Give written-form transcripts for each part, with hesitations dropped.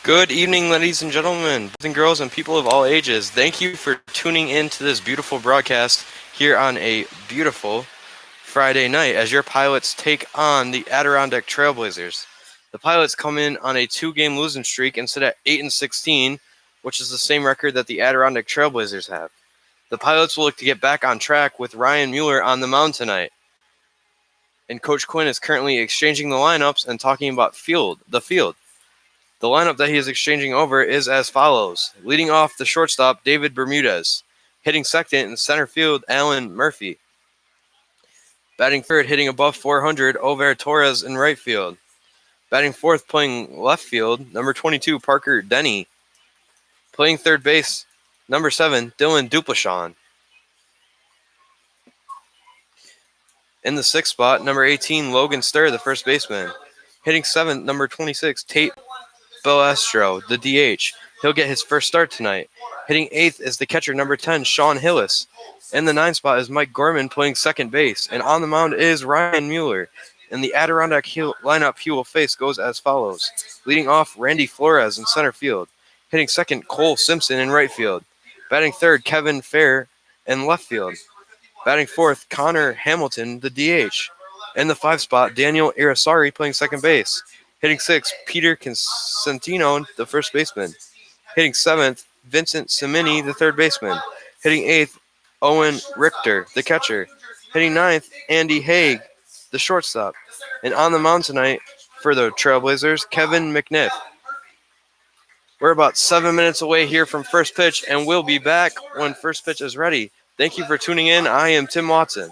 Good evening, ladies and gentlemen, boys and girls, and people of all ages. Thank you for tuning in to this beautiful broadcast here on a beautiful Friday night as your pilots take on the Adirondack Trailblazers. The pilots come in on a two-game losing streak and sit at 8-16, which is the same record that the Adirondack Trailblazers have. The pilots will look to get back on track with Ryan Mueller on the mound tonight. And Coach Quinn is currently exchanging the lineups and talking about the field. The lineup that he is exchanging over is as follows. Leading off the shortstop, David Bermudez. Hitting second in center field, Alan Murphy. Batting third, hitting above 400, Over Torres in right field. Batting fourth, playing left field, number 22, Parker Denny. Playing third base, number 7, Dylan Duplashon. In the sixth spot, number 18, Logan Sturr, the first baseman. Hitting seventh, number 26, Tate Belastro, the DH. He'll get his first start tonight. Hitting eighth is the catcher, number 10, Sean Hillis. In the ninth spot is Mike Gorman playing second base. And on the mound is Ryan Mueller. In the Adirondack lineup he will face goes as follows. Leading off, Randy Flores in center field. Hitting second, Cole Simpson in right field. Batting third, Kevin Fair in left field. Batting fourth, Connor Hamilton, the DH. In the five spot, Daniel Irisari playing second base. Hitting sixth, Peter Consentino, the first baseman. Hitting seventh, Vincent Simini, the third baseman. Hitting eighth, Owen Richter, the catcher. Hitting ninth, Andy Haig, the shortstop. And on the mound tonight for the Trailblazers, Kevin McNiff. We're about 7 minutes away here from first pitch, and we'll be back when first pitch is ready. Thank you for tuning in. I am Tim Watson.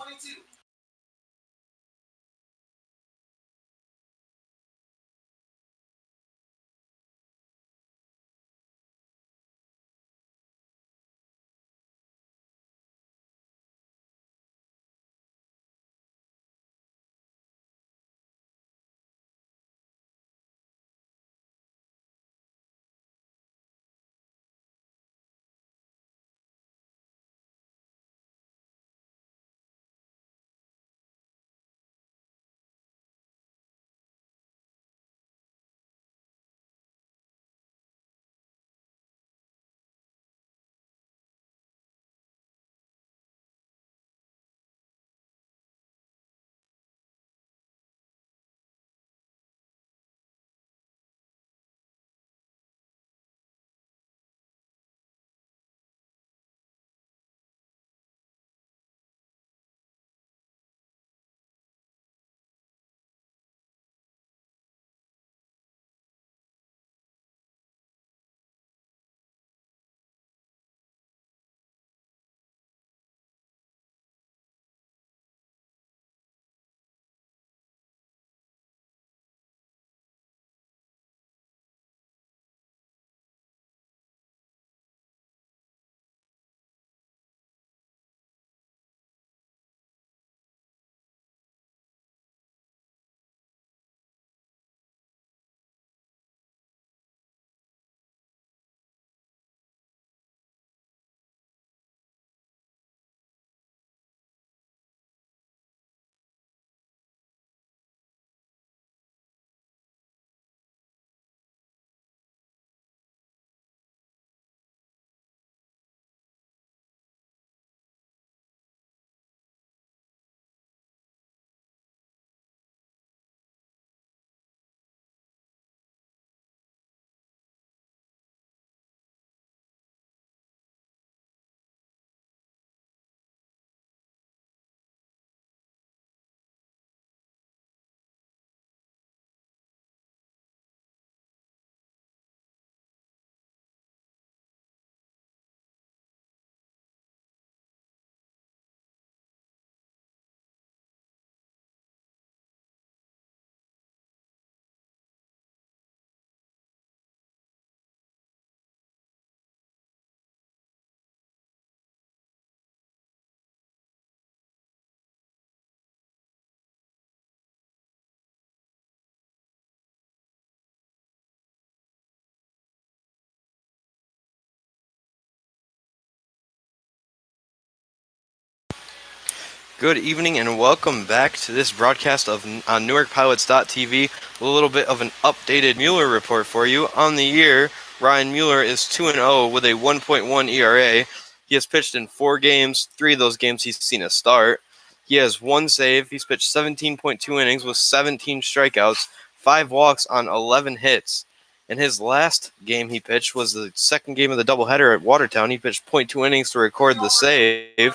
Good evening and welcome back to this broadcast on NewarkPilots.tv. A little bit of an updated Mueller report for you. On the year, Ryan Mueller is 2-0 with a 1.1 ERA. He has pitched in 4 games. 3 of those games he's seen a start. He has 1 save. He's pitched 17.2 innings with 17 strikeouts, 5 walks on 11 hits. In his last game he pitched was the second game of the doubleheader at Watertown. He pitched .2 innings to record the save.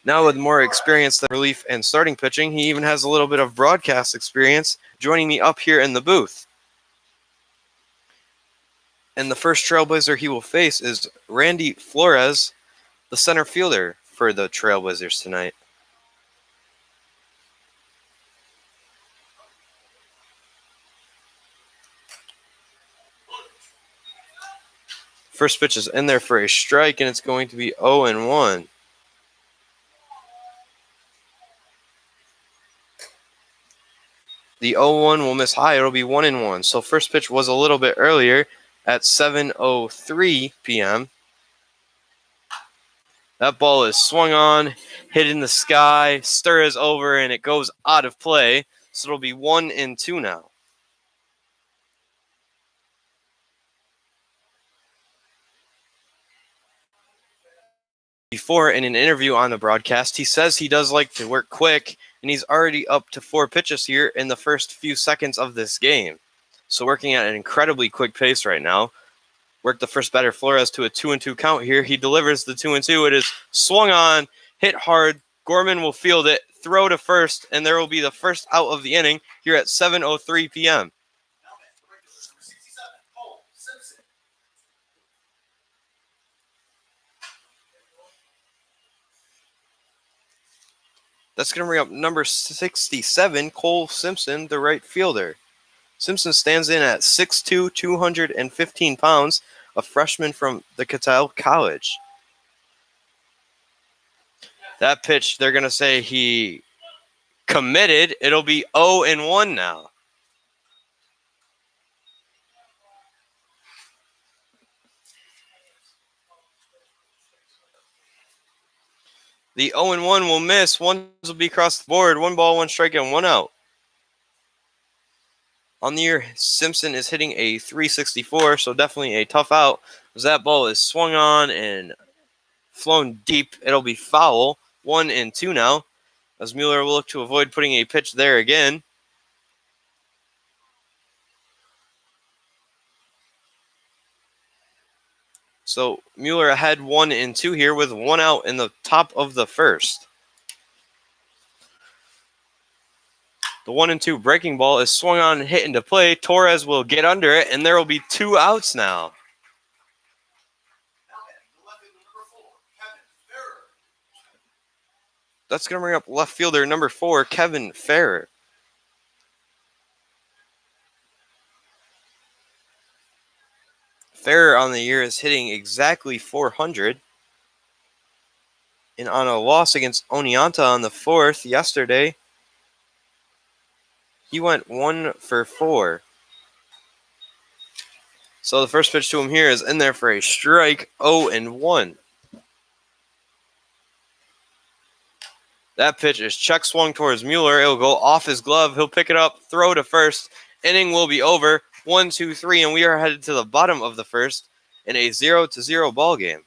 Now with more experience than relief and starting pitching, he even has a little bit of broadcast experience, joining me up here in the booth. And the first Trailblazer he will face is Randy Flores, the center fielder for the Trailblazers tonight. First pitch is in there for a strike, and it's going to be 0-1. The 0-1 will miss high. It'll be 1-1. So first pitch was a little bit earlier at 7:03 p.m. That ball is swung on, hit in the sky, stir is over, and it goes out of play. So it'll be 1-2 now. Before, in an interview on the broadcast, he says he does like to work quick, and he's already up to 4 pitches here in the first few seconds of this game. So working at an incredibly quick pace right now. Worked the first batter Flores to a 2-2 count here. He delivers the 2-2. It is swung on, hit hard. Gorman will field it, throw to first, and there will be the first out of the inning here at 7:03 p.m. That's going to bring up number 67, Cole Simpson, the right fielder. Simpson stands in at 6'2", 215 pounds, a freshman from the Cattell College. That pitch, they're going to say he committed. It'll be 0-1 now. The 0-1 will miss. Ones will be across the board. 1 ball, 1 strike, and 1 out. On the year, Simpson is hitting a 364, so definitely a tough out. As that ball is swung on and flown deep, it'll be foul. 1-2 now. As Mueller will look to avoid putting a pitch there again. So Mueller ahead 1-2 here with 1 out in the top of the first. The 1-2 breaking ball is swung on and hit into play. Torres will get under it, and there will be 2 outs now. That's going to bring up left fielder number 4, Kevin Farrer. Farrer on the year is hitting exactly 400. And on a loss against Oneonta on the 4th yesterday, he went 1 for 4. So the first pitch to him here is in there for a strike, 0-1. That pitch is check swung towards Mueller. It'll go off his glove. He'll pick it up, throw to first. Inning will be over. 1-2-3, and we are headed to the bottom of the first in a 0-0 ball game.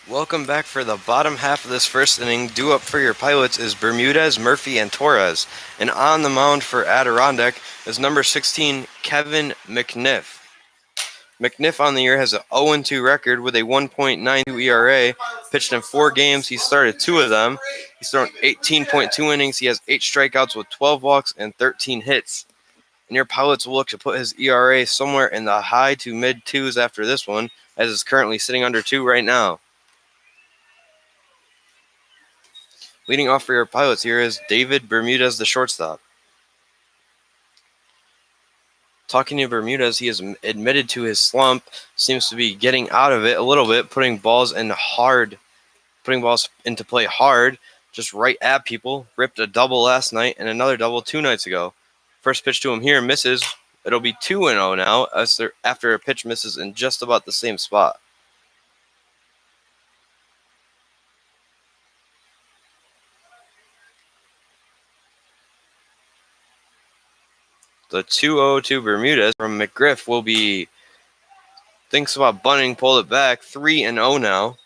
Welcome back for the bottom half of this first inning. Due up for your Pilots is Bermudez, Murphy, and Torres. And on the mound for Adirondack is number 16, Kevin McNiff. McNiff on the year has an 0-2 record with a 1.92 ERA. Pitched in 4 games. He started 2 of them. He's thrown 18.2 innings. He has 8 strikeouts with 12 walks and 13 hits. And your Pilots will look to put his ERA somewhere in the high to mid 2s after this one, as it's currently sitting under 2 right now. Leading off for your Pilots here is David Bermudez, the shortstop. Talking to Bermudez, he has admitted to his slump, seems to be getting out of it a little bit, putting balls into play hard, just right at people. Ripped a double last night and another double 2 nights ago. First pitch to him here misses. It'll be 2-0 now after a pitch misses in just about the same spot. The 2-0 to Bermudez from McGriff will be, thinks about bunting, pulled it back, 3-0 now.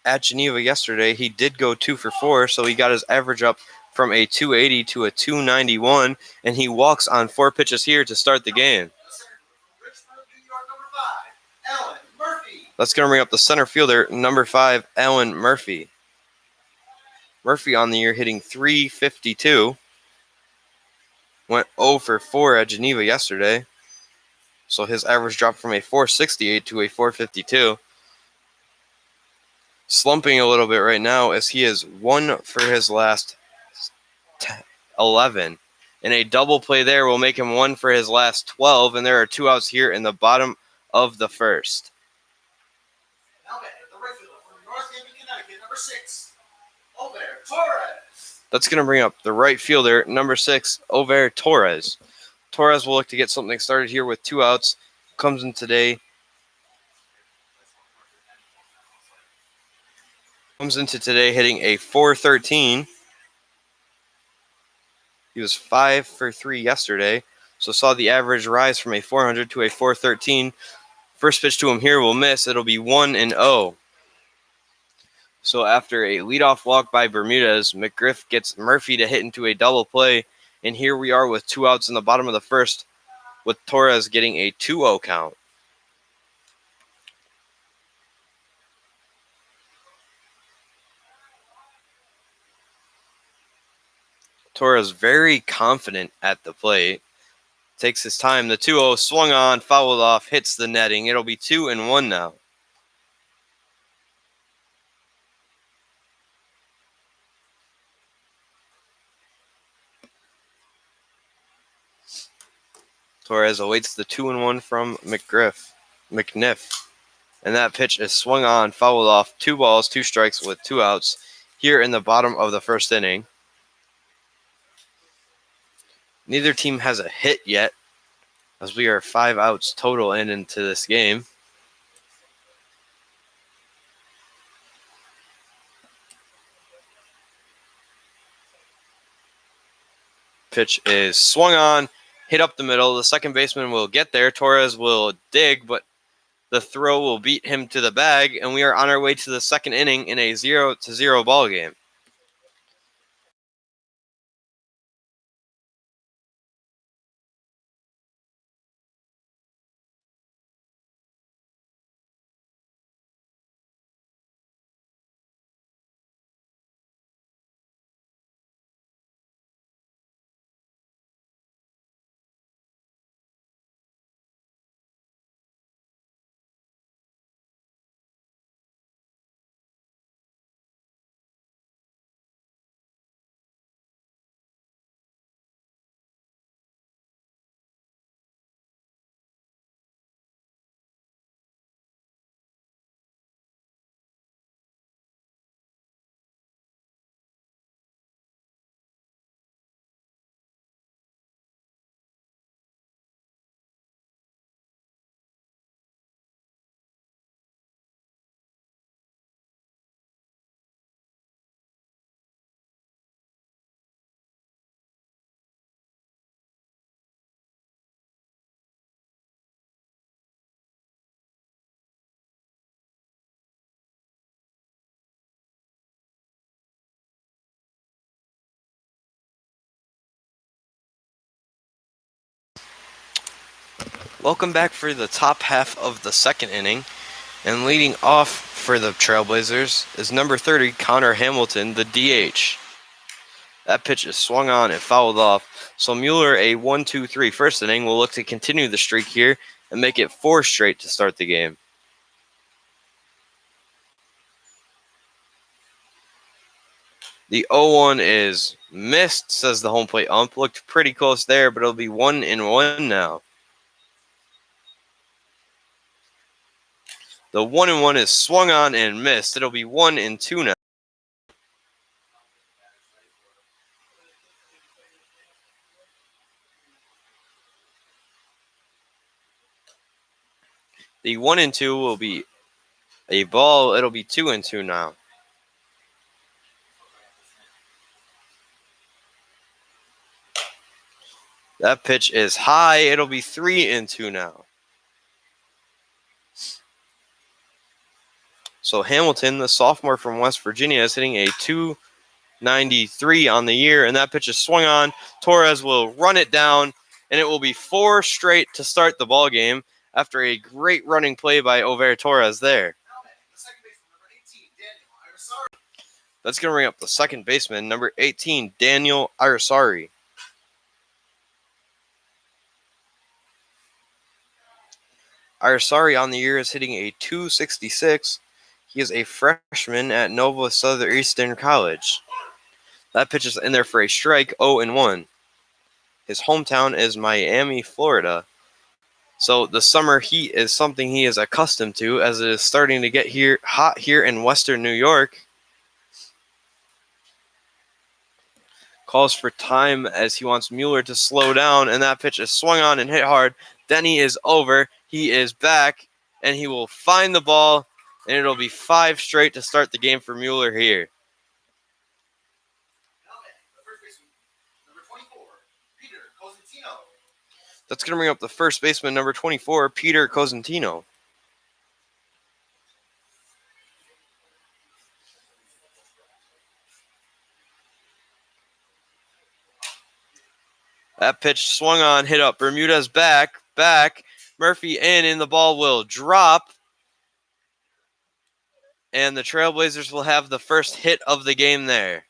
At Geneva yesterday, he did go 2 for 4, so he got his average up from a 280 to a 291, and he walks on 4 pitches here to start the game. That's going to bring up the center fielder, number 5, Alan Murphy. Murphy on the year hitting .352. Went 0 for 4 at Geneva yesterday, so his average dropped from a .468 to a .452. Slumping a little bit right now as he is 1 for his last 11. And a double play there will make him 1 for his last 12, and there are 2 outs here in the bottom of the first. That's going to bring up the right fielder, number 6, Over Torres. Torres will look to get something started here with 2 outs. Comes in today. Hitting a .413. He was 5 for 3 yesterday, so saw the average rise from a .400 to a .413. First pitch to him here will miss. It'll be 1-0. So after a leadoff walk by Bermudez, McGriff gets Murphy to hit into a double play, and here we are with 2 outs in the bottom of the first, with Torres getting a 2-0 count. Torres very confident at the plate. Takes his time. The 2-0 swung on, fouled off, hits the netting. It'll be 2-1 now. Torres awaits the 2-1 from McNiff. And that pitch is swung on, fouled off, 2 balls, 2 strikes with 2 outs here in the bottom of the first inning. Neither team has a hit yet, as we are 5 outs total into this game. Pitch is swung on, hit up the middle. The second baseman will get there. Torres will dig, but the throw will beat him to the bag, and we are on our way to the second inning in a 0-0 ball game. Welcome back for the top half of the second inning. And leading off for the Trailblazers is number 30, Connor Hamilton, the DH. That pitch is swung on and fouled off. So Mueller, a 1-2-3 first inning, will look to continue the streak here and make it 4 straight to start the game. The 0-1 is missed, says the home plate ump. Looked pretty close there, but it'll be 1-1 now. The 1-1 is swung on and missed. It'll be 1-2 now. The 1-2 will be a ball. It'll be 2-2 now. That pitch is high. It'll be 3-2 now. So Hamilton, the sophomore from West Virginia, is hitting a 293 on the year, and that pitch is swung on. Torres will run it down, and it will be 4 straight to start the ball game after a great running play by Over Torres there. That's going to bring up the second baseman, number 18, Daniel Arasari. Arasari on the year is hitting a 266. He is a freshman at Nova Southeastern College. That pitch is in there for a strike, 0-1. His hometown is Miami, Florida. So the summer heat is something he is accustomed to, as it is starting to get hot here in western New York. Calls for time as he wants Mueller to slow down, and that pitch is swung on and hit hard. Denny is over. He is back, and he will find the ball, and it'll be 5 straight to start the game for Mueller here. That's going to bring up the first baseman, number 24, Peter Cosentino. That pitch swung on, hit up. Bermudez back. Murphy in the ball will drop. And the Trailblazers will have the first hit of the game there.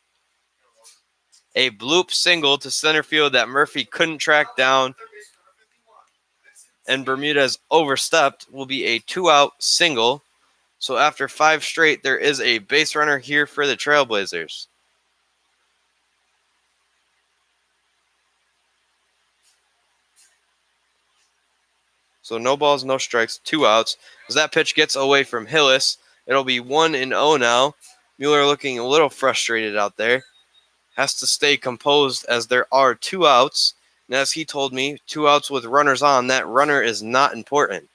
A bloop single to center field that Murphy couldn't track down. And Bermudez overstepped, will be a 2-out single. So after 5 straight, there is a base runner here for the Trailblazers. So no balls, no strikes, 2 outs. As that pitch gets away from Hillis, it'll be 1-0 now. Mueller looking a little frustrated out there. Has to stay composed as there are 2 outs. And as he told me, 2 outs with runners on, that runner is not important.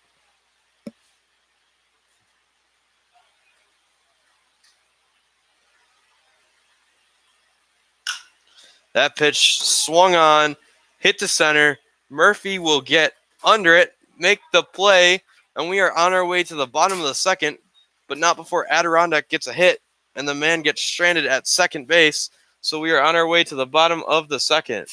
That pitch swung on, hit to center. Murphy will get under it, make the play, and we are on our way to the bottom of the second, but not before Adirondack gets a hit, and the man gets stranded at second base. So we are on our way to the bottom of the second.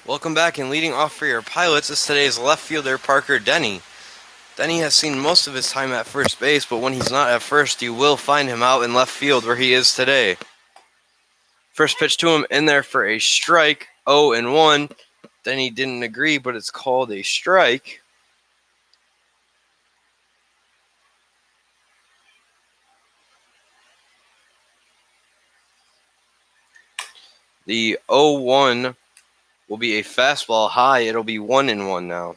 Welcome back, and leading off for your Pilots is today's left fielder, Parker Denny. Denny has seen most of his time at first base, but when he's not at first, you will find him out in left field where he is today. First pitch to him in there for a strike, 0-1. Denny didn't agree, but it's called a strike. The 0-1 will be a fastball high. It'll be 1-1 now.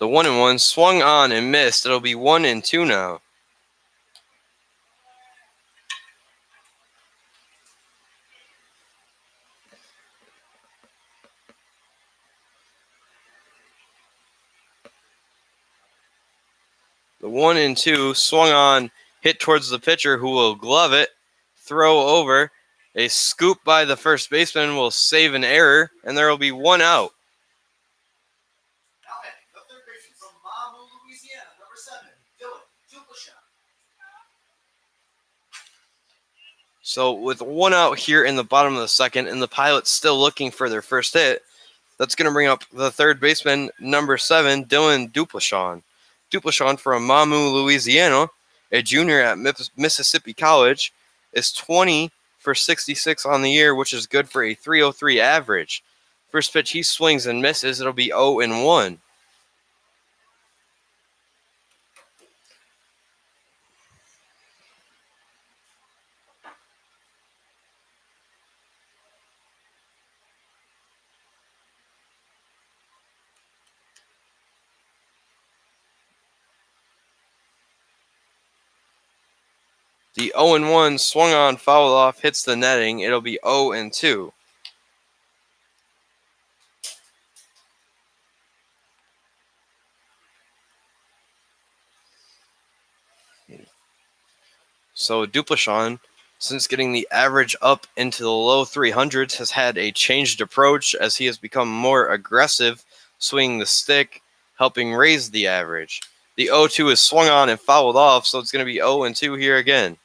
The 1-1 swung on and missed. It'll be 1-2 now. The 1-2 swung on, hit towards the pitcher who will glove it, throw over. A scoop by the first baseman will save an error, and there will be one out. So with one out here in the bottom of the second, and the Pilots still looking for their first hit, that's going to bring up the third baseman, number 7, Dylan Duplachon. Duplachon from Mamou, Louisiana, a junior at Mississippi College, is 20 for 66 on the year, which is good for a 303 average. First pitch, he swings and misses. It'll be 0-1. The 0-1 swung on, fouled off, hits the netting. It'll be 0-2. So Duplachon, since getting the average up into the low 300s, has had a changed approach as he has become more aggressive, swinging the stick, helping raise the average. The 0-2 is swung on and fouled off, so it's going to be 0-2 here again.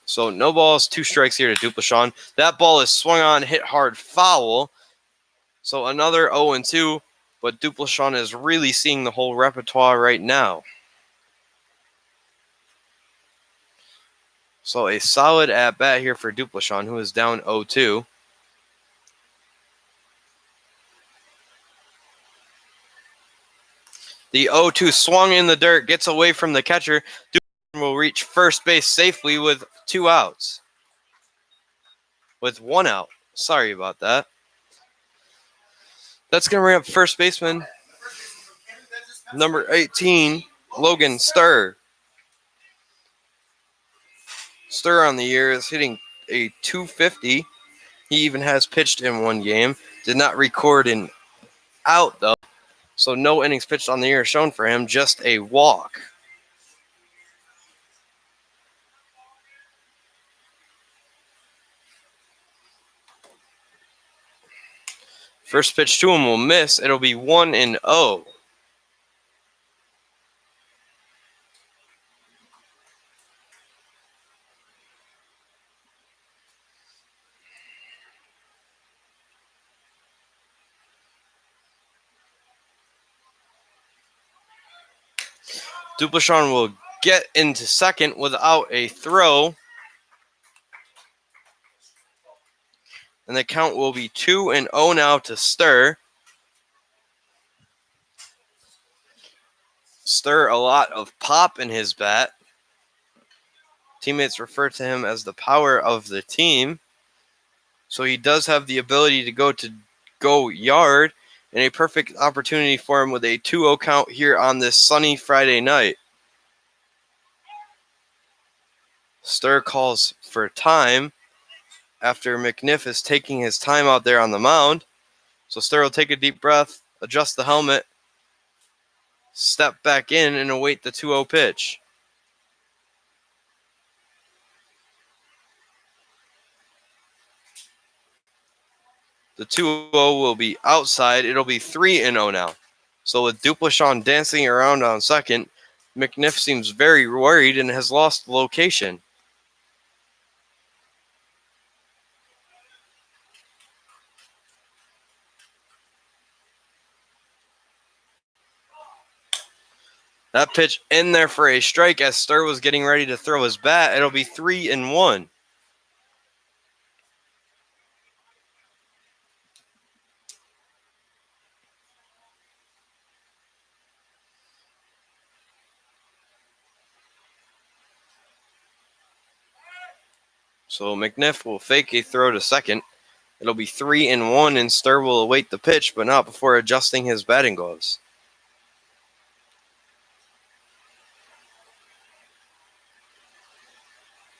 So no balls, 2 strikes here to Duplachon. That ball is swung on, hit hard, foul. So another 0-2, but Duplachon is really seeing the whole repertoire right now. So a solid at-bat here for Duplachon, who is down 0-2. The 0-2 swung in the dirt, gets away from the catcher. Duplachon will reach first base safely with 2 outs. With 1 out. Sorry about that. That's going to bring up first baseman, number 18, Logan Sturr. Sturr on the year is hitting a 250. He even has pitched in 1 game. Did not record an out, though. So no innings pitched on the year shown for him, just a walk. First pitch to him will miss. It'll be 1-0. Duplachon will get into second without a throw. And the count will be 2-0 now to Sturr. Sturr, a lot of pop in his bat. Teammates refer to him as the power of the team. So he does have the ability to go yard, and a perfect opportunity for him with a 2-0 count here on this sunny Friday night. Sturr calls for time after McNiff is taking his time out there on the mound. So Sturr will take a deep breath, adjust the helmet, step back in, and await the 2-0 pitch. The 2-0 will be outside. It'll be 3-0 now. So with Duplachon dancing around on second, McNiff seems very worried and has lost location. That pitch in there for a strike as Stur was getting ready to throw his bat. It'll be 3-1. So McNiff will fake a throw to second. It'll be 3-1, and Stur will await the pitch, but not before adjusting his batting gloves.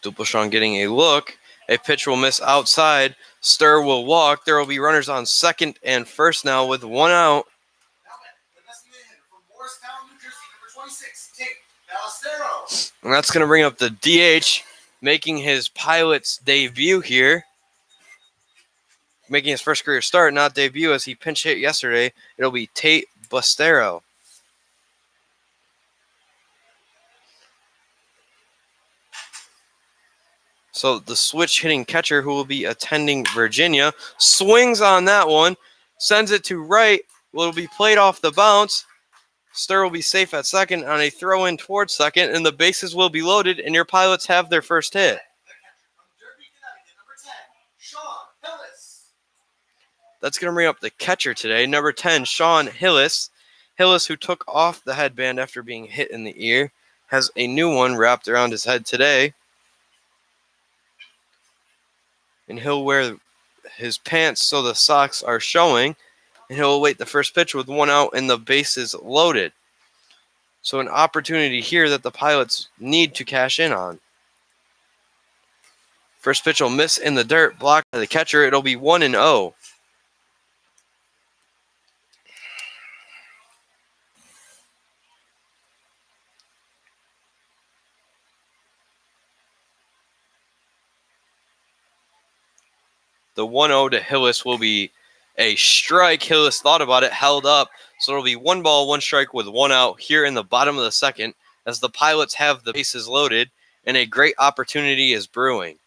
Duplachon getting a look. A pitch will miss outside. Stur will walk. There will be runners on second and first now with 1 out. And that's going to bring up the DH, making his Pilots debut here. Making his first career start, not debut, as he pinch hit yesterday. It'll be Tate Bustero. So the switch hitting catcher, who will be attending Virginia, swings on that one, sends it to right. Will be played off the bounce. Stur will be safe at second on a throw in towards second, and the bases will be loaded, and your Pilots have their first hit. That's going to bring up the catcher today, number 10, Sean Hillis. Hillis, who took off the headband after being hit in the ear, has a new one wrapped around his head today. And he'll wear his pants so the socks are showing, and he'll await the first pitch with 1 out and the bases loaded. So an opportunity here that the Pilots need to cash in on. First pitch will miss in the dirt, blocked by the catcher. It'll be 1-0. The 1-0 to Hillis will be a strike. Hillis thought about it, held up. So it'll be 1 ball, 1 strike with 1 out here in the bottom of the second as the Pilots have the bases loaded and a great opportunity is brewing.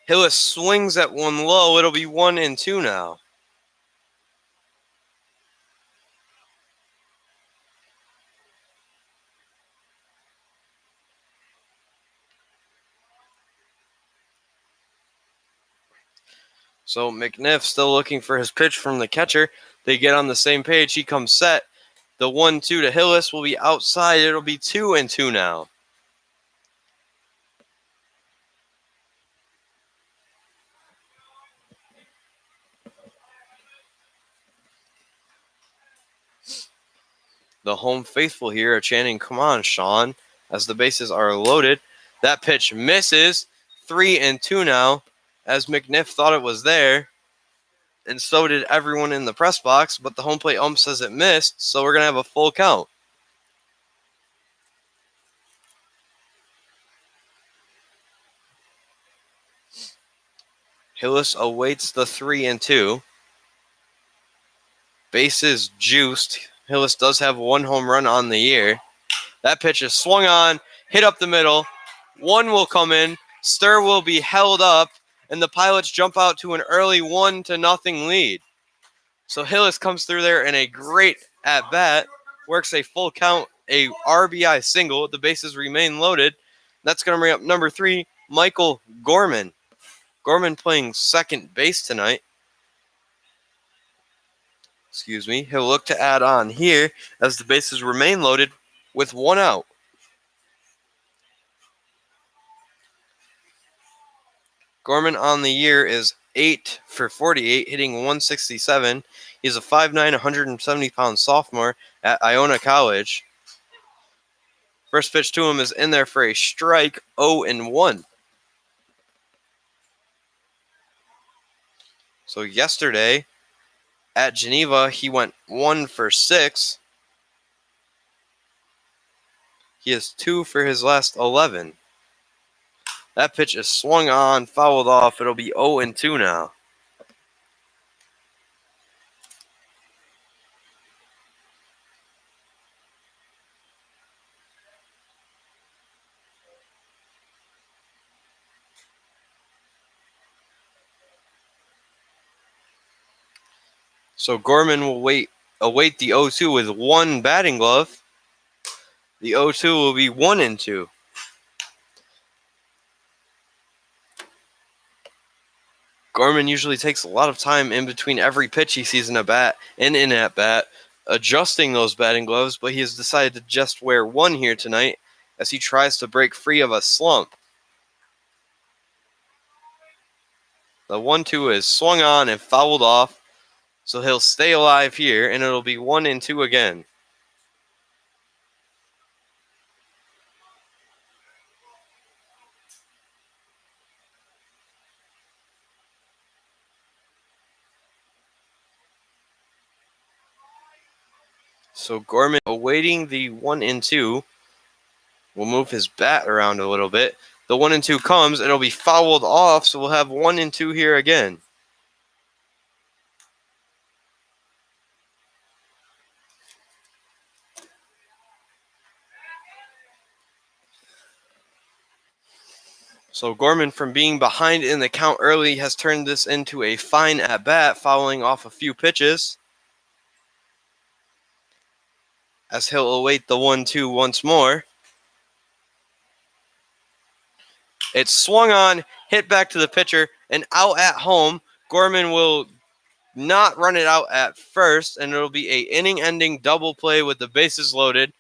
Hillis swings at 1 low. It'll be 1-2 now. So McNiff still looking for his pitch from the catcher. They get on the same page. He comes set. The 1-2 to Hillis will be outside. It'll be 2-2 now. The home faithful here are chanting, "Come on, Sean," as the bases are loaded. That pitch misses. 3-2 now, as McNiff thought it was there. And so did everyone in the press box, but the home plate ump says it missed, so we're going to have a full count. Hillis awaits the 3-2. Bases juiced. Hillis does have 1 home run on the year. That pitch is swung on, hit up the middle. 1 will come in. Stur will be held up, and the Pilots jump out to an early 1-0 lead. So Hillis comes through there in a great at-bat, works a full count, a RBI single. The bases remain loaded. That's going to bring up number 3, Michael Gorman. Gorman playing second base tonight. He'll look to add on here as the bases remain loaded with 1 out. Gorman on the year is 8 for 48, hitting 167. He's a 5'9", 170-pound sophomore at Iona College. First pitch to him is in there for a strike, 0-1. So yesterday at Geneva, he went 1 for 6. He has 2 for his last 11. That pitch is swung on, fouled off. It'll be 0-2 now. So Gorman will await the 0-2 with 1 batting glove. The 0-2 will be 1-2. Gorman usually takes a lot of time in between every pitch he sees in a bat and in at bat, adjusting those batting gloves, but he has decided to just wear 1 here tonight as he tries to break free of a slump. The 1-2 is swung on and fouled off, so he'll stay alive here, and it'll be 1-2 again. So Gorman, awaiting the 1-2, will move his bat around a little bit. The 1-2 comes, and it'll be fouled off, so we'll have 1-2 here again. So Gorman, from being behind in the count early, has turned this into a fine at-bat, fouling off a few pitches, as he'll await the 1-2 once more. It's swung on, hit back to the pitcher, and out at home. Gorman will not run it out at first, and it'll be an inning-ending double play with the bases loaded.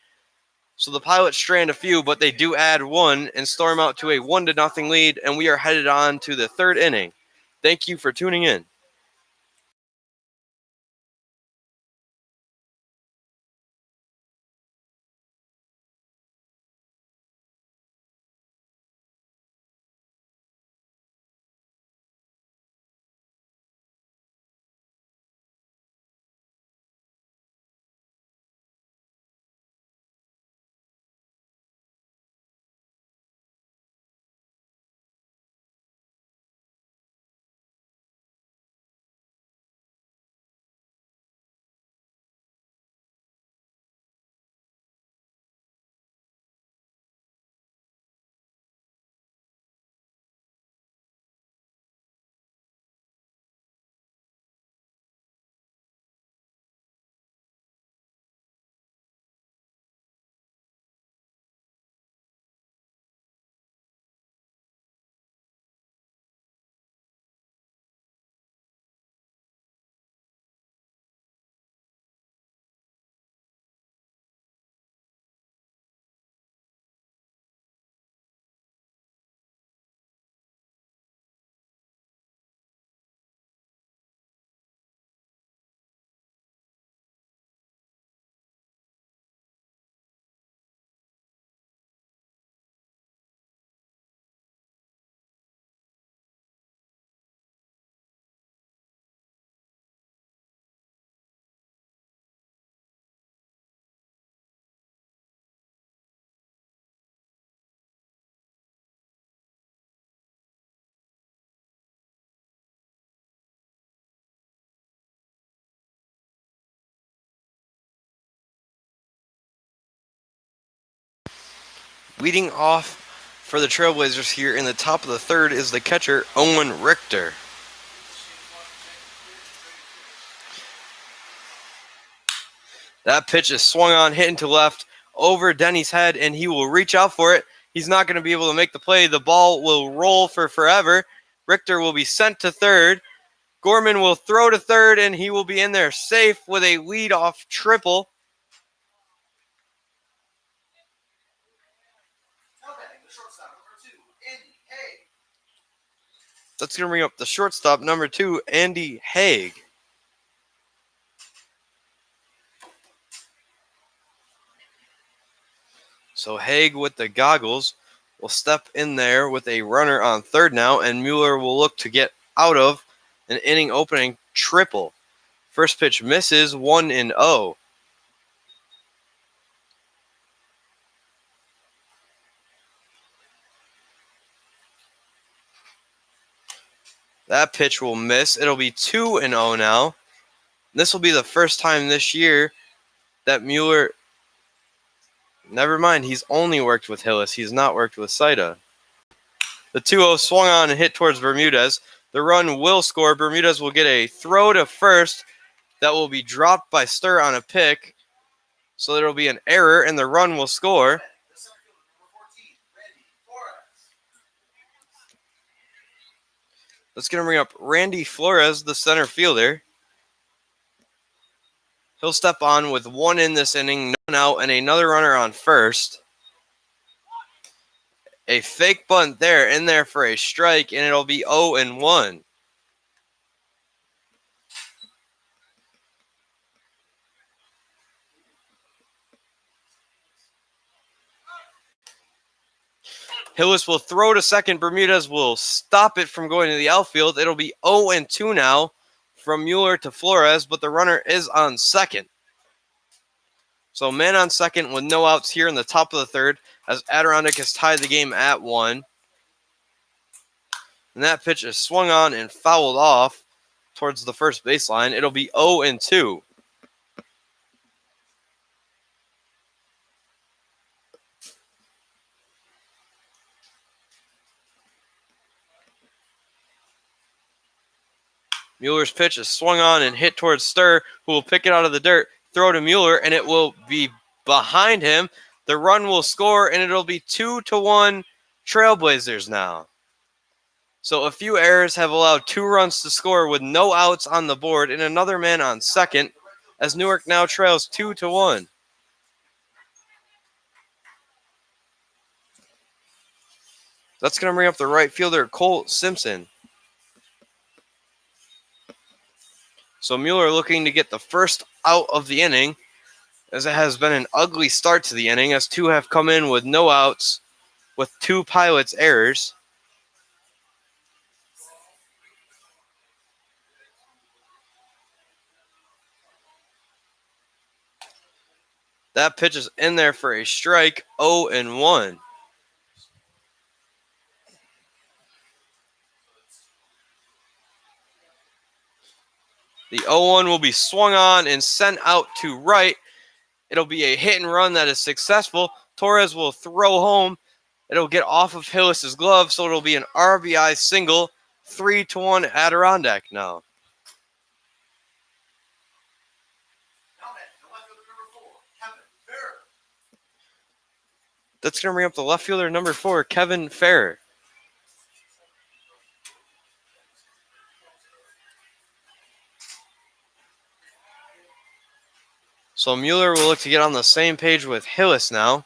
So the Pilots strand a few, but they do add 1 and storm out to a 1-0 lead, and we are headed on to the 3rd inning. Thank you for tuning in. Leading off for the Trailblazers here in the top of the 3rd is the catcher, Owen Richter. That pitch is swung on, hit into left, over Denny's head, and he will reach out for it. He's not going to be able to make the play. The ball will roll for forever. Richter will be sent to 3rd. Gorman will throw to 3rd, and he will be in there safe with a leadoff triple. That's going to bring up the shortstop, number 2, Andy Haig. So Haig with the goggles will step in there with a runner on 3rd now, and Mueller will look to get out of an inning opening triple. First pitch misses, 1-0. That pitch will miss. It'll be 2-0 now. This will be the first time this year that Mueller... Never mind, he's only worked with Hillis. He's not worked with Saida. The 2-0 swung on and hit towards Bermudez. The run will score. Bermudez will get a throw to first that will be dropped by Stur on a pick. So there will be an error, and the run will score. That's going to bring up Randy Flores, the center fielder. He'll step on with 1 in this inning, no one out, and another runner on first. A fake bunt there, in there for a strike, and it'll be 0-1. Hillis will throw to second. Bermudez will stop it from going to the outfield. It'll be 0-2 now from Mueller to Flores, but the runner is on second. So man on second with no outs here in the top of the third as Adirondack has tied the game at 1. And that pitch is swung on and fouled off towards the first baseline. It'll be 0-2. Mueller's pitch is swung on and hit towards Stur, who will pick it out of the dirt, throw to Mueller, and it will be behind him. The run will score, and it'll be 2-1 Trailblazers now. So a few errors have allowed 2 runs to score with no outs on the board and another man on second, as Newark now trails 2-1. That's going to bring up the right fielder, Cole Simpson. So Mueller looking to get the first out of the inning, as it has been an ugly start to the inning, as 2 have come in with no outs, with 2 Pilots errors. That pitch is in there for a strike, 0-1. The 0-1 will be swung on and sent out to right. It'll be a hit and run that is successful. Torres will throw home. It'll get off of Hillis's glove, so it'll be an RBI single. 3-1 Adirondack now. That's going to bring up the left fielder, number 4, Kevin Ferrer. So Mueller will look to get on the same page with Hillis now,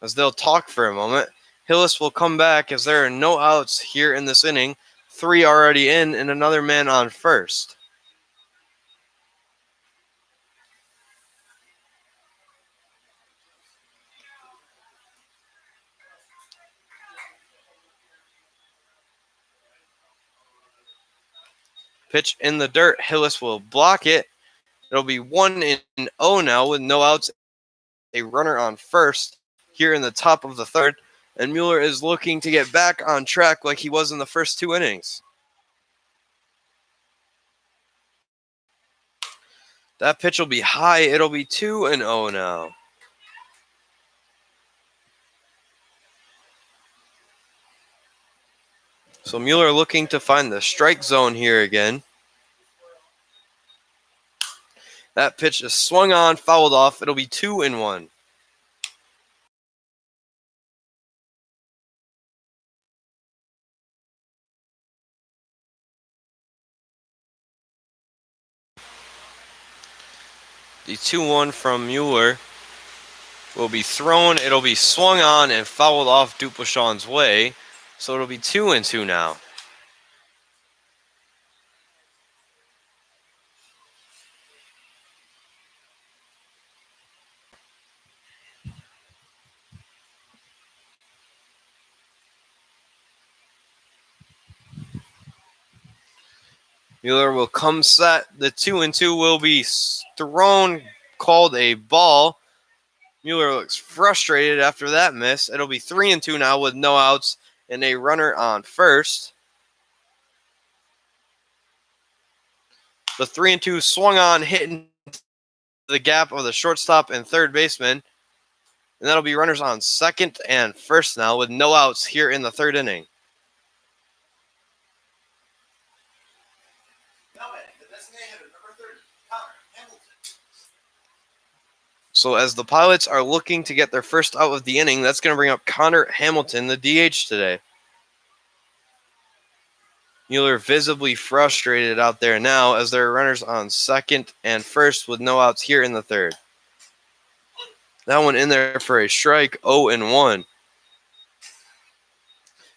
as they'll talk for a moment. Hillis will come back as there are no outs here in this inning. 3 already in and another man on first. Pitch in the dirt. Hillis will block it. It'll be 1-0 now with no outs. A runner on first here in the top of the third. And Mueller is looking to get back on track like he was in the first 2 innings. That pitch will be high. It'll be 2-0 now. So Mueller looking to find the strike zone here again. That pitch is swung on, fouled off. It'll be 2-1. The 2-1 from Mueller will be thrown. It'll be swung on and fouled off Dupleshawn's way. So it'll be 2-2 now. Mueller will come set. The 2-2 will be thrown, called a ball. Mueller looks frustrated after that miss. It'll be 3-2 now with no outs and a runner on first. The 3-2 swung on, hitting the gap of the shortstop and third baseman. And that'll be runners on second and first now with no outs here in the third inning. So as the Pilots are looking to get their first out of the inning, that's going to bring up Connor Hamilton, the DH today. Mueller visibly frustrated out there now as there are runners on second and first with no outs here in the third. That one in there for a strike, 0-1.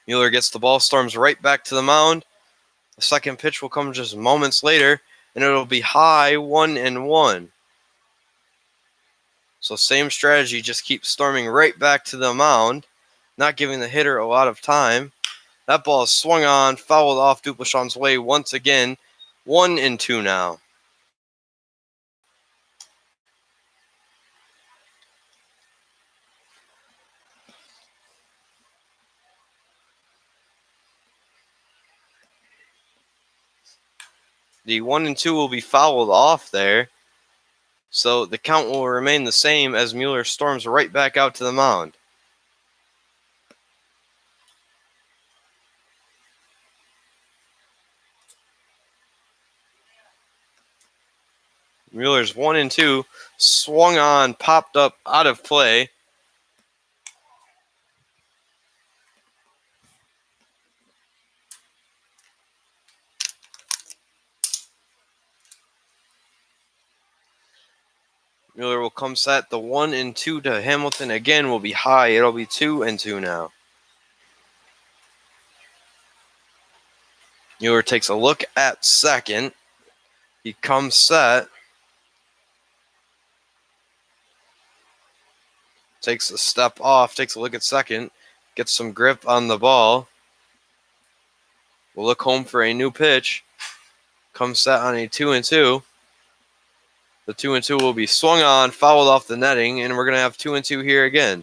Mueller gets the ball, storms right back to the mound. The second pitch will come just moments later, and it'll be high, 1-1. So same strategy, just keep storming right back to the mound, not giving the hitter a lot of time. That ball is swung on, fouled off Duplanchon's way once again. 1-2 now. The 1-2 will be fouled off there. So the count will remain the same as Mueller storms right back out to the mound. Mueller's 1-2, swung on, popped up, out of play. Mueller will come set. The 1-2 to Hamilton again will be high. It'll be 2-2 now. Mueller takes a look at second. He comes set. Takes a step off, takes a look at second. Gets some grip on the ball. Will look home for a new pitch. Comes set on a 2-2. The 2-2 will be swung on, fouled off the netting, and we're going to have 2-2 here again.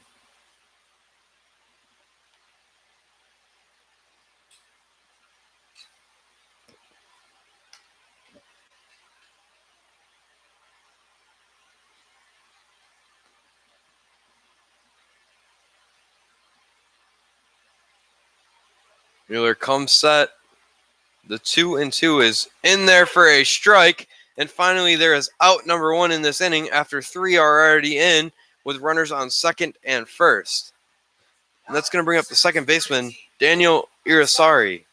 Mueller comes set. The 2-2 is in there for a strike. And finally, there is out number one in this inning after three are already in with runners on second and first. And that's going to bring up the second baseman, Daniel Irisari.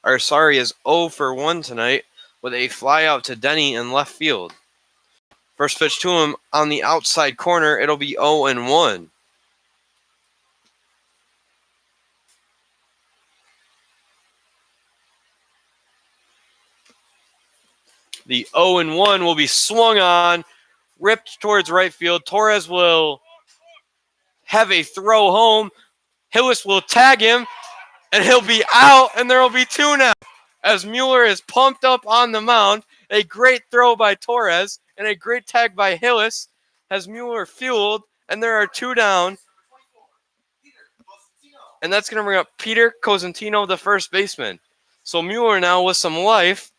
Irisari is 0 for 1 tonight with a fly out to Denny in left field. First pitch to him on the outside corner, it'll be 0-1. The 0-1 will be swung on, ripped towards right field. Torres will have a throw home. Hillis will tag him, and he'll be out, and there will be two now. As Mueller is pumped up on the mound, a great throw by Torres and a great tag by Hillis has Mueller fueled, and there are two down. And that's going to bring up Peter Cosentino, the first baseman. So Mueller now with some life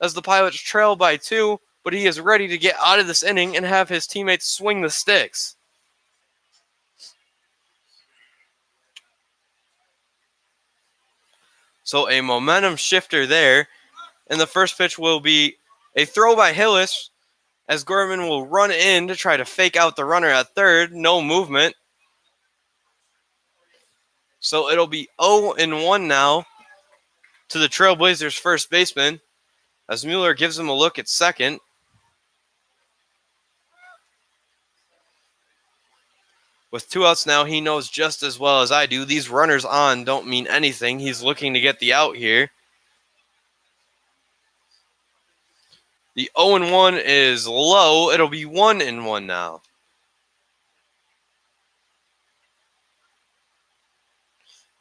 as the Pilots trail by 2, but he is ready to get out of this inning and have his teammates swing the sticks. So a momentum shifter there. And the first pitch will be a throw by Hillis as Gorman will run in to try to fake out the runner at third. No movement. So it'll be 0-1 now to the Trailblazers' first baseman as Mueller gives him a look at second. With two outs now, he knows just as well as I do. These runners on don't mean anything. He's looking to get the out here. The 0-1 is low. It'll be 1-1 now.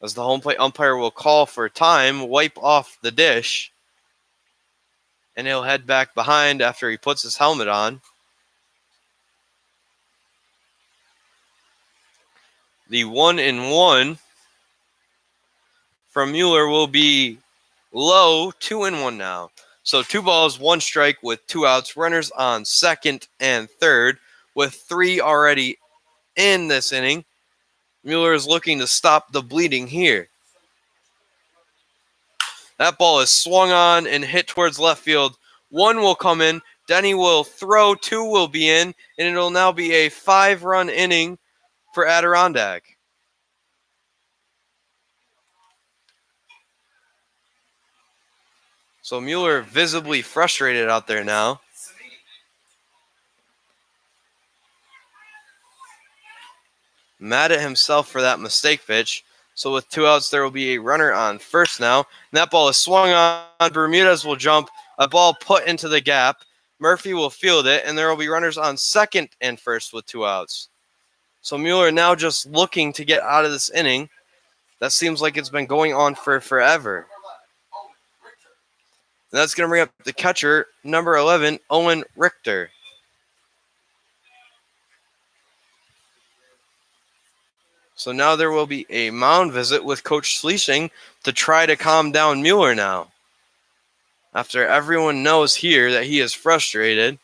As the home plate umpire will call for time, wipe off the dish. And he'll head back behind after he puts his helmet on. The 1-1 from Mueller will be low. 2-1 now. So 2 balls, 1 strike with 2 outs. Runners on second and third with 3 already in this inning. Mueller is looking to stop the bleeding here. That ball is swung on and hit towards left field. 1 will come in. Denny will throw. 2 will be in. And it will now be a 5-run inning for Adirondack. So Mueller visibly frustrated out there now. Mad at himself for that mistake pitch. So with 2 outs, there will be a runner on first now. And that ball is swung on. Bermudez will jump. A ball put into the gap. Murphy will field it, and there will be runners on second and first with 2 outs. So Mueller now just looking to get out of this inning. That seems like it's been going on for forever. And that's going to bring up the catcher, number 11, Owen Richter. So now there will be a mound visit with Coach Schliessing to try to calm down Mueller now. After everyone knows here that he is frustrated.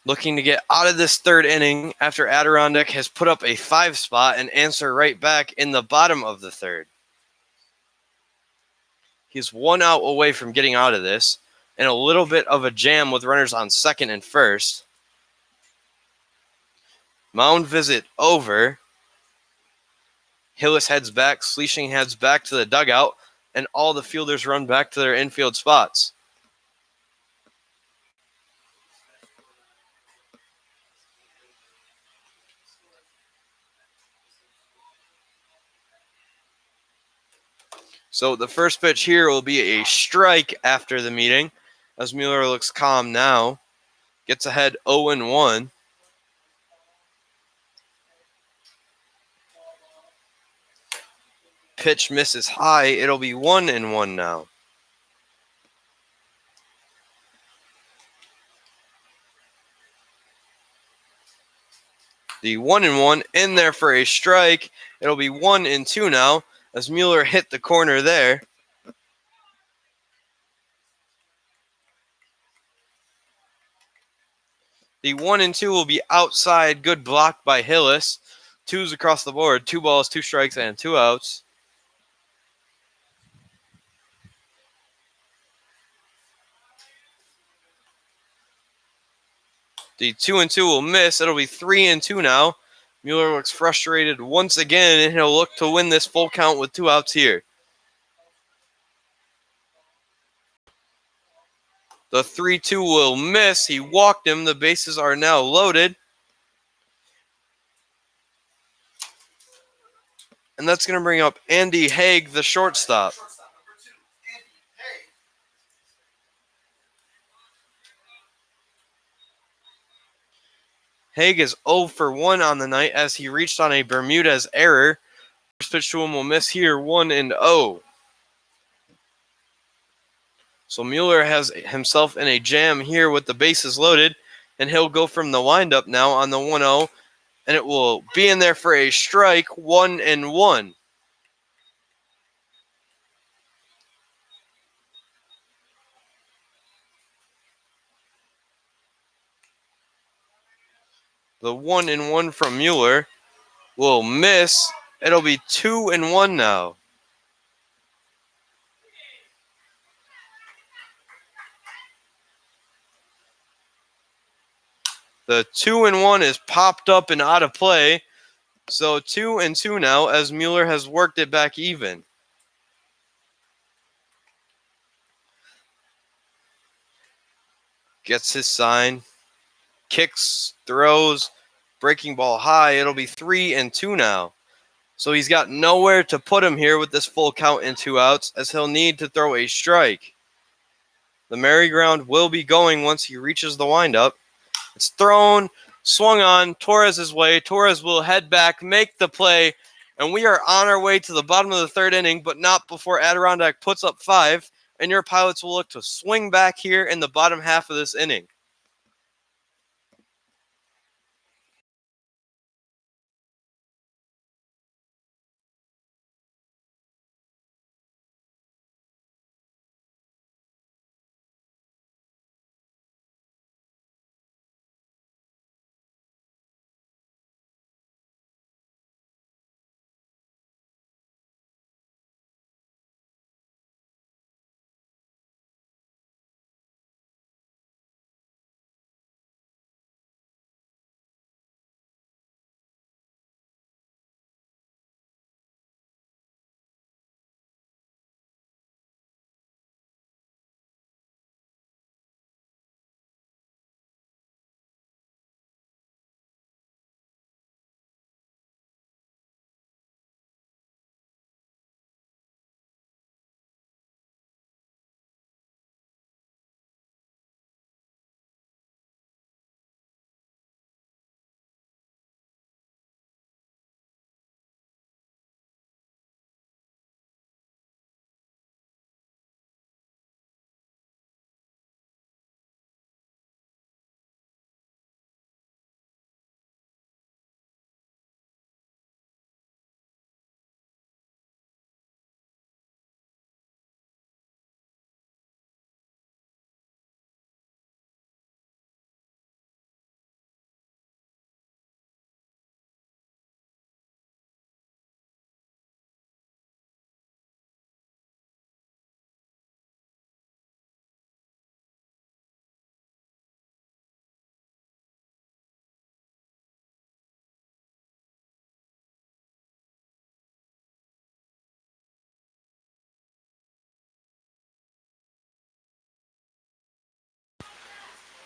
Looking to get out of this third inning after Adirondack has put up a 5 spot and answer right back in the bottom of the third. He's 1 out away from getting out of this, and a little bit of a jam with runners on second and first. Mound visit over. Hillis heads back, Schliessing heads back to the dugout, and all the fielders run back to their infield spots. So the first pitch here will be a strike after the meeting, as Mueller looks calm now. Gets ahead 0-1. Pitch misses high. It'll be 1-1 now. The 1-1 in there for a strike. It'll be 1-2 now, as Mueller hit the corner there. The 1-2 will be outside. Good block by Hillis. 2s across the board. 2 balls, 2 strikes, and 2 outs. The 2-2 will miss. It'll be 3-2 now. Mueller looks frustrated once again, and he'll look to win this full count with 2 outs here. The 3-2 will miss. He walked him. The bases are now loaded. And that's going to bring up Andy Haig, the shortstop. Haig is 0-for-1 on the night as he reached on a Bermudez error. First pitch to him will miss here, 1-0. So Mueller has himself in a jam here with the bases loaded, and he'll go from the windup now on the 1-0, and it will be in there for a strike, 1-1. The 1-1 from Mueller will miss. It'll be 2-1 now. The 2-1 is popped up and out of play. So 2-2 now as Mueller has worked it back even. Gets his sign. Kicks, throws, breaking ball high. It'll be 3-2 now. So he's got nowhere to put him here with this full count and 2 outs, as he'll need to throw a strike. The merry-go-round will be going once he reaches the windup. It's thrown, swung on, Torres' way. Torres will head back, make the play, and we are on our way to the bottom of the third inning, but not before Adirondack puts up 5, and your Pilots will look to swing back here in the bottom half of this inning.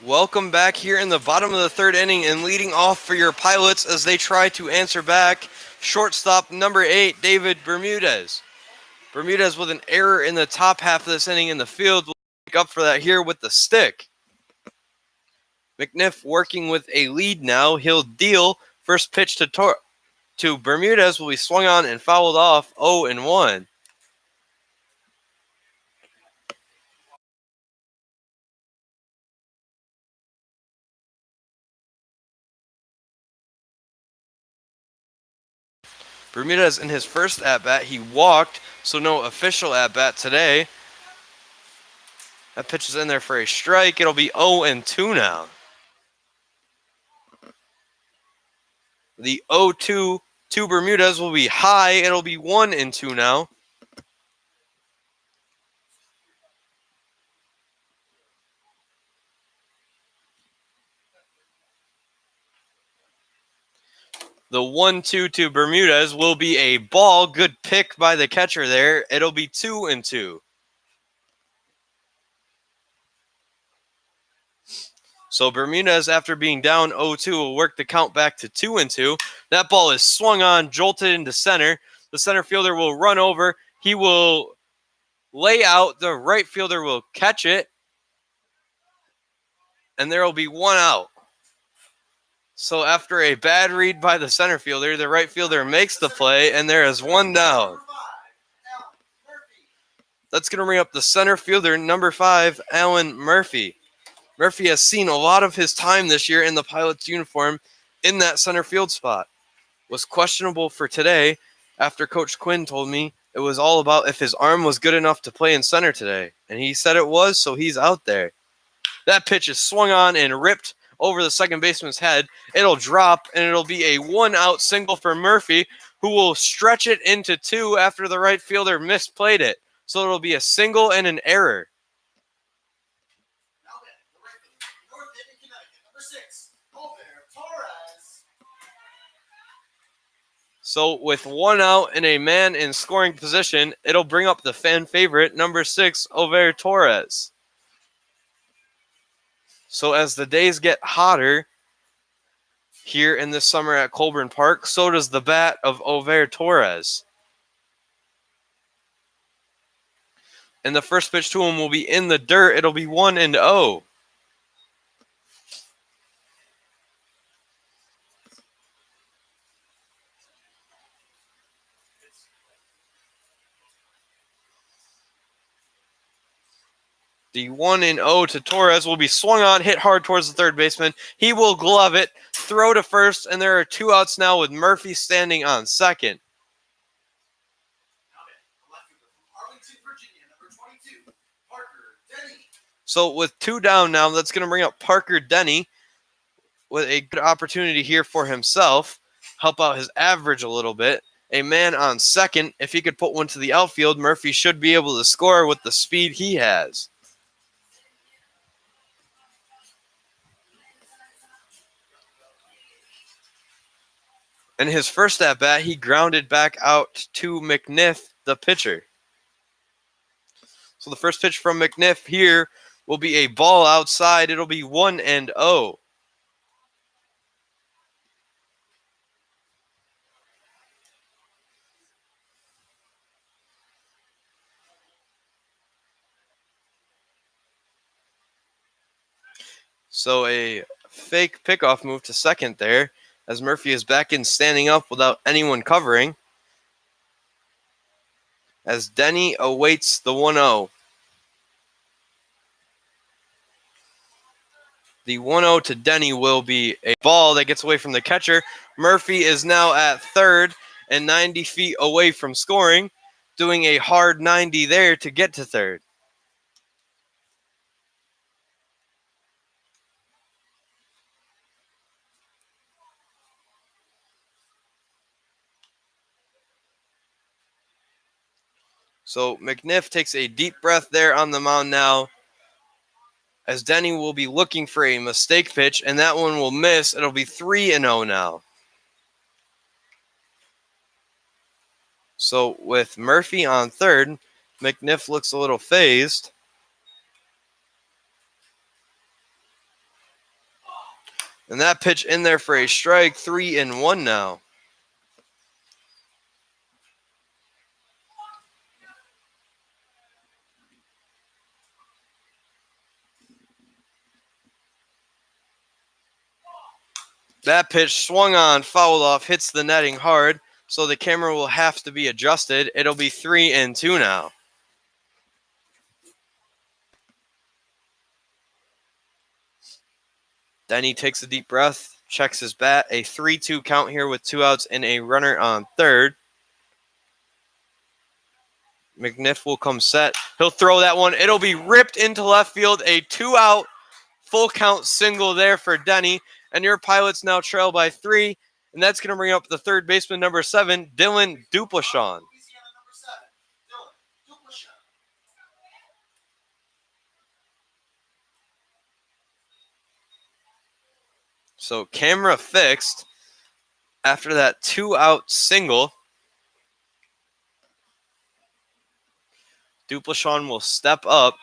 Welcome back here in the bottom of the third inning, and leading off for your Pilots as they try to answer back, shortstop number 8, David Bermudez. Bermudez with an error in the top half of this inning in the field will make up for that here with the stick. McNiff working with a lead now. He'll deal. First pitch to Bermudez will be swung on and fouled off 0-1. Bermudez in his first at-bat, he walked, so no official at-bat today. That pitch is in there for a strike. It'll be 0-2 now. The 0-2 to Bermudez will be high. It'll be 1-2 now. The 1-2 to Bermudez will be a ball. Good pick by the catcher there. It'll be 2-2. So Bermudez, after being down 0-2, will work the count back to 2-2. That ball is swung on, jolted into center. The center fielder will run over. He will lay out. The right fielder will catch it. And there will be one out. So after a bad read by the center fielder, the right fielder makes the play, and there is one down. That's going to bring up the center fielder, number 5, Alan Murphy. Murphy has seen a lot of his time this year in the Pilots uniform in that center field spot. Was questionable for today after Coach Quinn told me it was all about if his arm was good enough to play in center today. And he said it was, so he's out there. That pitch is swung on and ripped over the second baseman's head. It'll drop, and it'll be a one-out single for Murphy, who will stretch it into 2 after the right fielder misplayed it. So it'll be a single and an error. So with one out and a man in scoring position, it'll bring up the fan favorite, number 6, Over Torres. So as the days get hotter here in this summer at Colburn Park, so does the bat of Over Torres. And the first pitch to him will be in the dirt. It'll be 1-0. The 1-0 to Torres will be swung on, hit hard towards the third baseman. He will glove it, throw to first, and there are 2 outs now with Murphy standing on second. So with 2 down now, that's going to bring up Parker Denny with a good opportunity here for himself. Help out his average a little bit. A man on second. If he could put one to the outfield, Murphy should be able to score with the speed he has. In his first at-bat, he grounded back out to McNiff, the pitcher. So the first pitch from McNiff here will be a ball outside. It'll be 1-0. So a fake pickoff move to second there, as Murphy is back in standing up without anyone covering, as Denny awaits the 1-0. The 1-0 to Denny will be a ball that gets away from the catcher. Murphy is now at third and 90 feet away from scoring, doing a hard 90 there to get to third. So McNiff takes a deep breath there on the mound now, as Denny will be looking for a mistake pitch, and that one will miss. It'll be 3-0 now. So with Murphy on third, McNiff looks a little phased. And that pitch in there for a strike, 3-1 now. That pitch swung on, fouled off, hits the netting hard, so the camera will have to be adjusted. It'll be 3-2 now. Denny takes a deep breath, checks his bat. A 3-2 count here with 2 outs and a runner on third. McNiff will come set. He'll throw that one. It'll be ripped into left field. A 2-out full count single there for Denny. And your Pilots now trail by 3. And that's going to bring up the third baseman, number 7, Dylan Duplachon. So camera fixed after that 2-out single. Duplachon will step up.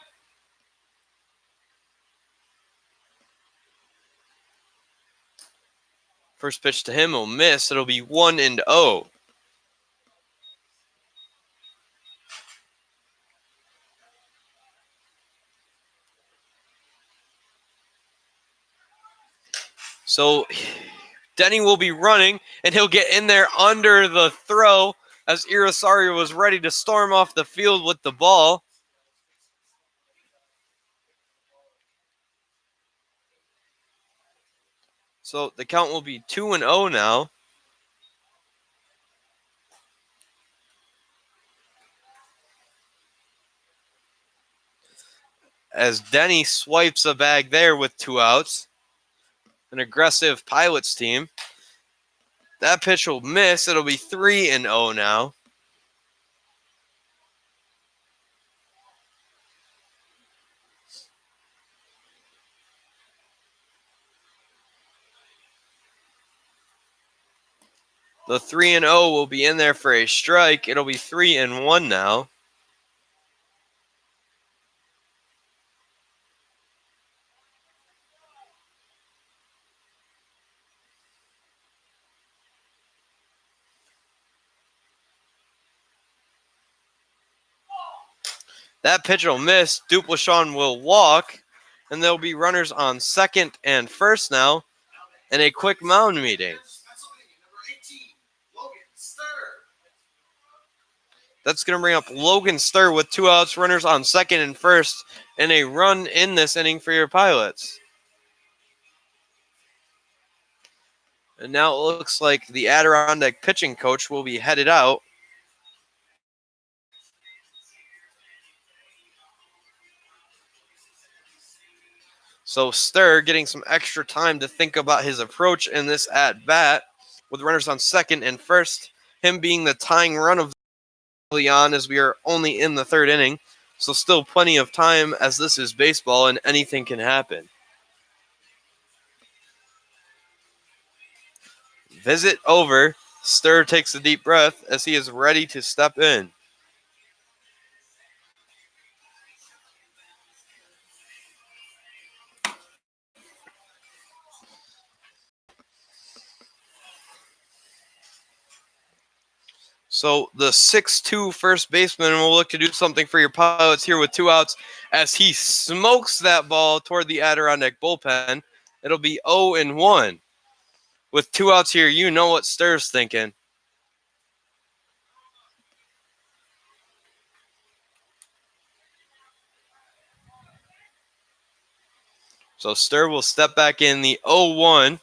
First pitch to him will miss. It'll be 1-0. So Denny will be running, and he'll get in there under the throw as Irisario was ready to storm off the field with the ball. So the count will be 2-0 now. As Denny swipes a bag there with 2 outs. An aggressive Pilots team. That pitch will miss. It'll be 3-0 now. The 3-0 will be in there for a strike. It'll be 3-1 now. That pitch will miss. Duplachon will walk, and there'll be runners on second and first now, and a quick mound meeting. That's going to bring up Logan Stir with 2 outs, runners on second and first, and a run in this inning for your Pilots. And now it looks like the Adirondack pitching coach will be headed out. So Stir getting some extra time to think about his approach in this at-bat with runners on second and first. Him being the tying run of on as we are only in the third inning. So still plenty of time as this is baseball and anything can happen. Visit over. Stir takes a deep breath as he is ready to step in. So the 6'2" first baseman will look to do something for your Pilots here with 2 outs as he smokes that ball toward the Adirondack bullpen. It'll be 0-1. With 2 outs here, you know what Stir's thinking. So Stir will step back in the 0-1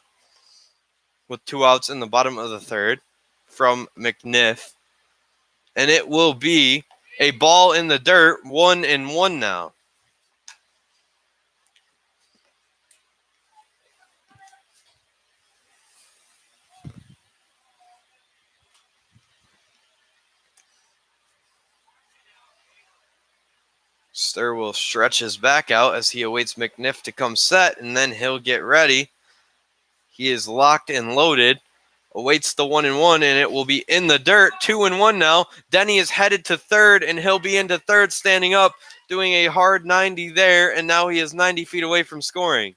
with 2 outs in the bottom of the third from McNiff. And it will be a ball in the dirt, 1-1 now. Stir will stretch his back out as he awaits McNiff to come set, and then he'll get ready. He is locked and loaded. Awaits the 1-1, and it will be in the dirt. 2-1 now. Denny is headed to third, and he'll be into third standing up, doing a hard 90 there, and now he is 90 feet away from scoring.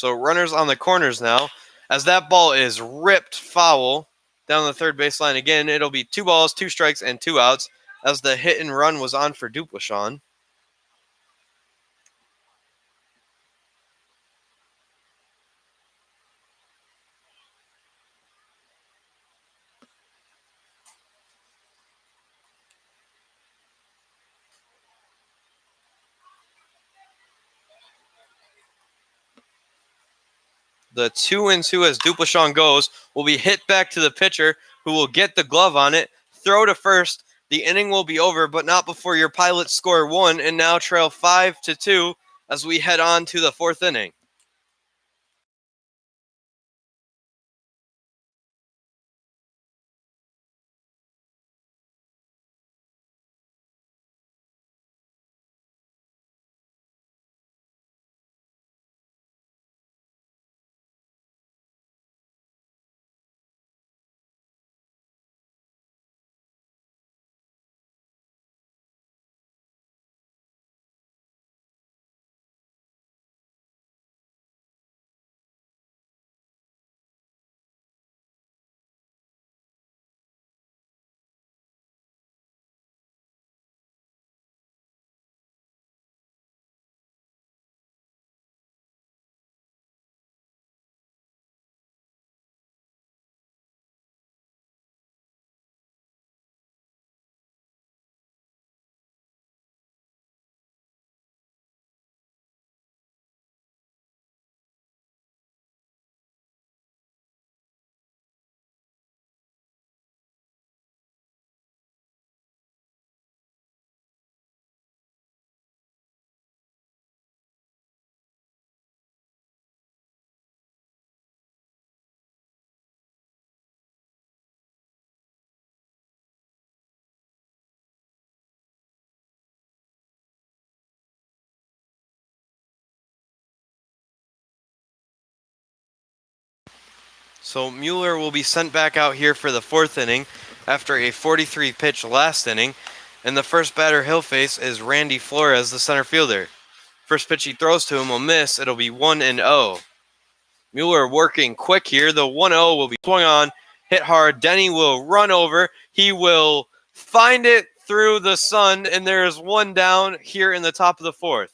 So runners on the corners now. As that ball is ripped foul down the third baseline again, it'll be 2 balls, 2 strikes, and 2 outs as the hit and run was on for Dupleshawn. The 2-2 as Dupleshawn goes will be hit back to the pitcher, who will get the glove on it, throw to first. The inning will be over, but not before your Pilots score 1 and now trail 5-2 as we head on to the 4th inning. So Mueller will be sent back out here for the 4th inning after a 43-pitch last inning. And the first batter he'll face is Randy Flores, the center fielder. First pitch he throws to him will miss. It'll be 1-0. Mueller working quick here. The 1-0 will be swung on, hit hard. Denny will run over. He will find it through the sun, and there's one down here in the top of the 4th.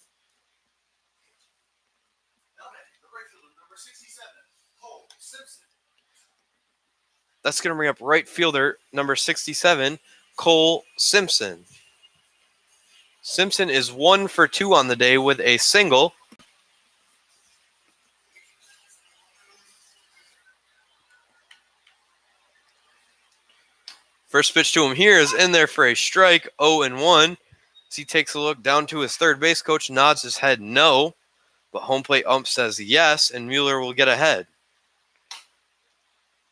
That's going to bring up right fielder number 67, Cole Simpson. Simpson is 1 for 2 on the day with a single. First pitch to him here is in there for a strike, 0-1. As he takes a look down to his third base coach, nods his head no, but home plate ump says yes, and Mueller will get ahead.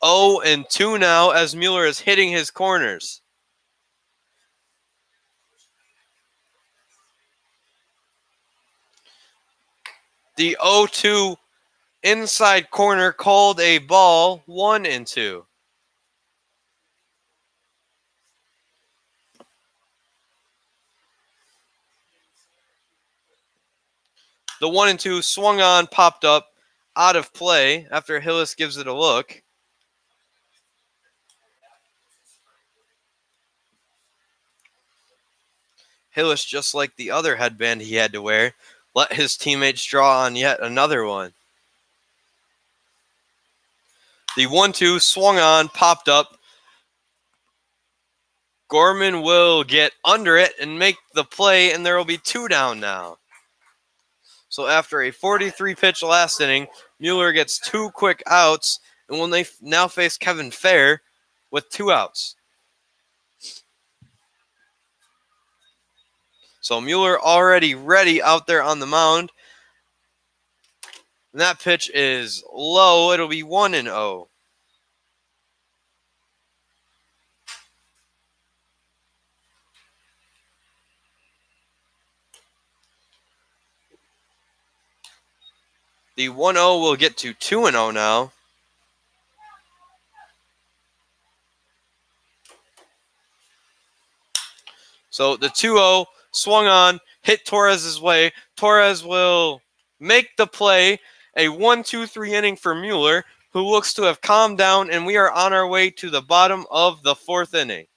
0-2 now as Mueller is hitting his corners. The 0-2 inside corner called a ball, 1-2. The 1-2 swung on, popped up, out of play after Hillis gives it a look. Hillis, just like the other headband he had to wear, let his teammates draw on yet another one. The 1-2 swung on, popped up. Gorman will get under it and make the play, and there will be 2 down now. So after a 43-pitch last inning, Mueller gets 2 quick outs, and when they now face Kevin Fair with 2 outs. So Mueller already ready out there on the mound. And that pitch is low. It'll be 1-0. The 1-0 will get to 2-0 now. So the 2-0 swung on, hit Torres' way. Torres will make the play, A 1-2-3 inning for Mueller, who looks to have calmed down, and we are on our way to the bottom of the 4th inning.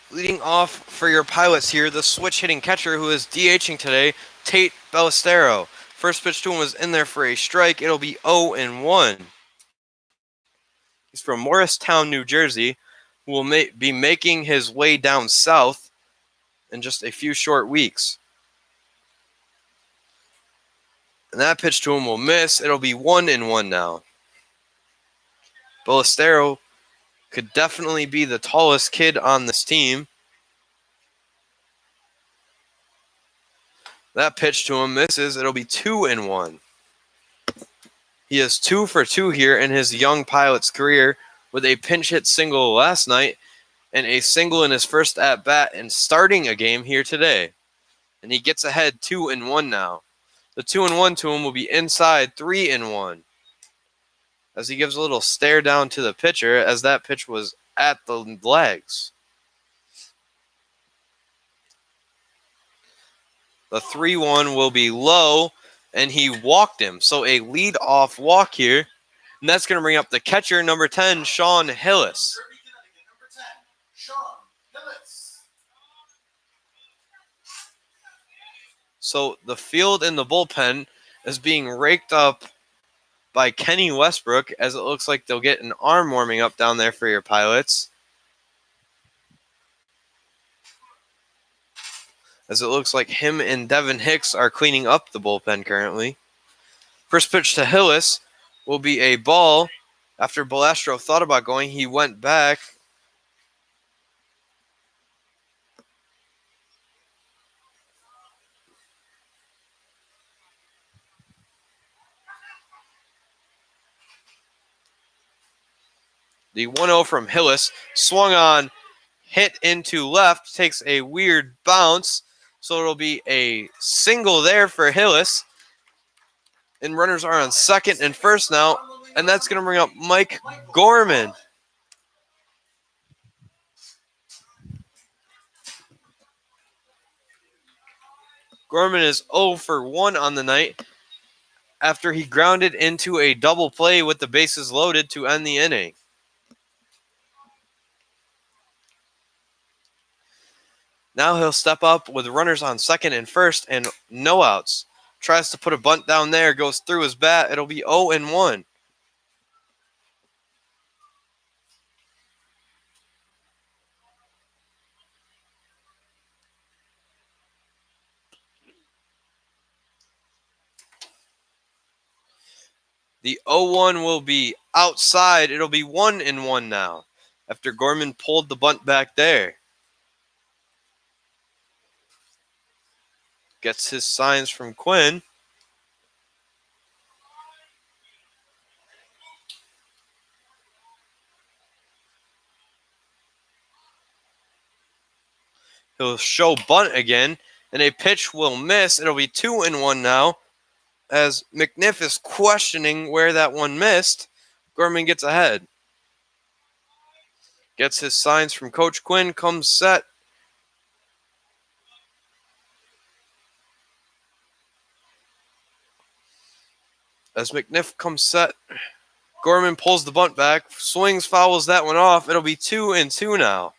Leading off for your Pilots here, the switch hitting catcher who is DHing today, Tate Ballestero. First pitch to him was in there for a strike. It'll be 0-1. He's from Morristown, New Jersey, who will be making his way down south in just a few short weeks. And that pitch to him will miss. It'll be 1-1 now. Ballestero could definitely be the tallest kid on this team. That pitch to him misses. It'll be 2-1. He is 2 for 2 here in his young Pilot's career with a pinch hit single last night and a single in his first at bat and starting a game here today. And he gets ahead 2-1 now. The 2-1 to him will be inside 3-1. As he gives a little stare down to the pitcher as that pitch was at the legs. The 3-1 will be low, and he walked him. So a lead-off walk here. And that's going to bring up the catcher, number 10, Sean Hillis. So the field in the bullpen is being raked up by Kenny Westbrook, as it looks like they'll get an arm warming up down there for your Pilots. As it looks like him and Devin Hicks are cleaning up the bullpen currently. First pitch to Hillis will be a ball. After Ballestero thought about going, he went back. The 1-0 from Hillis swung on, hit into left, takes a weird bounce. So it'll be a single there for Hillis. And runners are on second and first now. And that's going to bring up Mike Gorman. Gorman is 0 for 1 on the night after he grounded into a double play with the bases loaded to end the inning. Now he'll step up with runners on second and first and no outs. Tries to put a bunt down there, goes through his bat. It'll be 0-1. The 0-1 will be outside. It'll be 1-1 now after Gorman pulled the bunt back there. Gets his signs from Quinn. He'll show bunt again, and a pitch will miss. It'll be 2-1 now, as McNiff is questioning where that one missed. Gorman gets ahead. Gets his signs from Coach Quinn, comes set. As McNiff comes set, Gorman pulls the bunt back, swings, fouls that one off. It'll be 2-2 now.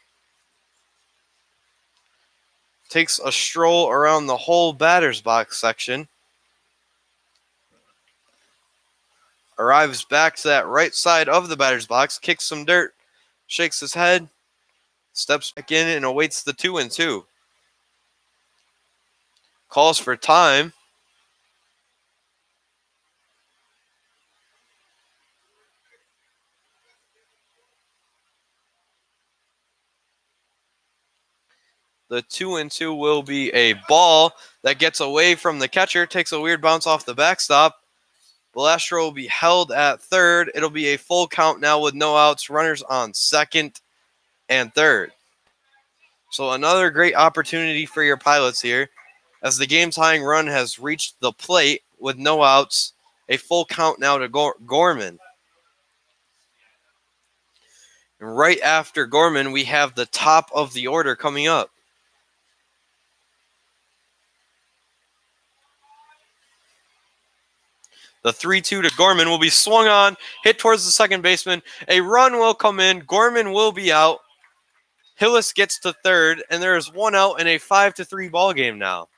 Takes a stroll around the whole batter's box section. Arrives back to that right side of the batter's box, kicks some dirt, shakes his head, steps back in and awaits the 2-2. Calls for time. The 2-2 will be a ball that gets away from the catcher, takes a weird bounce off the backstop. Balastro will be held at third. It'll be a full count now with no outs, runners on second and third. So another great opportunity for your Pilots here, as the game-tying run has reached the plate with no outs. A full count now to Gorman. And right after Gorman, we have the top of the order coming up. The 3-2 to Gorman will be swung on, hit towards the second baseman. A run will come in. Gorman will be out. Hillis gets to third, and there is one out in a 5-3 ball game now.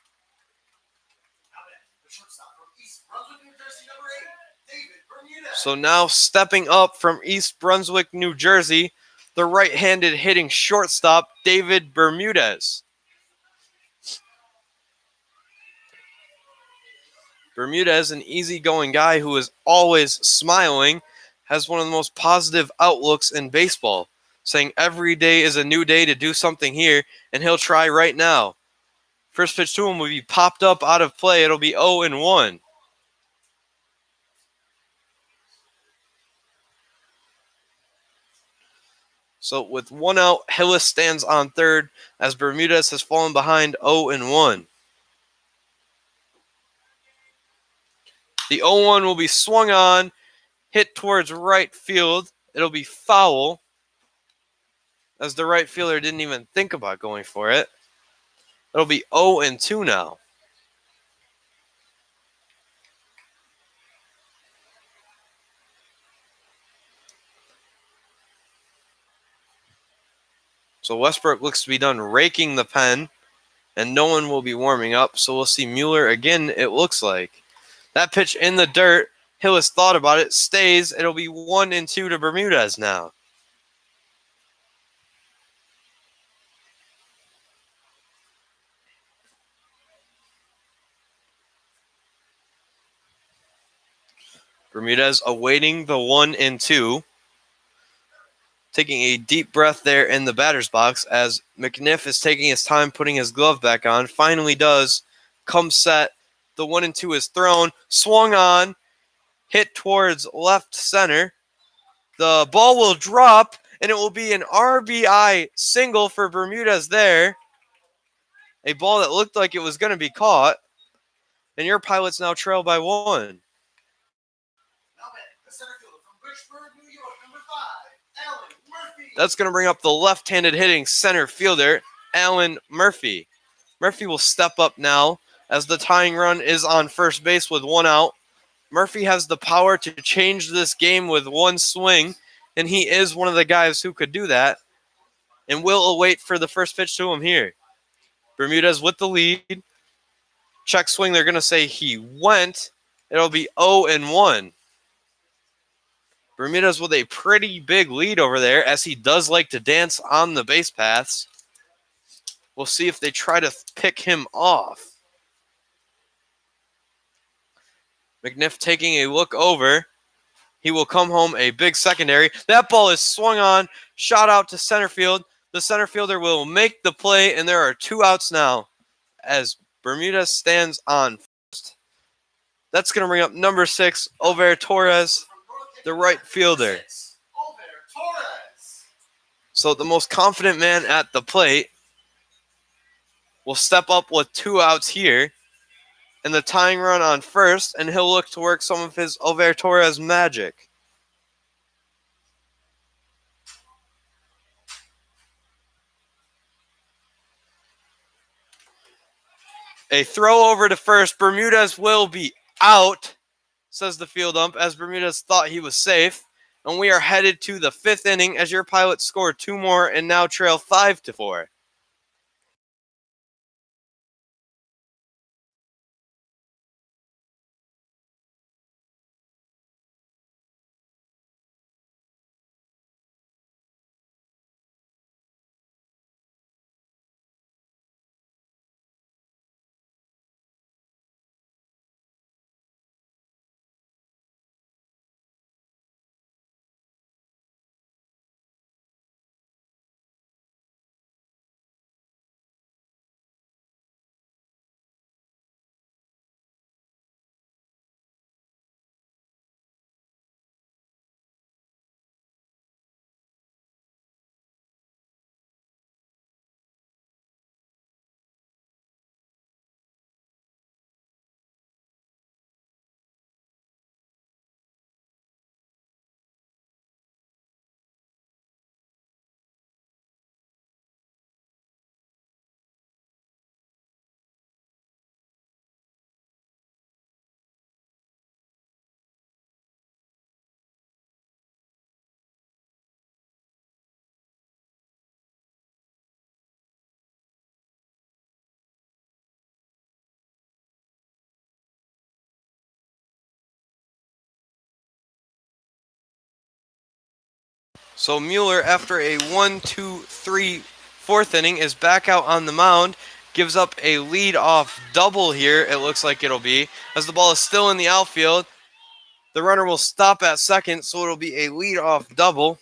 So now stepping up from East Brunswick, New Jersey, the right-handed hitting shortstop, David Bermudez. Bermudez, an easygoing guy who is always smiling, has one of the most positive outlooks in baseball, saying every day is a new day to do something here, and he'll try right now. First pitch to him will be popped up out of play. It'll be 0-1. So with one out, Hillis stands on third as Bermudez has fallen behind 0-1. The 0-1 will be swung on, hit towards right field. It'll be foul, as the right fielder didn't even think about going for it. It'll be 0-2 now. So Westbrook looks to be done raking the pen, and no one will be warming up. So we'll see Mueller again, it looks like. That pitch in the dirt, Hillis thought about it, stays. It'll be 1-2 to Bermudez now. Bermudez awaiting the 1-2. Taking a deep breath there in the batter's box as McNiff is taking his time putting his glove back on. Finally does. Come set. The 1-2 is thrown. Swung on. Hit towards left center. The ball will drop, and it will be an RBI single for Bermudez there. A ball that looked like it was going to be caught. And your Pilots now trail by 1. That's going to bring up the left-handed hitting center fielder, Alan Murphy. Murphy will step up now as the tying run is on first base with one out. Murphy has the power to change this game with one swing, and he is one of the guys who could do that. And we'll await for the first pitch to him here. Bermudez with the lead. Check swing, they're going to say he went. It'll be 0-1. Bermudez with a pretty big lead over there, as he does like to dance on the base paths. We'll see if they try to pick him off. McNiff taking a look over. He will come home a big secondary. That ball is swung on, shot out to center field. The center fielder will make the play, and there are 2 outs now as Bermudez stands on first. That's going to bring up number 6, Over Torres, the right fielder. So the most confident man at the plate. will step up with 2 outs here and the tying run on first, and he'll look to work some of his Overtorres magic. A throw over to first. Bermudez will be out, says the field ump, as Bermudez thought he was safe. And we are headed to the 5th inning as your Pilots score 2 more and now trail 5-4. So Mueller, after a 1-2-3 4th inning, is back out on the mound. Gives up a lead-off double here, it looks like it'll be. As the ball is still in the outfield, the runner will stop at second, so it'll be a lead-off double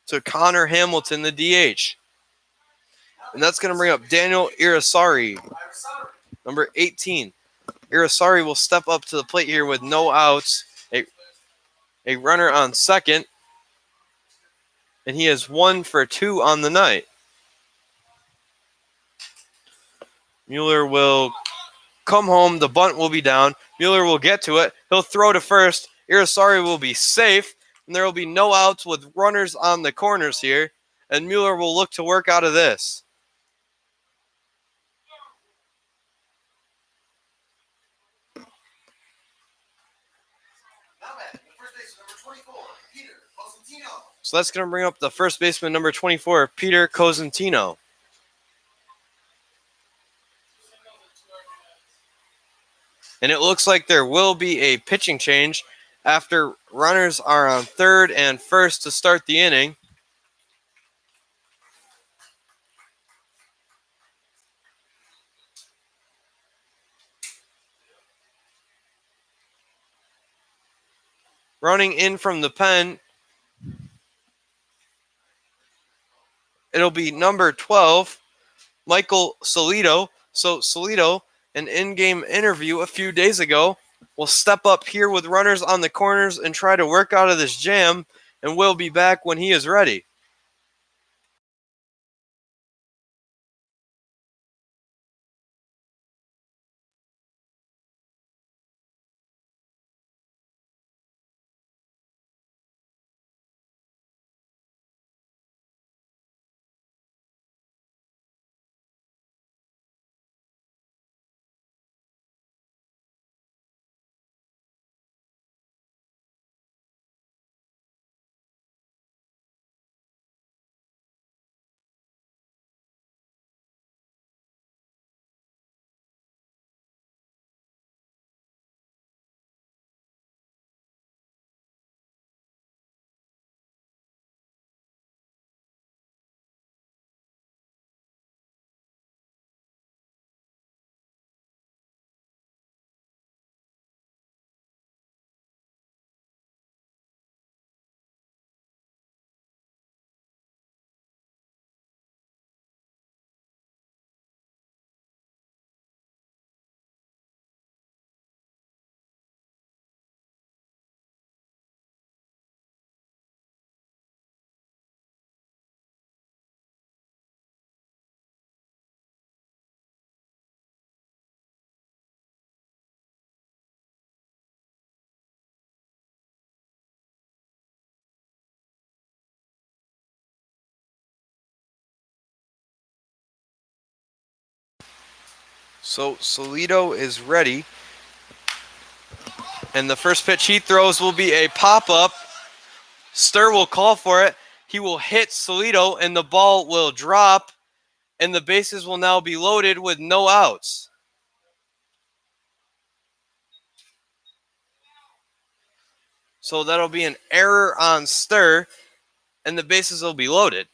to Connor Hamilton, the DH. And that's going to bring up Daniel Irisari, number 18. Irisari will step up to the plate here with no outs. A runner on second. And he is 1 for 2 on the night. Mueller will come home. The bunt will be down. Mueller will get to it. He'll throw to first. Irisari will be safe. And there will be no outs with runners on the corners here. And Mueller will look to work out of this. So that's going to bring up the first baseman, number 24, Peter Cosentino. And it looks like there will be a pitching change after runners are on third and first to start the inning. Running in from the pen, it'll be number 12, Michael Solito. So Solito, an in-game interview a few days ago, will step up here with runners on the corners and try to work out of this jam, and will be back when he is ready. So Solito is ready. And the first pitch he throws will be a pop-up. Stir will call for it. He will hit Solito, and the ball will drop, and the bases will now be loaded with no outs. So that'll be an error on Stir, and the bases will be loaded.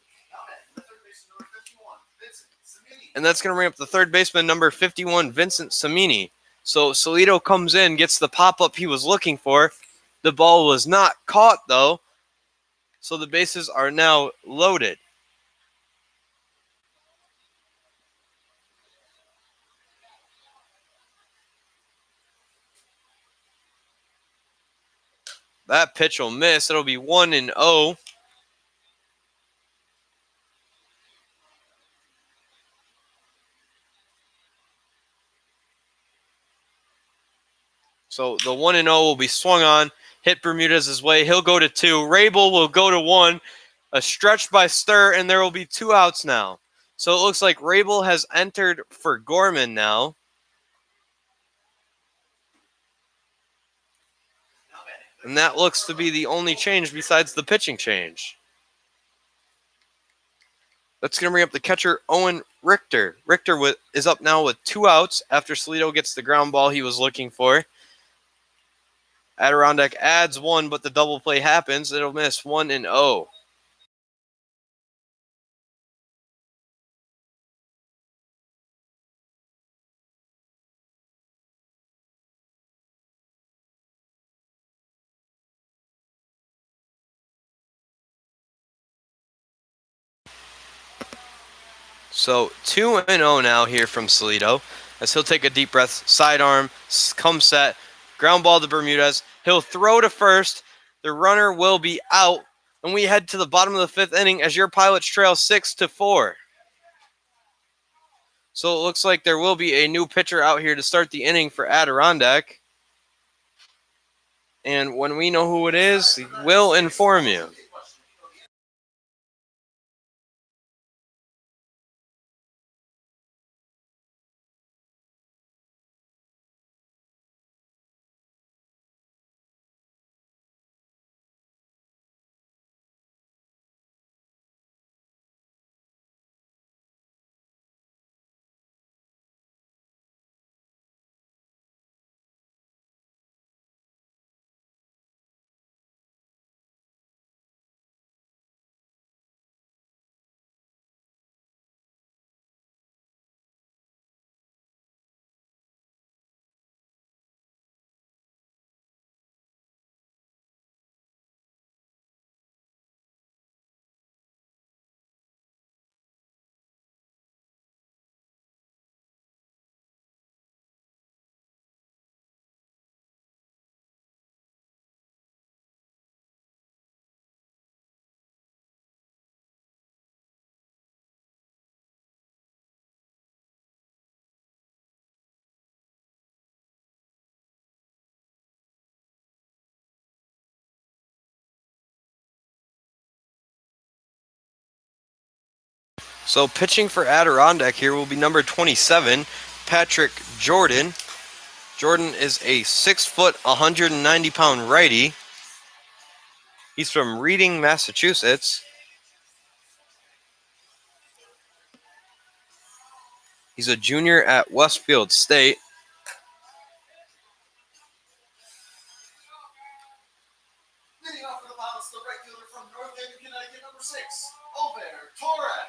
And that's going to bring up the third baseman, number 51, Vincent Cimini. So Solito comes in, gets the pop-up he was looking for. The ball was not caught, though, so the bases are now loaded. That pitch will miss. It'll be 1-0. So the 1-0 will be swung on. Hit Bermudez' way. He'll go to 2. Rabel will go to 1. A stretch by Stir, and there will be 2 outs now. So it looks like Rabel has entered for Gorman now. And that looks to be the only change besides the pitching change. That's going to bring up the catcher, Owen Richter. Richter is up now with 2 outs after Solito gets the ground ball he was looking for. Adirondack adds 1, but the double play happens. It'll miss 1-0. So 2-0 now here from Solito as he'll take a deep breath, sidearm, come set, ground ball to Bermudez. He'll throw to first. The runner will be out, and we head to the bottom of the 5th inning as your Pilots trail 6-4. So it looks like there will be a new pitcher out here to start the inning for Adirondack. And when we know who it is, we'll inform you. So pitching for Adirondack here will be number 27, Patrick Jordan. Jordan is a 6-foot, 190-pound righty. He's from Reading, Massachusetts. He's a junior at Westfield State. Leading off for the Pilots, the right fielder from North Haven, Connecticut, number 6, Over Torres.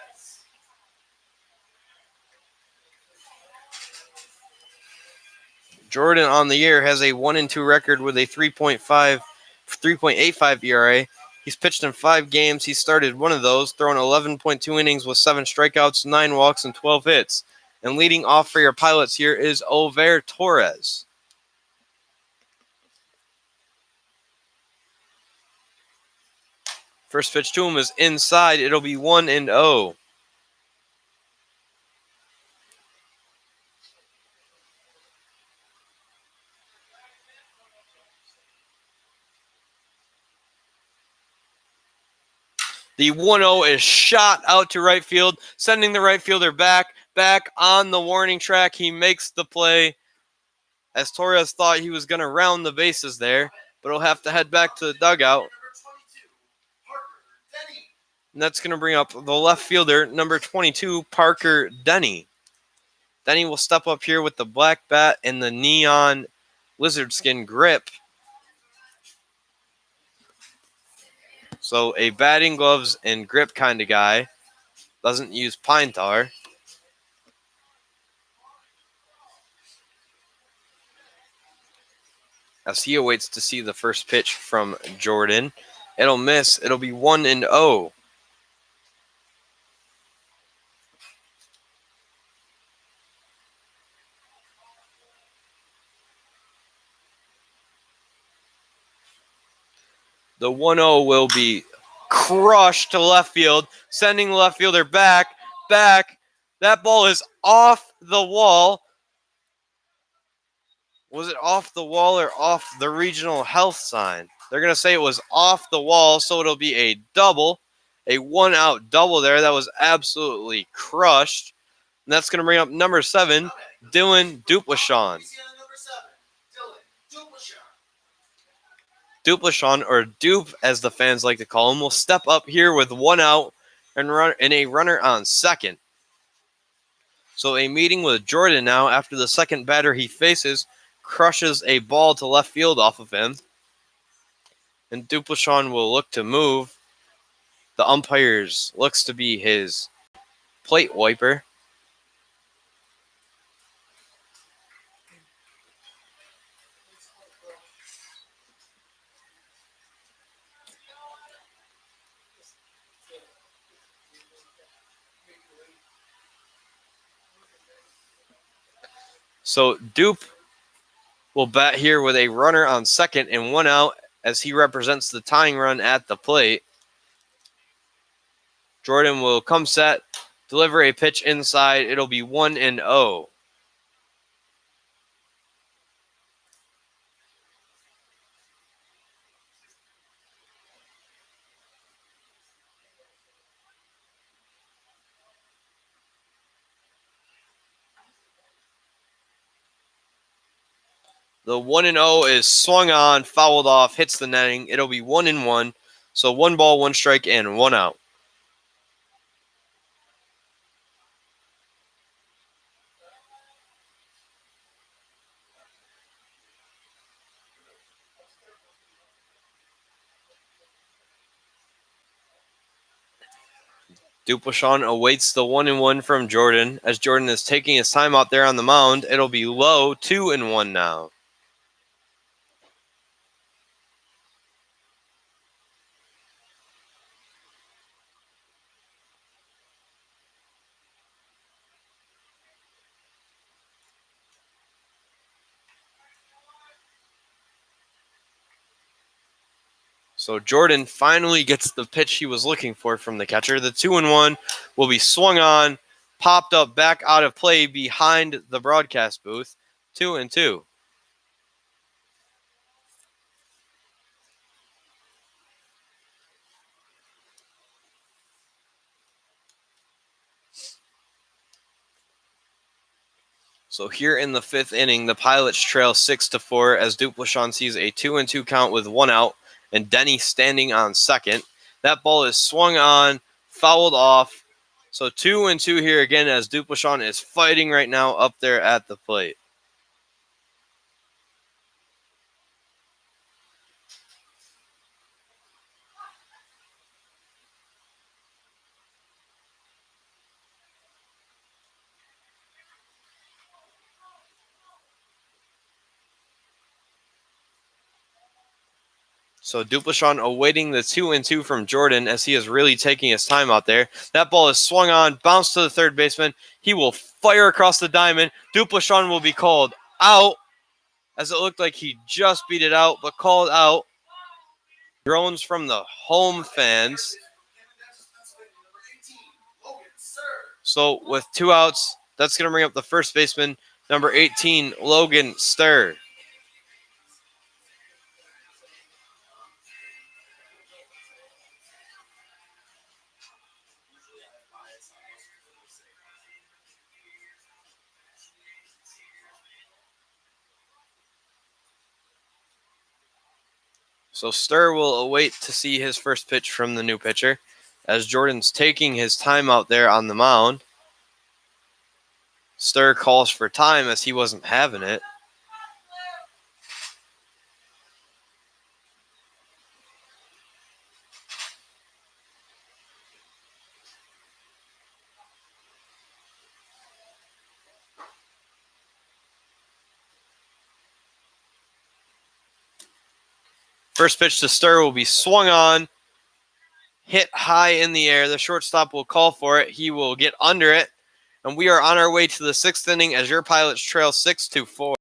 Jordan on the year has a 1-2 record with a 3.85 ERA. He's pitched in 5 games. He started one of those, thrown 11.2 innings with 7 strikeouts, 9 walks, and 12 hits. And leading off for your Pilots here is Over Torres. First pitch to him is inside. It'll be 1-0. The 1-0 is shot out to right field, sending the right fielder back. back on the warning track. He makes the play, as Torres thought he was going to round the bases there, but he'll have to head back to the dugout. And that's going to bring up the left fielder, number 22, Parker Denny. Denny will step up here with the black bat and the neon lizard skin grip. So a batting gloves and grip kind of guy. Doesn't use pine tar. As he awaits to see the first pitch from Jordan. It'll miss. It'll be 1-0. The 1-0 will be crushed to left field, sending the left fielder back. That ball is off the wall. Was it off the wall or off the regional health sign? They're going to say it was off the wall, so it'll be a double, a one-out double there. That was absolutely crushed. And that's going to bring up number 7, Dylan Duplachon. Duplachon, or Dupe as the fans like to call him, will step up here with 1 out and a runner on second. So a meeting with Jordan now after the second batter he faces crushes a ball to left field off of him. And Duplachon will look to move. The umpires looks to be his plate wiper. So Dupe will bat here with a runner on second and 1 out as he represents the tying run at the plate. Jordan will come set, deliver a pitch inside. It'll be 1-0. The 1-0 is swung on, fouled off, hits the netting. It'll be 1-1. So 1 ball, 1 strike, and 1 out. Duplachon awaits the 1-1 from Jordan. As Jordan is taking his time out there on the mound, it'll be low, 2-1 now. So Jordan finally gets the pitch he was looking for from the catcher. The 2-1 will be swung on, popped up back out of play behind the broadcast booth. 2-2. So here in the 5th inning, the Pilots trail 6-4 as Duplachon sees a 2-2 count with 1 out and Denny standing on second. That ball is swung on, fouled off. So 2-2 here again as Duplachon is fighting right now up there at the plate. So Duplachon awaiting the 2-2 from Jordan as he is really taking his time out there. That ball is swung on, bounced to the third baseman. He will fire across the diamond. Duplachon will be called out as it looked like he just beat it out, but called out. Groans from the home fans. So with 2 outs, that's going to bring up the first baseman, number 18, Logan Sturr. So Stir will await to see his first pitch from the new pitcher, as Jordan's taking his time out there on the mound. Stir calls for time as he wasn't having it. First pitch to Stir will be swung on, hit high in the air. The shortstop will call for it. He will get under it. And we are on our way to the 6th inning as your Pilots trail 6-4.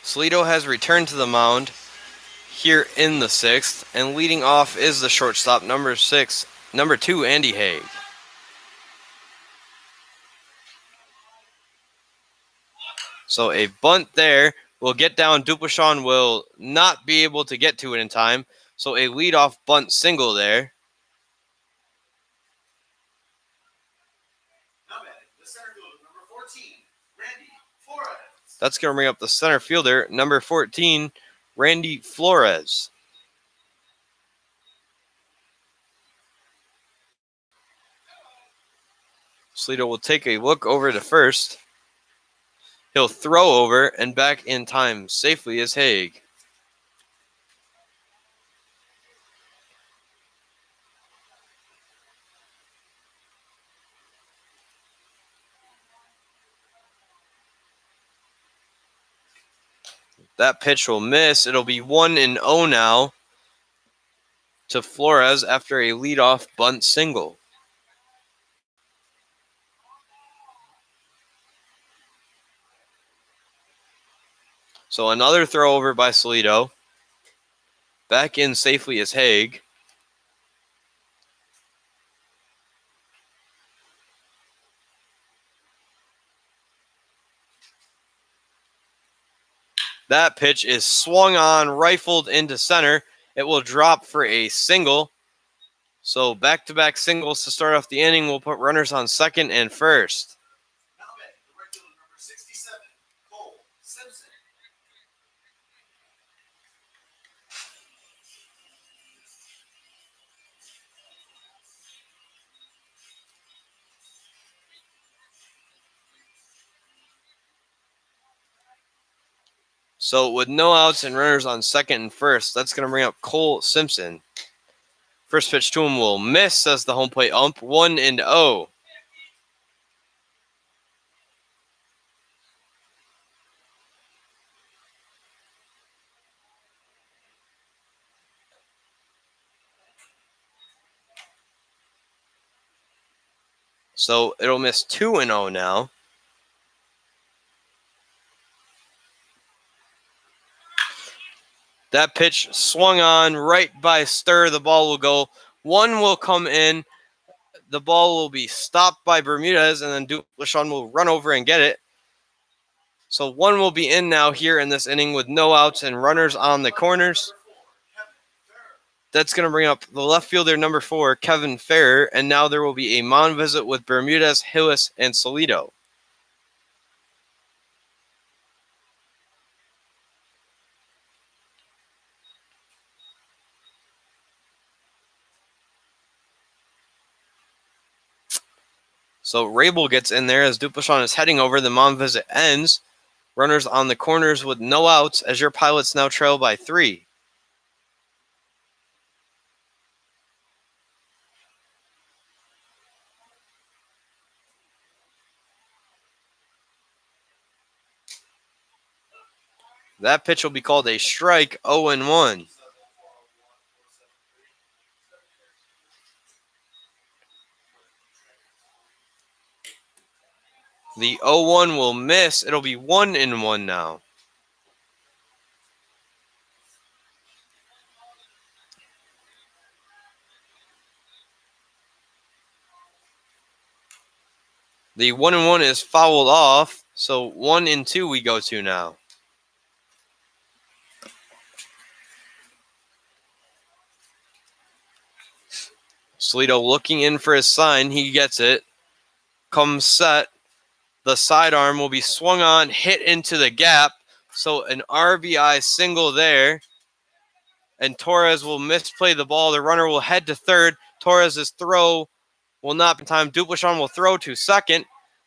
Salido has returned to the mound here in the 6th, and leading off is the shortstop, number 2, Andy Haig. So a bunt there will get down. Duplashawn will not be able to get to it in time. So a leadoff bunt single there. Now batting, the center fielder, number 14, Randy Flores. That's going to bring up the center fielder, number 14, Randy Flores. Salido will take a look over to first. He'll throw over and back in time safely as Haig. That pitch will miss. It'll be 1-0 now to Flores after a leadoff bunt single. So another throw over by Salido. Back in safely is Haig. That pitch is swung on, rifled into center. It will drop for a single. So back-to-back singles to start off the inning. We'll put runners on second and first. Now batting, the right fielder, number 67, Cole Simpson. So with no outs and runners on second and first, that's going to bring up Cole Simpson. First pitch to him will miss, says the home plate ump. 1-0. So it'll miss 2-0 now. That pitch swung on right by Stir. The ball will go. One will come in. The ball will be stopped by Bermudez, and then Duplashawn will run over and get it. So one will be in now here in this inning with no outs and runners on the corners. That's going to bring up the left fielder number 4, Kevin Ferrer, and now there will be a mound visit with Bermudez, Hillis, and Solito. So Rabel gets in there as Dupleshan is heading over. The mound visit ends. Runners on the corners with no outs as your Pilots now trail by 3. That pitch will be called a strike, 0-1. The 0-1 will miss. It'll be 1-1 now. The 1-1 is fouled off, so 1-2 we go to now. Solito looking in for his sign. He gets it. Comes set. The sidearm will be swung on, hit into the gap. So an RBI single there. And Torres will misplay the ball. The runner will head to third. Torres' throw will not be in time. Dupleshan will throw to second.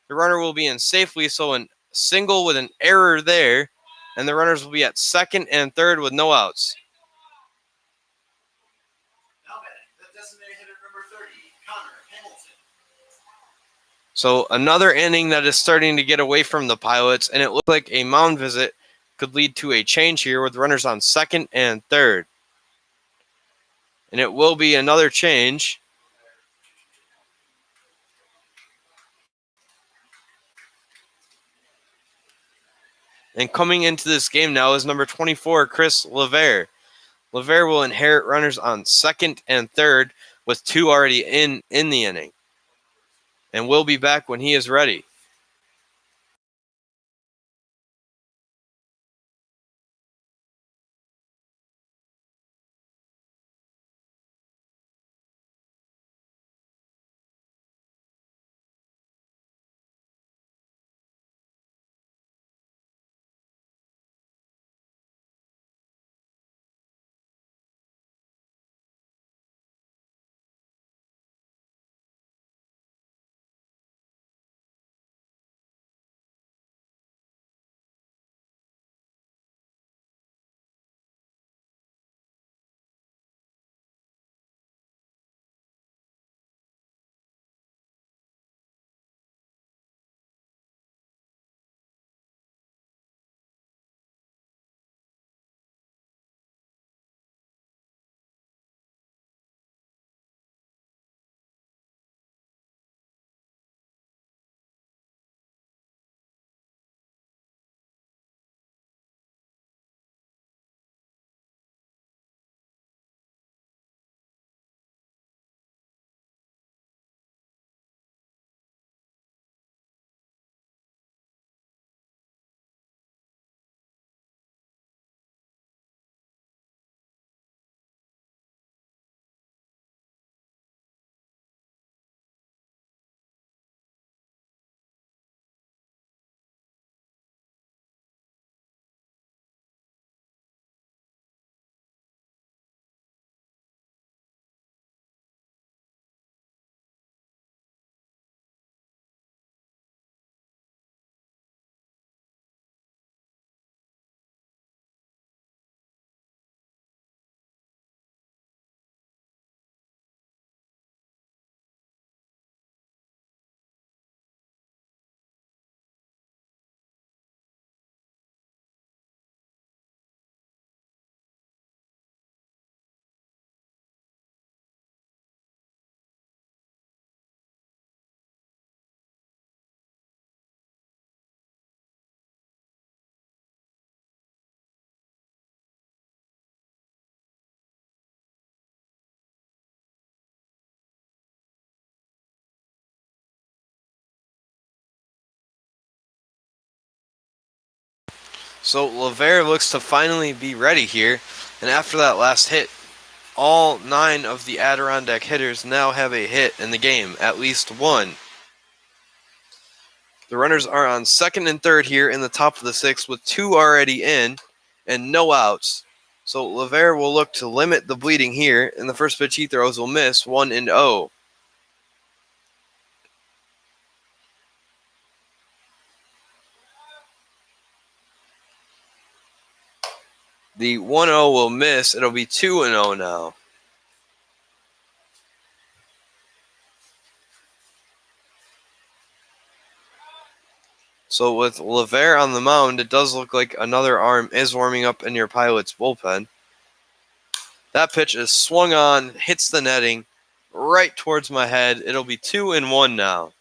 The runner will be in safely, so a single with an error there. And the runners will be at second and third with no outs. Now batting, the designated hitter number 30, Connor Hamilton. So another inning that is starting to get away from the Pilots, and it looks like a mound visit could lead to a change here with runners on second and third. And it will be another change. And coming into this game now is number 24, Chris Levere. Levere will inherit runners on second and third with 2 already in the inning. And will be back when he is ready. So LeVere looks to finally be ready here, and after that last hit, all 9 of the Adirondack hitters now have a hit in the game, at least one. The runners are on second and third here in the top of the 6th with 2 already in and no outs. So LeVere will look to limit the bleeding here, and the first pitch he throws will miss 1-0. The 1-0 will miss. It'll be 2-0 now. So with LeVere on the mound, it does look like another arm is warming up in your Pilots bullpen. That pitch is swung on, hits the netting right towards my head. It'll be 2-1 now.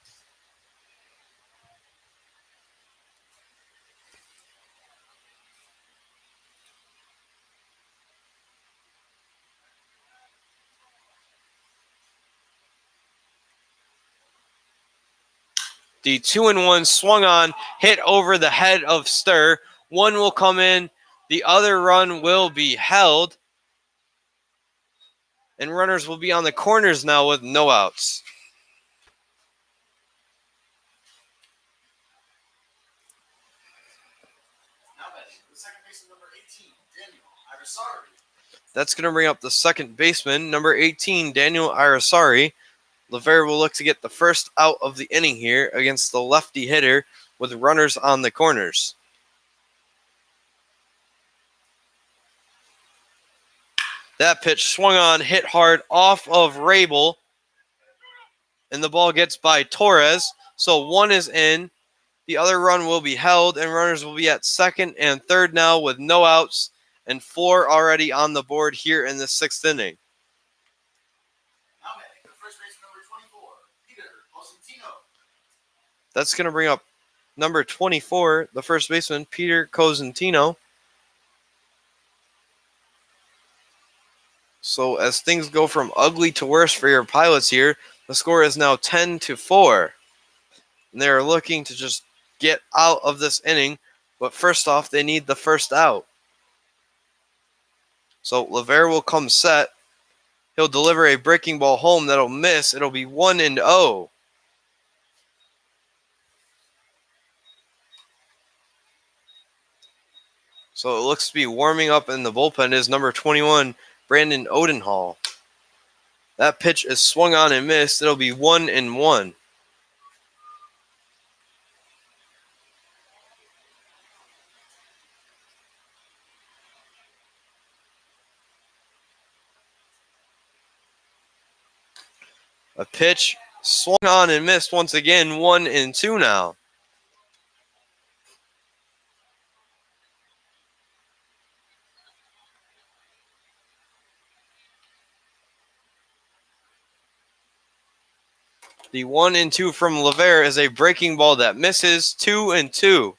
The 2-1 swung on, hit over the head of Stir. One will come in. The other run will be held. And runners will be on the corners now with no outs. Now batting, the second baseman, number 18, Daniel Irisari. That's going to bring up the second baseman, number 18, Daniel Irisari. LeVere will look to get the first out of the inning here against the lefty hitter with runners on the corners. That pitch swung on, hit hard off of Rabel, and the ball gets by Torres. So 1 is in. The other run will be held, and runners will be at second and third now with no outs and 4 already on the board here in the 6th inning. Now batting, the first baseman, number 24, Peter Cosentino. That's going to bring up number 24, the first baseman, Peter Cosentino. So as things go from ugly to worse for your Pilots here, the score is now 10-4. And they're looking to just get out of this inning, but first off, they need the first out. So LeVere will come set. He'll deliver a breaking ball home that'll miss. It'll be 1-0. So it looks to be warming up in the bullpen is number 21, Brandon Odenhall. That pitch is swung on and missed. It'll be 1-1. A pitch swung on and missed once again. 1-2 now. The 1-2 from LeVere is a breaking ball that misses. 2-2.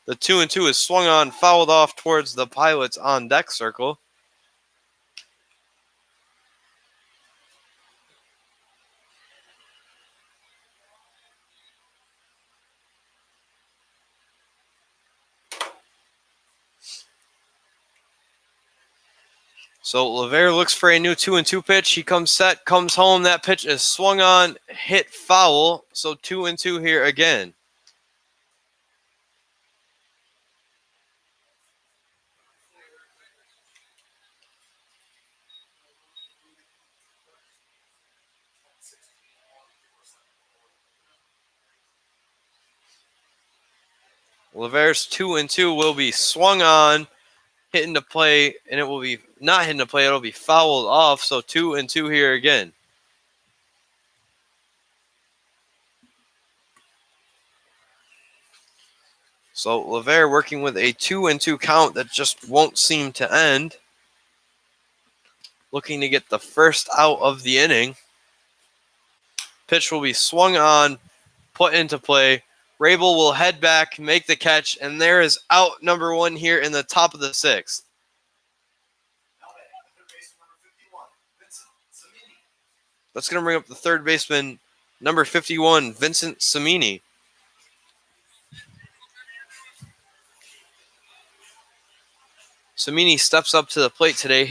The 2-2 is swung on, fouled off towards the Pilots on deck circle. So LeVere looks for a new 2-2 pitch. He comes set, comes home. That pitch is swung on, hit foul. So 2-2 here again. LeVere's 2-2 will be swung on, hit into play, and it will be not hit into play. It'll be fouled off. So 2-2 here again. So LeVere working with a 2-2 count that just won't seem to end. Looking to get the first out of the inning. Pitch will be swung on, put into play. 2-2 here again. So LeVere working with a 2-2 count that just won't seem to end. Looking to get the first out of the inning. Pitch will be swung on, put into play. 2-2 here again. Rabel will head back, make the catch, and there is out number 1 here in the top of the 6th. Now batting, the third baseman, number 51, Vincent Samini. That's going to bring up the third baseman, number 51, Vincent Samini. Samini steps up to the plate today,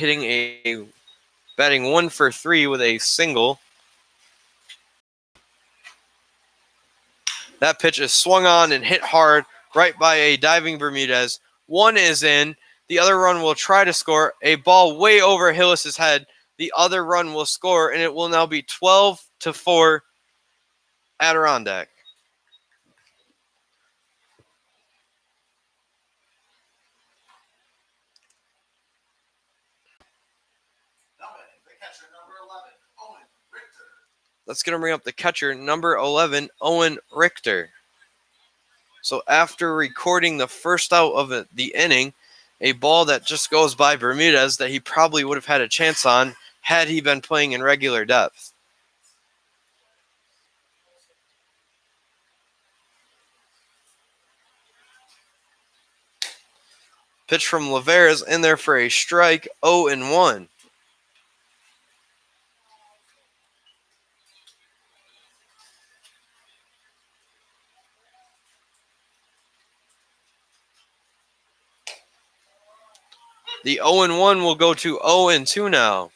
batting 1 for 3 with a single. That pitch is swung on and hit hard right by a diving Bermudez. 1 is in. The other run will try to score. A ball way over Hillis's head. The other run will score, and it will now be 12-4 Adirondack. Now batting, the catcher, number 11, Owen Richter. That's going to bring up the catcher, number 11, Owen Richter. So after recording the first out of the inning, a ball that just goes by Bermudez that he probably would have had a chance on had he been playing in regular depth. Pitch from Lavera's in there for a strike, 0-1. The 0-1 will go to 0-2 now.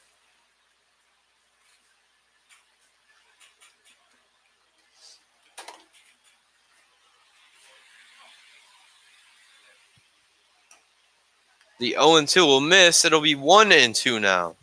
The 0-2 will miss. It'll be 1-2 now.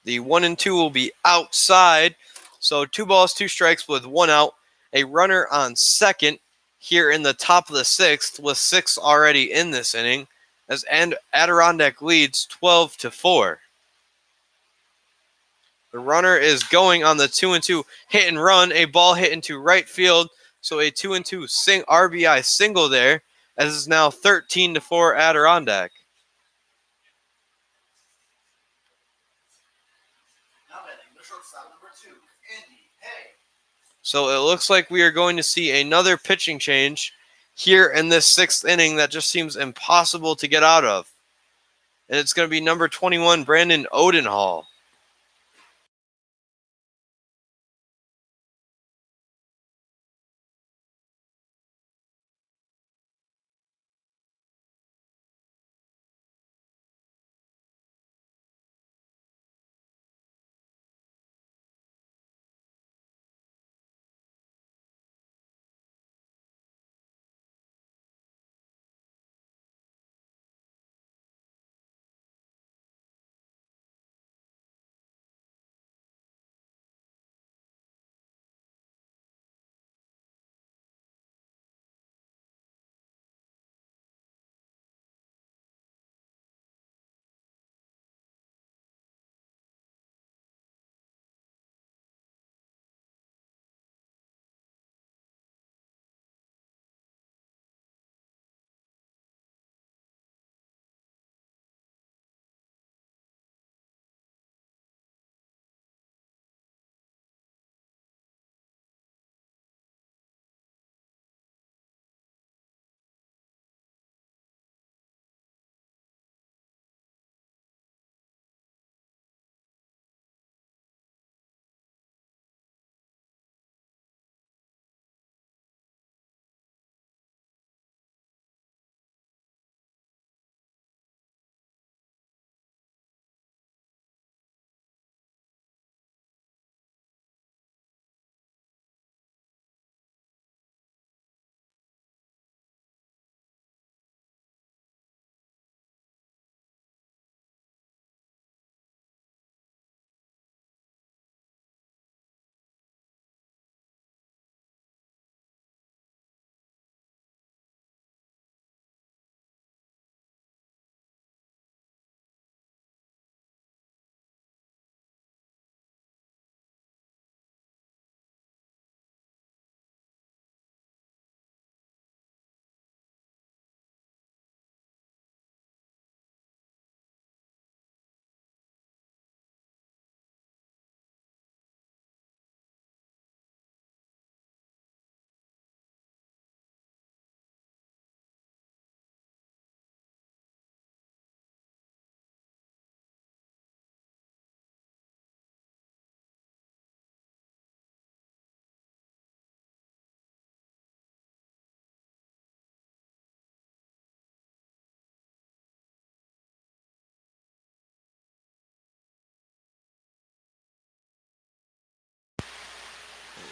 The 1-2 will be outside. So 2 balls, 2 strikes with 1 out. A runner on second here in the top of the 6th with 6 already in this inning as Adirondack leads 12-4. The runner is going on the 2-2 hit and run. A ball hit into right field. So a 2-2 RBI single there as it's now 13-4 Adirondack. Now batting, the shortstop, number 2, Andy Hay. So it looks like we are going to see another pitching change here in this 6th inning that just seems impossible to get out of. And it's going to be number 21, Brandon Odenhall.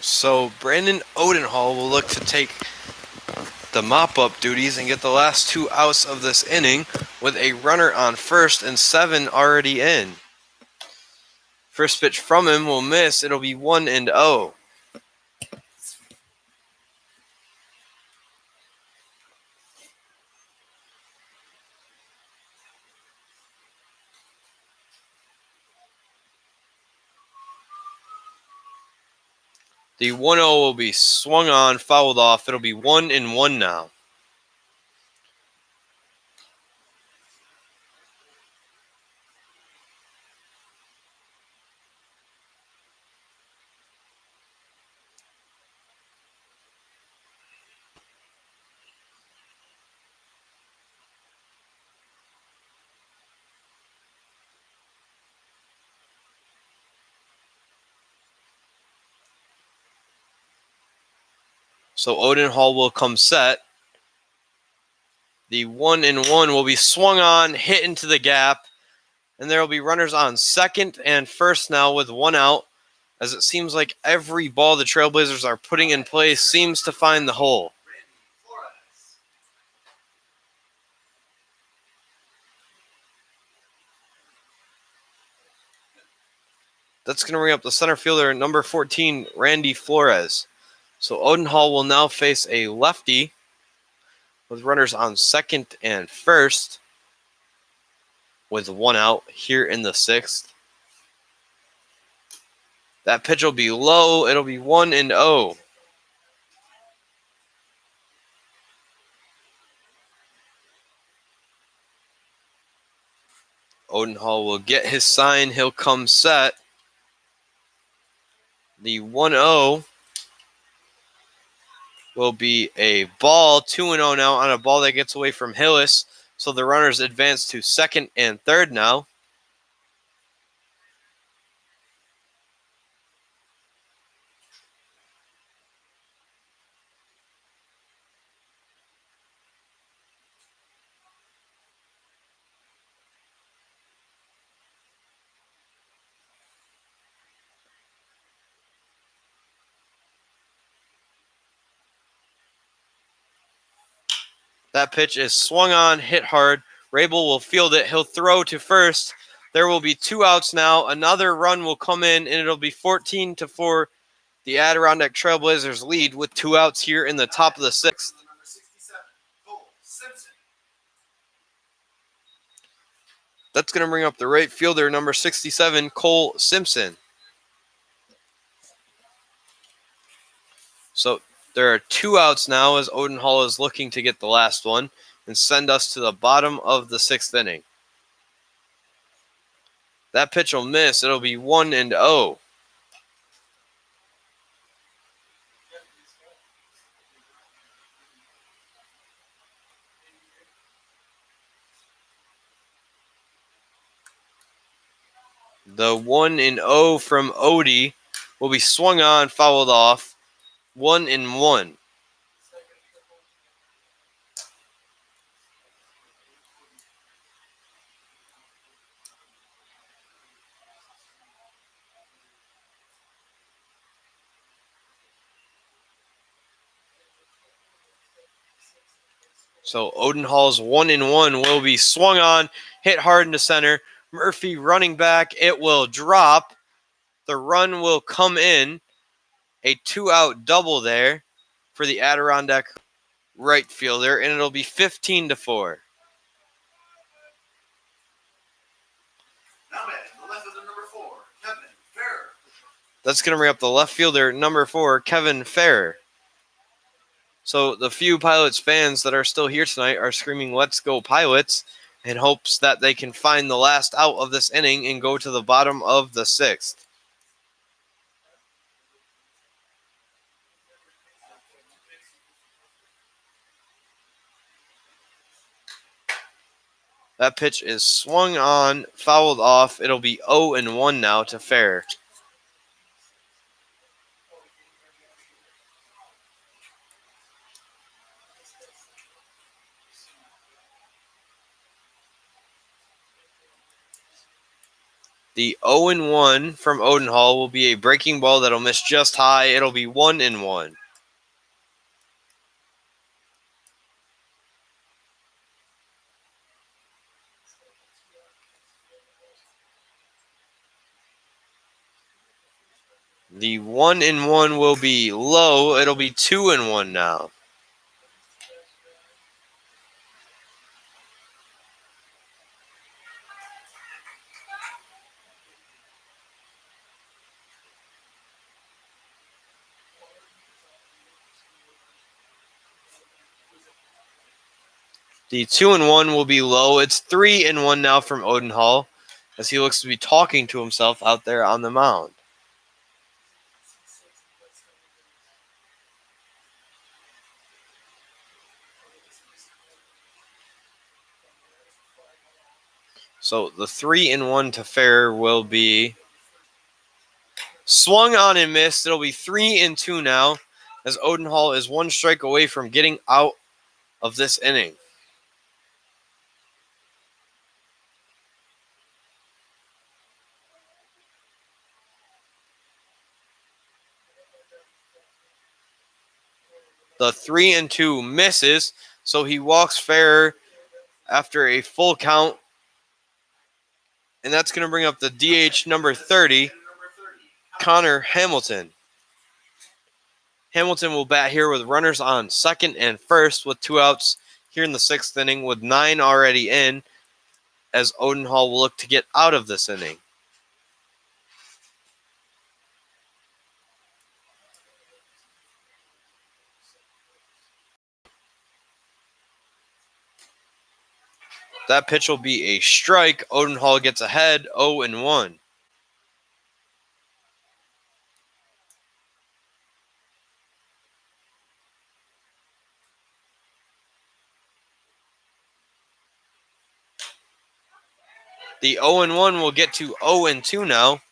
So Brandon Odenhall will look to take the mop-up duties and get the last 2 outs of this inning with a runner on first and 7 already in. First pitch from him will miss. It'll be 1-0. The 1-0 will be swung on, fouled off. It'll be 1-1 now. So Odenhall will come set. The 1-1 will be swung on, hit into the gap, and there will be runners on second and first now with 1 out, as it seems like every ball the Trailblazers are putting in play seems to find the hole. That's going to bring up the center fielder, number 14, Randy Flores. So Odenhall will now face a lefty with runners on second and first with 1 out here in the 6th. That pitch will be low. It'll be 1-0. Odenhall will get his sign. He'll come set. The 1-0 will be a ball. 2-0 now on a ball that gets away from Hillis. So the runners advance to second and third now. That pitch is swung on, hit hard. Rabel will field it. He'll throw to first. There will be 2 outs now. Another run will come in, and it'll be 14-4. The Adirondack Trailblazers lead with 2 outs here in the top of the 6th. That's going to bring up the right fielder, number 67, Cole Simpson. So there are 2 outs now as Odenhall is looking to get the last one and send us to the bottom of the 6th inning. That pitch will miss. It'll be 1-0. The 1-0 from Odie will be swung on, fouled off. 1-1. So Odenhall's 1-1 will be swung on, hit hard into center. Murphy running back. It will drop. The run will come in. A 2-out double there for the Adirondack right fielder, and it'll be 15-4. Now batting the left fielder, number 4, Kevin Farrer. That's going to bring up the left fielder, number 4, Kevin Farrer. So the few Pilots fans that are still here tonight are screaming, "Let's go Pilots," in hopes that they can find the last out of this inning and go to the bottom of the 6th. That pitch is swung on, fouled off. It'll be 0-1 now to Farrer. The 0-1 from Odenhall will be a breaking ball that'll miss just high. It'll be 1-1. The 1-1 will be low. It'll be 2-1 now. The 2-1 will be low. It's 3-1 now from Odenhall, as he looks to be talking to himself out there on the mound. So the 3-1 to fair will be swung on and missed. It'll be 3-2 now, as Odenhall is one strike away from getting out of this inning. The 3-2 misses, so he walks fair after a full count. And that's going to bring up the DH number 30, Connor Hamilton. Hamilton will bat here with runners on second and first with 2 outs here in the 6th inning with 9 already in, as Odenhall will look to get out of this inning. That pitch will be a strike. Odenhall gets ahead 0-1. The 0-1 will get to 0-2 now.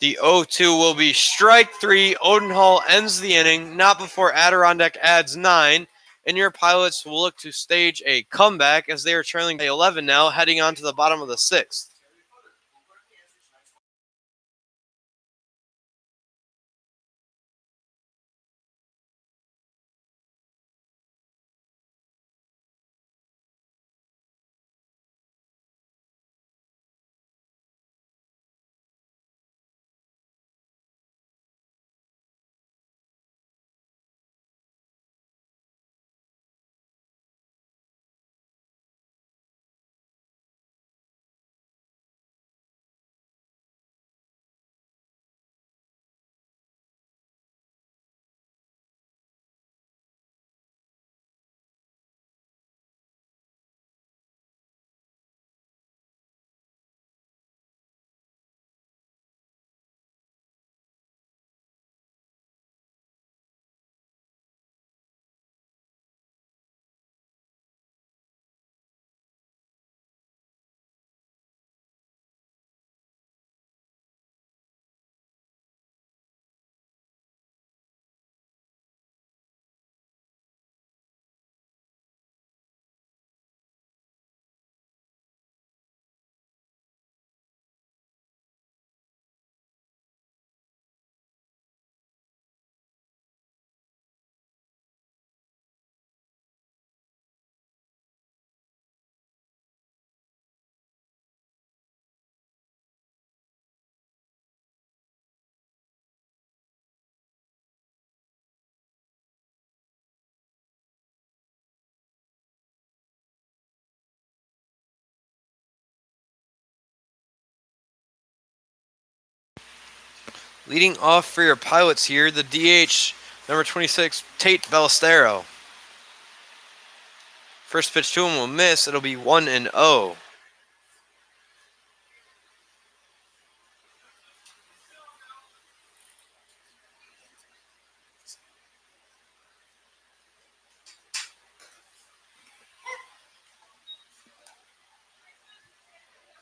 The 0-2 will be strike 3. Odenhall ends the inning, not before Adirondack adds 9. And your Pilots will look to stage a comeback as they are trailing by 11 now, heading on to the bottom of the 6th. Leading off for your Pilots here, the DH, number 26, Tate Ballestero. First pitch to him will miss. It'll be 1-0.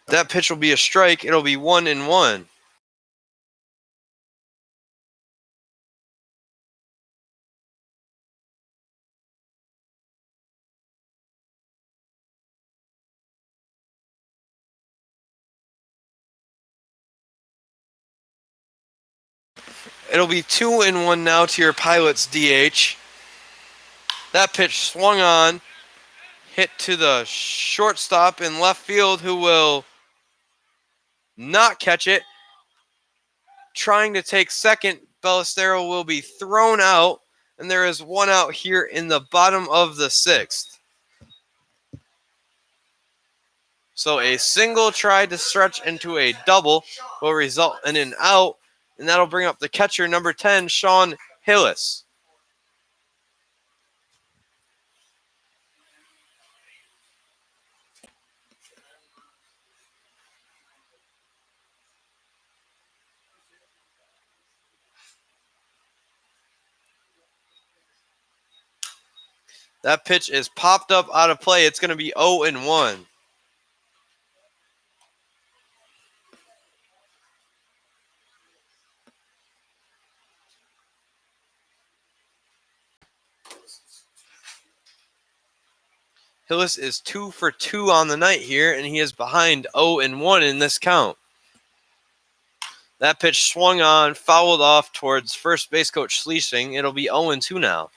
That pitch will be a strike. It'll be 1-1. It'll be 2-1 now to your Pilots DH. That pitch swung on, hit to the shortstop in left field, who will not catch it. Trying to take second, Ballesteros will be thrown out, and there is one out here in the bottom of the sixth. So a single tried to stretch into a double will result in an out, and that'll bring up the catcher, number 10, Sean Hillis. That pitch is popped up out of play. It's going to be 0-1. Hillis is 2 for 2 on the night here, and he is behind 0-1 in this count. That pitch swung on, fouled off towards first base coach Schliessing. It'll be 0-2 now.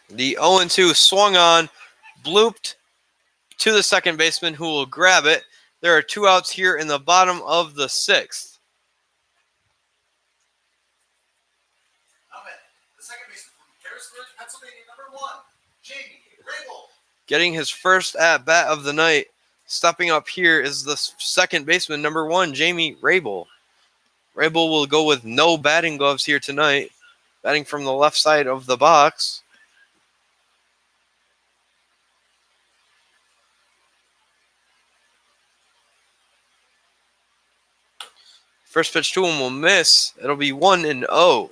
The 0-2 swung on, blooped to the second baseman, who will grab it. There are 2 outs here in the bottom of the sixth. The second baseman from Harrisburg, Pennsylvania, number 1, Jamie Rabel. Getting his first at-bat of the night, stepping up here is the second baseman, number 1, Jamie Rabel. Rabel will go with no batting gloves here tonight, batting from the left side of the box. First pitch to him will miss. It'll be 1-0.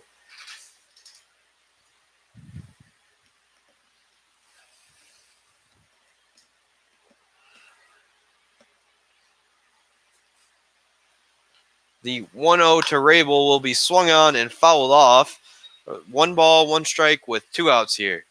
The 1-0 to Rabel will be swung on and fouled off. 1 ball, 1 strike with 2 outs here.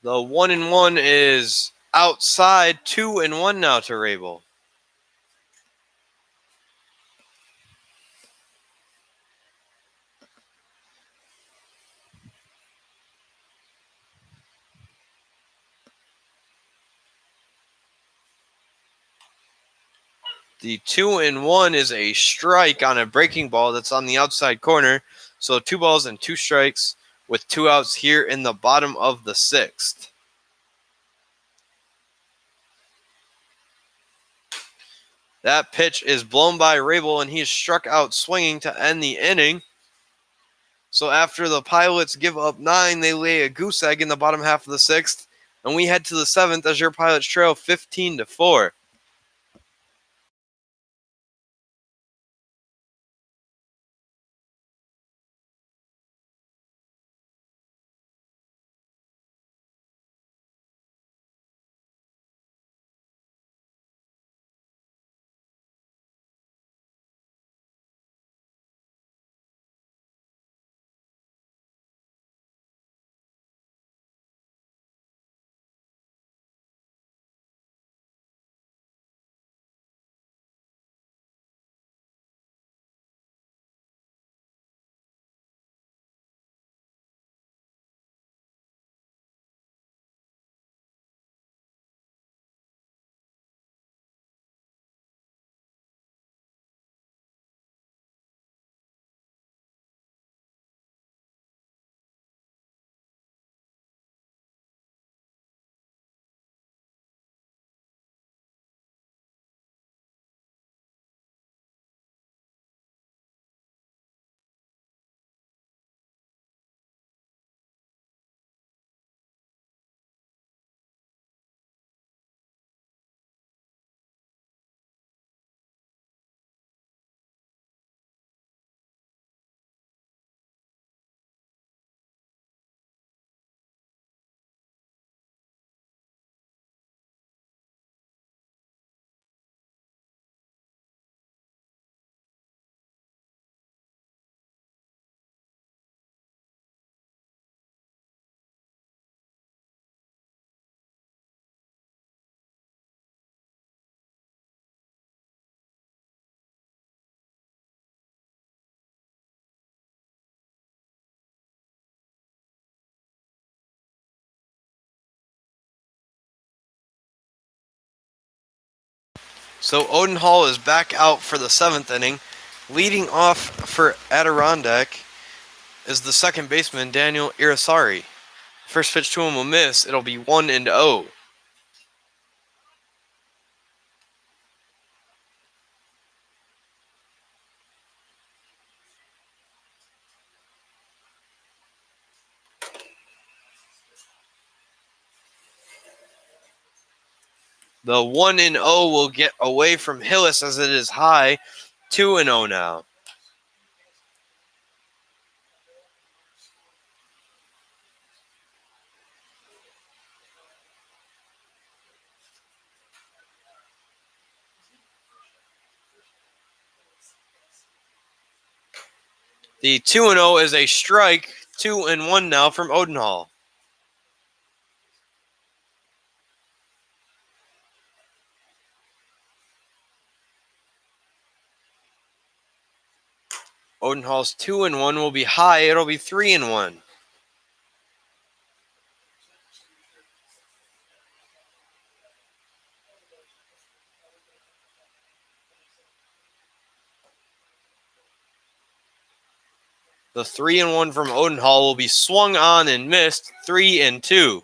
The 1-1 is outside. 2-1 now to Rabel. The 2-1 is a strike on a breaking ball that's on the outside corner. So 2 balls and 2 strikes with 2 outs here in the bottom of the sixth. That pitch is blown by Rabel, and he is struck out swinging to end the inning. So after the Pilots give up 9, they lay a goose egg in the bottom half of the sixth, and we head to the seventh as your Pilots trail 15-4. So Odenhall is back out for the 7th inning. Leading off for Adirondack is the second baseman, Daniel Irisari. First pitch to him will miss. It'll be 1-0. The 1-0 will get away from Hillis as it is high. 2-0 now. The 2-0 is a strike. 2-1 now from Odenhall. Odenhall's 2-1 will be high. It'll be 3-1. The 3-1 from Odenhall will be swung on and missed. 3-2.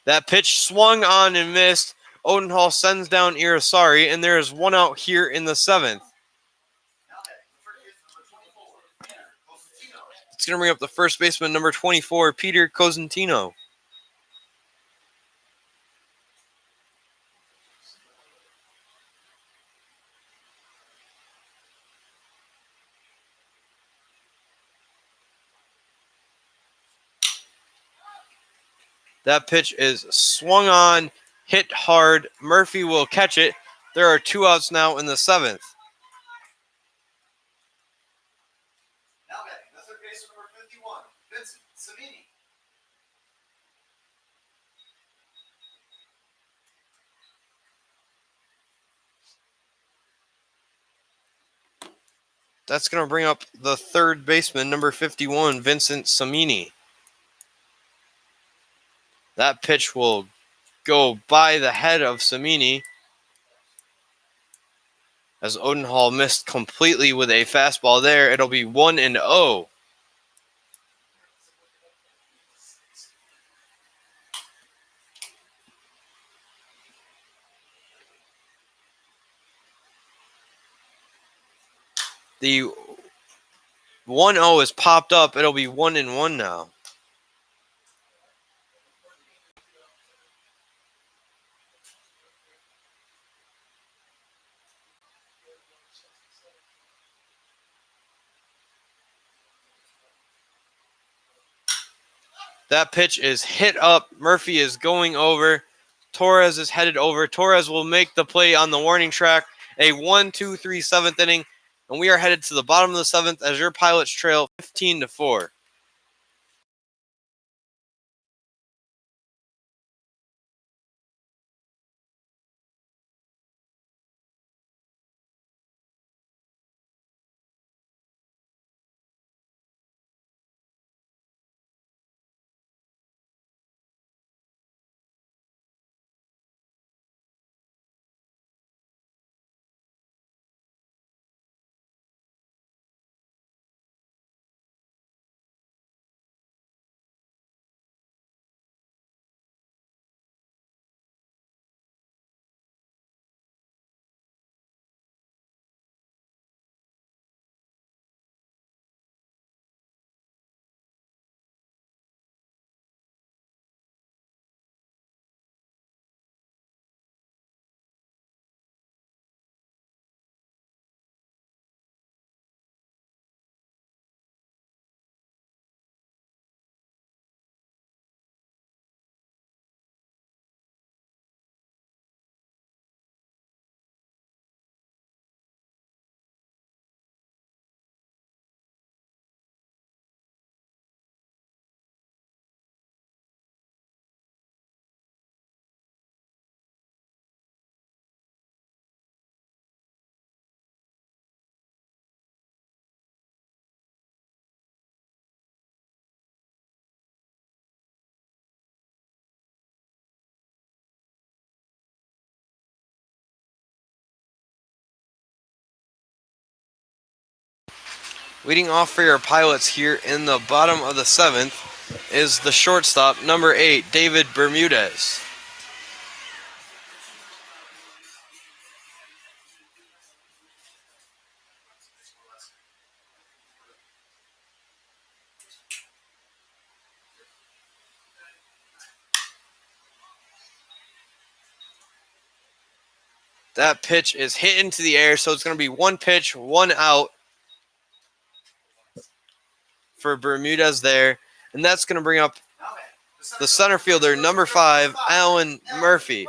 That pitch swung on and missed. Odenhall sends down Irisari, and there is one out here in the 7th. It's going to bring up the first baseman, number 24, Peter Cosentino. That pitch is swung on, hit hard. Murphy will catch it. There are 2 outs now in the 7th. Now batting, the third baseman, number 51, Vincent Savini. That's going to bring up the third baseman, number 51, Vincent Samini. That pitch will go by the head of Samini as Odenhall missed completely with a fastball there. It'll be 1-0. The 1-0 is popped up. It'll be 1-1 now. That pitch is hit up. Murphy is going over. Torres is headed over. Torres will make the play on the warning track. A 1-2-3 7th inning. And we are headed to the bottom of the 7th as your Pilots trail 15-4. Leading off for your Pilots here in the bottom of the 7th is the shortstop, number 8, David Bermudez. That pitch is hit into the air, so it's going to be one pitch, one out for Bermudez there. And that's going to bring up the center fielder, number 5, Alan Murphy.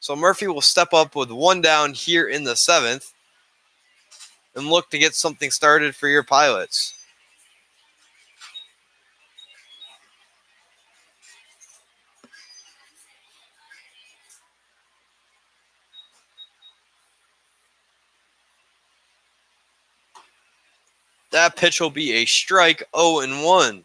So Murphy will step up with one down here in the 7th and look to get something started for your Pilots. That pitch will be a strike, 0-1.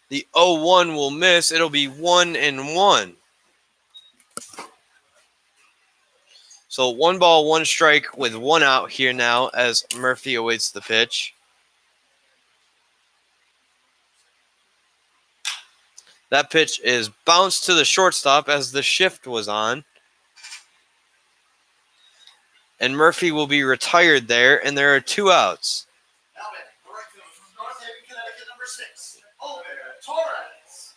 The 0-1 will miss. It'll be 1-1. So 1 ball, 1 strike with 1 out here now as Murphy awaits the pitch. That pitch is bounced to the shortstop as the shift was on. And Murphy will be retired there, and there are 2 outs. Now batting, the right fielder from North Haven, Connecticut, number 6, Torres.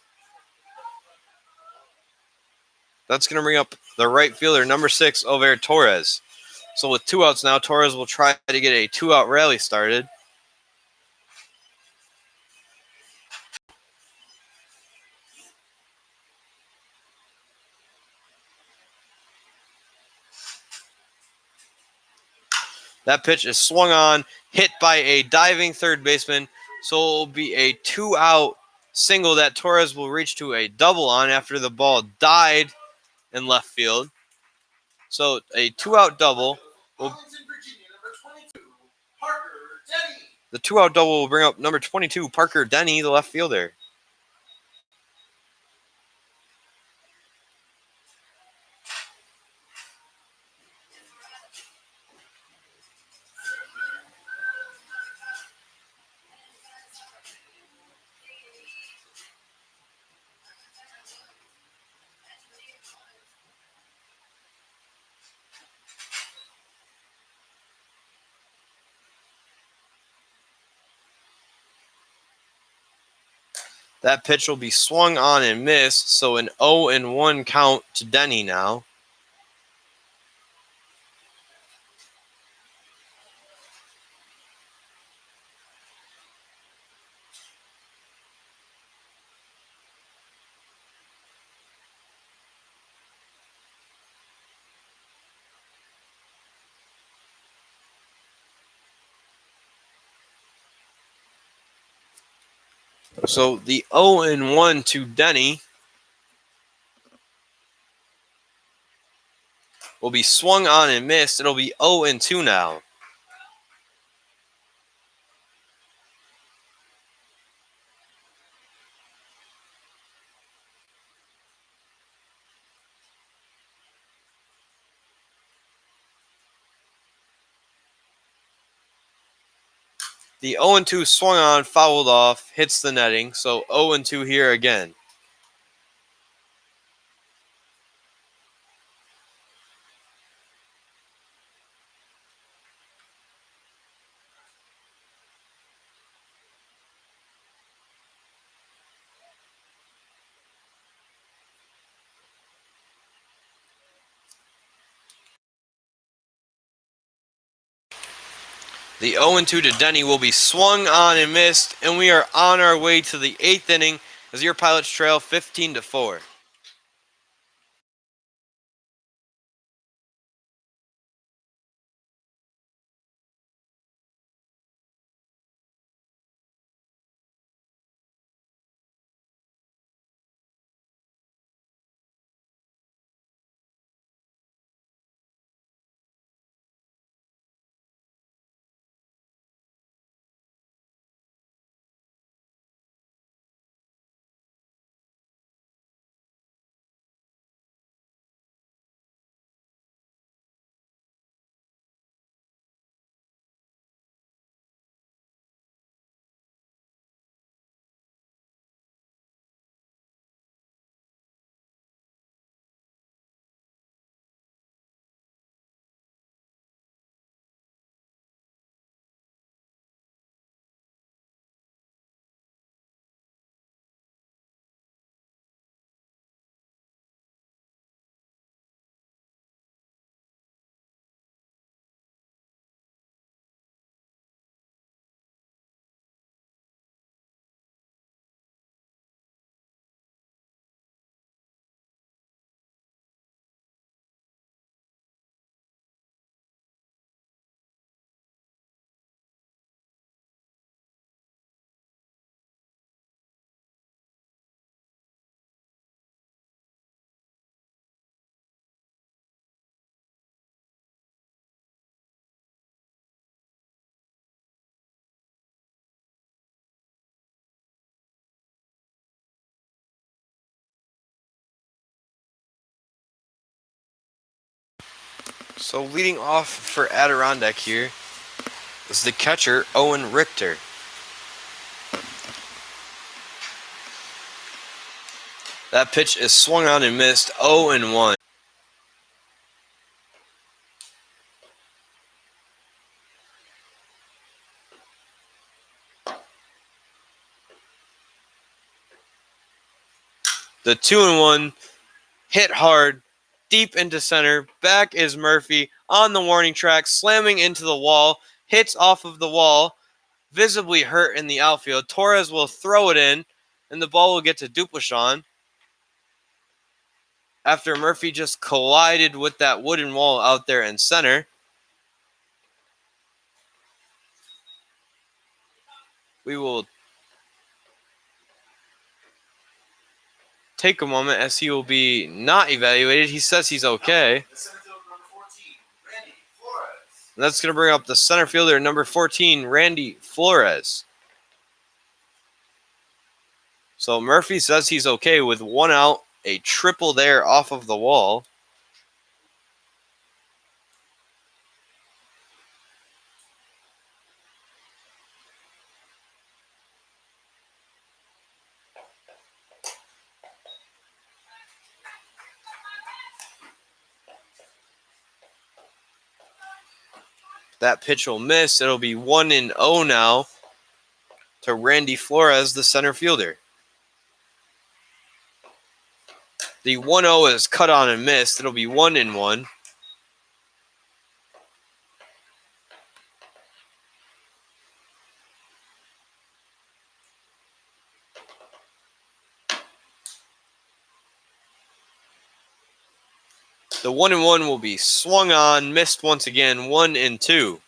That's going to bring up the right fielder, number 6, Torres. So with 2 outs now, Torres will try to get a 2-out rally started. That pitch is swung on, hit by a diving third baseman. So it will be a 2-out single that Torres will reach to a double on after the ball died in left field. So a 2-out double. The 2-out double will bring up number 22, Parker Denny, the left fielder. That pitch will be swung on and missed, so an 0-1 count to Denny now. So the 0-1 to Denny will be swung on and missed. It'll be 0-2 now. The 0-2 swung on, fouled off, hits the netting. So 0-2 here again. The 0-2 to Denny will be swung on and missed, and we are on our way to the 8th inning as your Pilots trail 15-4. So leading off for Adirondack here is the catcher, Owen Richter. That pitch is swung on and missed, 0-1. The 2-1 hit hard, deep into center. Back is Murphy on the warning track, slamming into the wall. Hits off of the wall, visibly hurt in the outfield. Torres will throw it in, and the ball will get to Duplashawn. After Murphy just collided with that wooden wall out there in center. We will take a moment as he will be not evaluated. He says he's okay. And that's going to bring up the center fielder, number 14, Randy Flores. So Murphy says he's okay with 1 out, a triple there off of the wall. That pitch will miss. It'll be 1-0 now to Randy Flores, the center fielder. The 1-0 is cut on and missed. It'll be 1-1. The 1-1 will be swung on, missed once again, 1-2.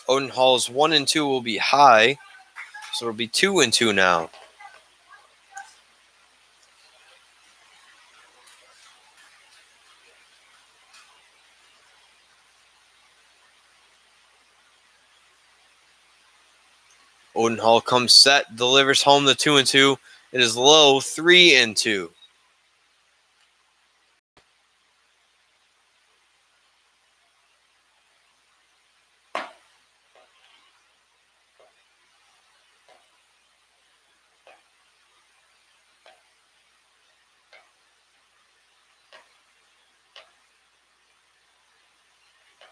Odenhall's 1-2 will be high, so it'll be 2-2 now. Odenhall comes set, delivers home the 2-2. It is low, 3-2.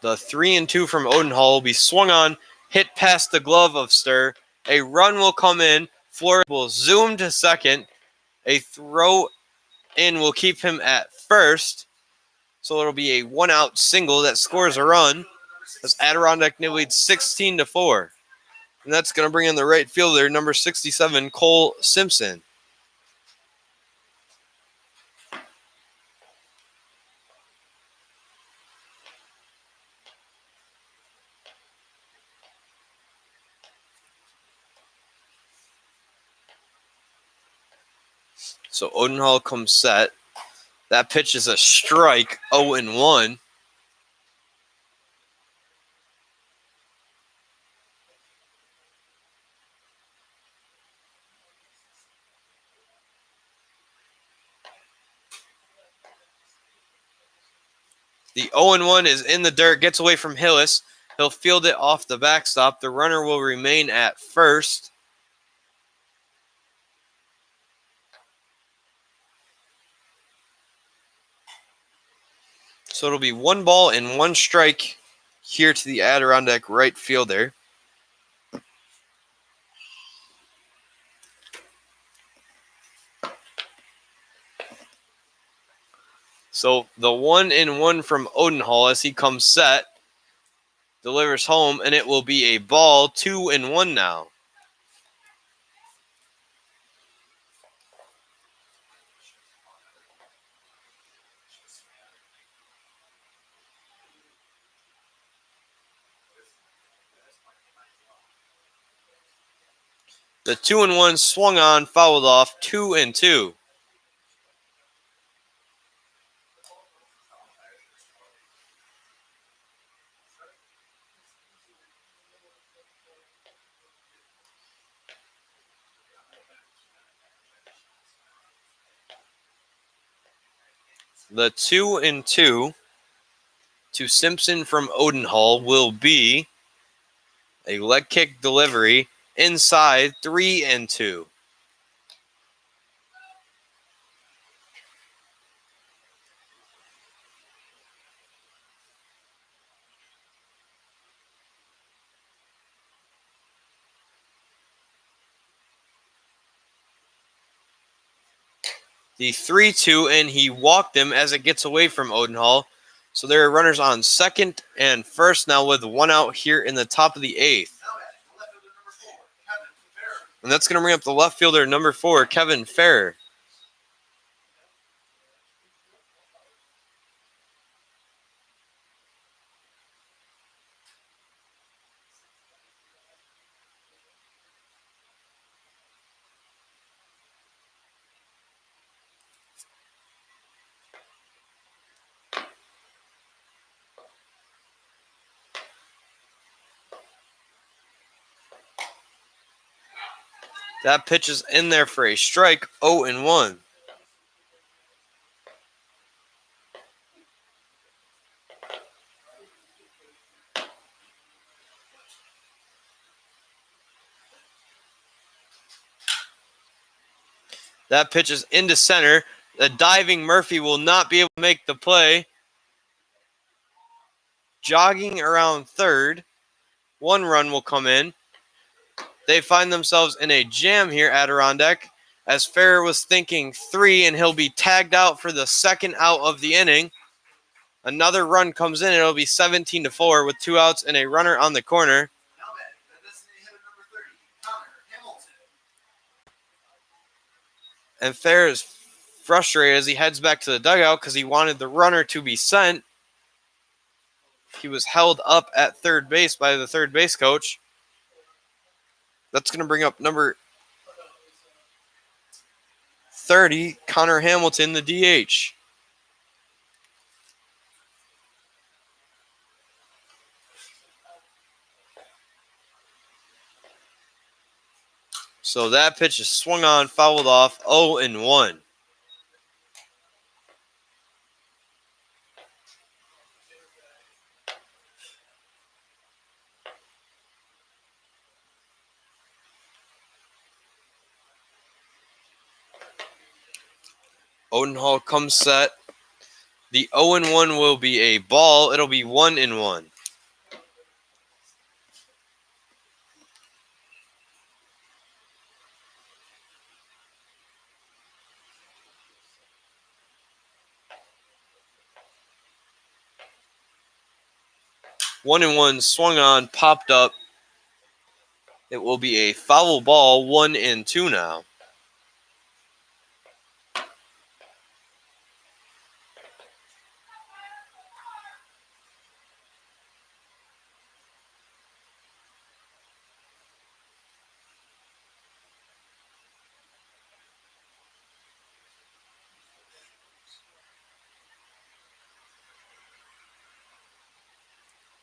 The 3-2 from Odenhall will be swung on, hit past the glove of Sturr. A run will come in. Flores will zoom to second. A throw in will keep him at first. So it'll be a 1-out single that scores a run. As Adirondack leads 16-4. And that's going to bring in the right fielder, number 67, Cole Simpson. So Odenhall comes set. That pitch is a strike, 0-1. The 0-1 is in the dirt, gets away from Hillis. He'll field it off the backstop. The runner will remain at first. So it'll be 1 ball and 1 strike here to the Adirondack right fielder. So the 1-1 from Odenhall as he comes set, delivers home, and it will be a ball, 2-1 now. The 2-1 swung on, fouled off, 2-2. The 2-2 to Simpson from Odenhall will be a leg kick delivery inside 3-2. The 3-2, and he walked him as it gets away from Odenhall. So there are runners on second and first now with one out here in the top of the 8th. And that's going to bring up the left fielder, number 4, Kevin Ferrer. That pitch is in there for a strike, 0-1. That pitch is into center. The diving Murphy will not be able to make the play. Jogging around third. 1 run will come in. They find themselves in a jam here, Adirondack, as Ferrer was thinking 3, and he'll be tagged out for the second out of the inning. Another run comes in. It'll be 17-4 with 2 outs and a runner on the corner. And Ferrer is frustrated as he heads back to the dugout because he wanted the runner to be sent. He was held up at third base by the third base coach. That's going to bring up number 30, Connor Hamilton, the DH. So that pitch is swung on, fouled off, 0-1. Odenhall comes set. The 0-1 will be a ball. It'll be 1-1. One and one swung on, popped up. It will be a foul ball, 1-2 now.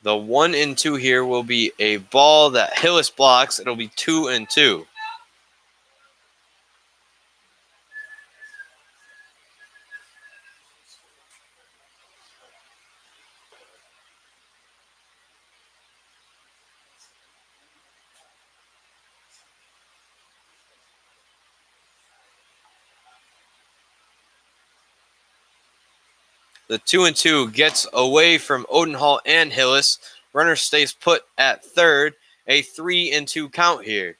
The 1-2 here will be a ball that Hillis blocks. It'll be 2-2. The 2-2 gets away from Odenhall and Hillis. Runner stays put at third. A 3-2 count here.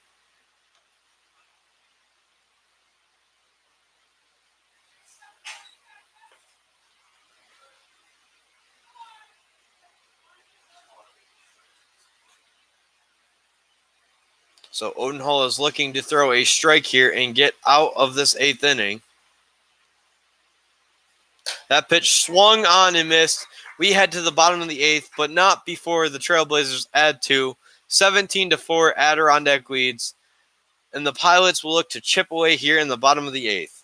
So Odenhall is looking to throw a strike here and get out of this 8th inning. That pitch swung on and missed. We head to the bottom of the 8th, but not before the Trailblazers add 2. 17-4, Adirondack leads. And the Pilots will look to chip away here in the bottom of the 8th.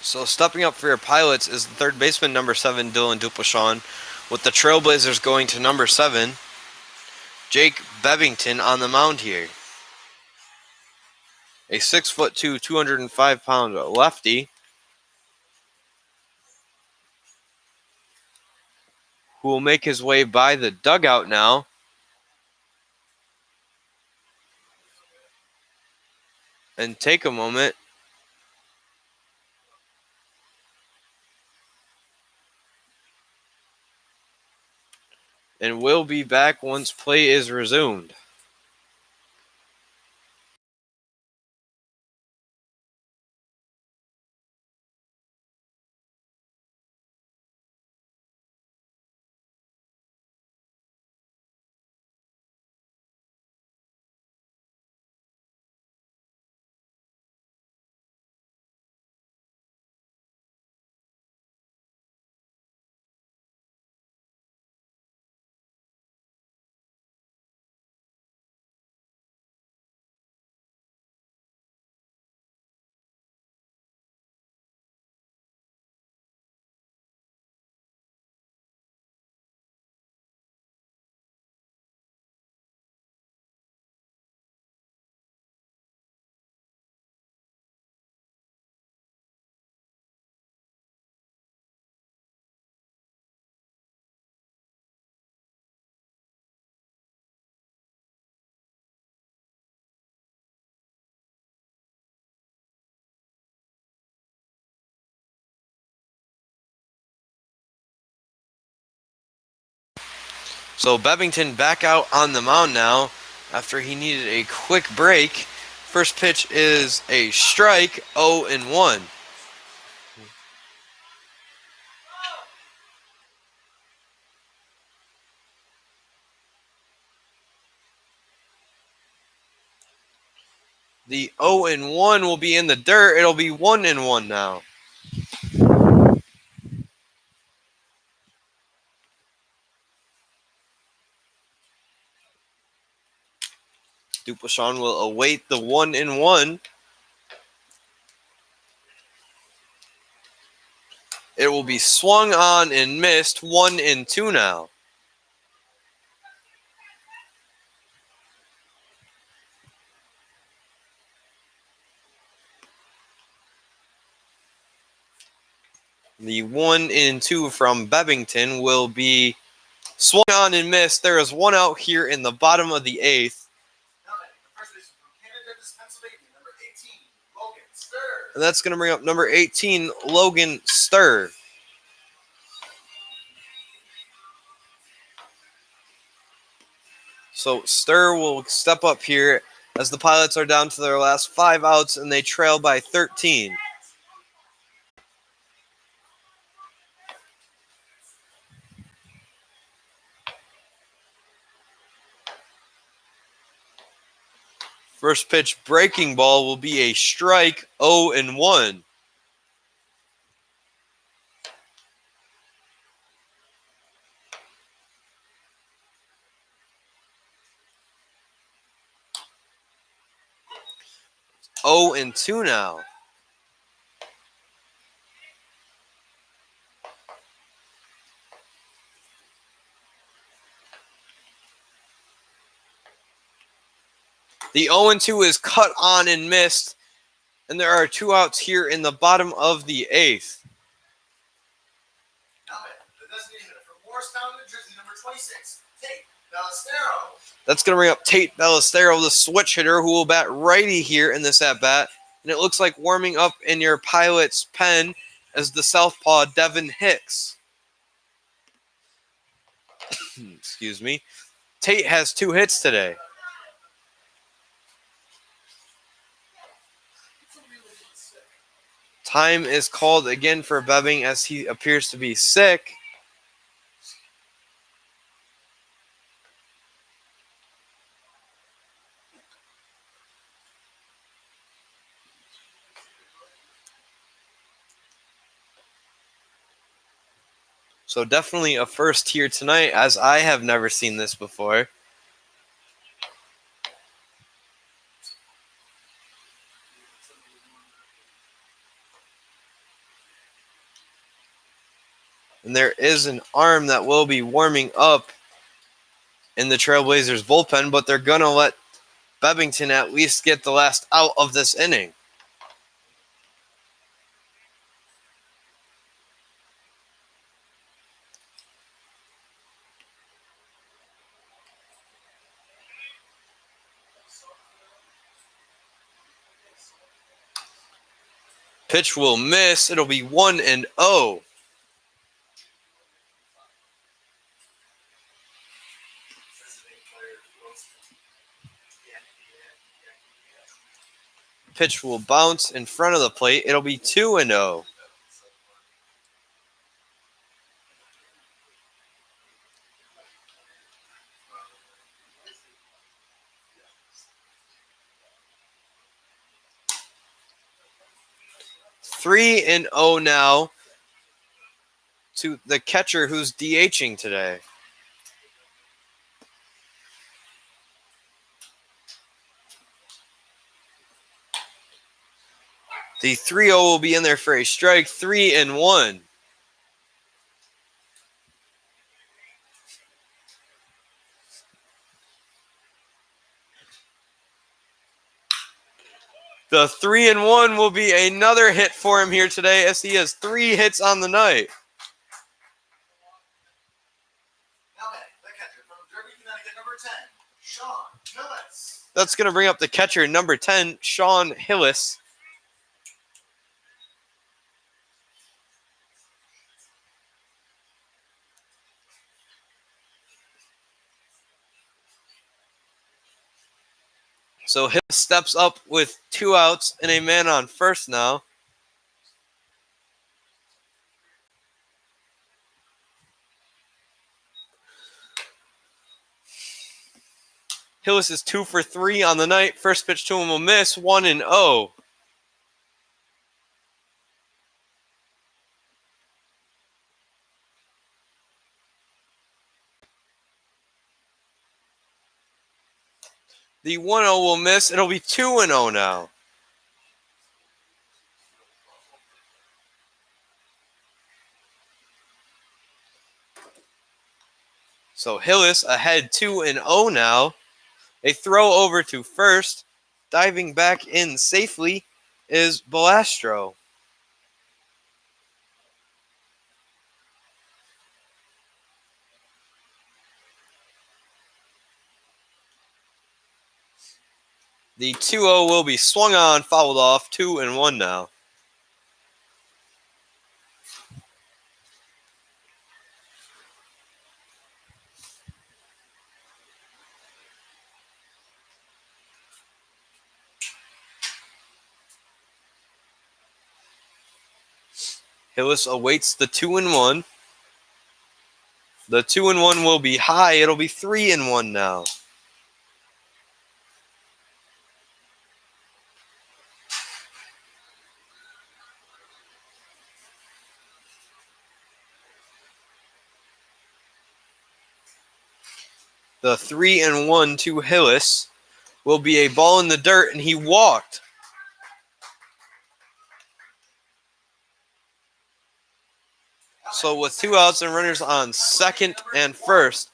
So stepping up for your Pilots is the third baseman, number 7, Dylan Dupleshawn, with the Trailblazers going to number 7, Jake Bevington on the mound here. A 6'2", 205-pound lefty who will make his way by the dugout now. And take a moment and we'll be back once play is resumed. So Bevington back out on the mound now after he needed a quick break. First pitch is a strike, 0-1. The 0-1 will be in the dirt. It'll be 1-1 now. Dupleshawn will await the 1-1. It will be swung on and missed, 1-2 now. The 1-2 from Bevington will be swung on and missed. There is one out here in the bottom of the 8th. And that's going to bring up number 18, Logan Sturr. So Sturr will step up here as the Pilots are down to their last 5 outs and they trail by 13. First pitch breaking ball will be a strike, 0-1. Oh and 2 now. The 0-2 is cut on and missed, and there are 2 outs here in the bottom of the 8th. That's going to bring up Tate Ballestero, the switch hitter, who will bat righty here in this at-bat. And it looks like warming up in your Pilot's pen as the southpaw Devin Hicks. Excuse me. Tate has 2 hits today. Time is called again for Bebbing as he appears to be sick. So definitely a first here tonight, as I have never seen this before. And there is an arm that will be warming up in the Trailblazers bullpen, but they're going to let Bevington at least get the last out of this inning. Pitch will miss. It'll be 1-0. Pitch will bounce in front of the plate. It'll be 2-0. Three and 0 now to the catcher who's DHing today. The 3-0 will be in there for a strike. 3-1. The 3-1 will be another hit for him here today, as he has 3 hits on the night. Now the catcher from Derby, Connecticut, number 10, Sean Hillis. That's going to bring up the catcher, number 10, Sean Hillis. So Hillis steps up with 2 outs and a man on first now. Hillis is 2 for 3 on the night. First pitch to him will miss. 1-0. The 1-0 will miss. It'll be 2-0 now. So Hillis ahead 2-0 now. A throw over to first. Diving back in safely is Balastro. The 2-0 will be swung on, fouled off. 2-1 now. Hillis awaits the 2-1. The 2-1 will be high. It'll be 3-1 now. The 3-1 to Hillis will be a ball in the dirt, and he walked. So with 2 outs and runners on second and first,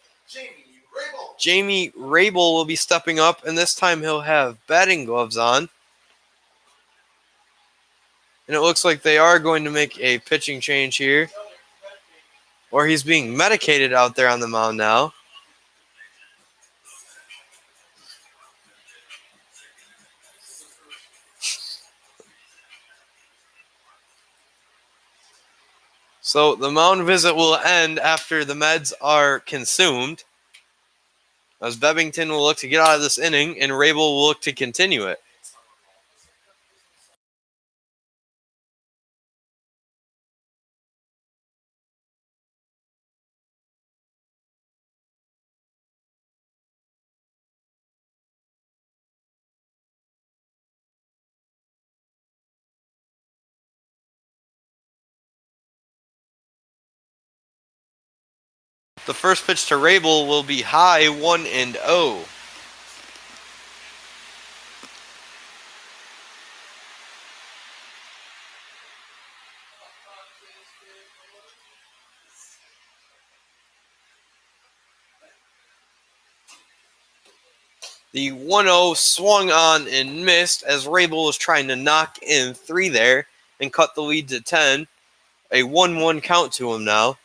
Jamie Rabel will be stepping up, and this time he'll have batting gloves on. And it looks like they are going to make a pitching change here. Or he's being medicated out there on the mound now. So the mound visit will end after the meds are consumed, as Bevington will look to get out of this inning, and Rabel will look to continue it. The first pitch to Rabel will be high, 1-0. The 1-0 swung on and missed as Rabel was trying to knock in 3 there and cut the lead to 10. A 1-1 count to him now.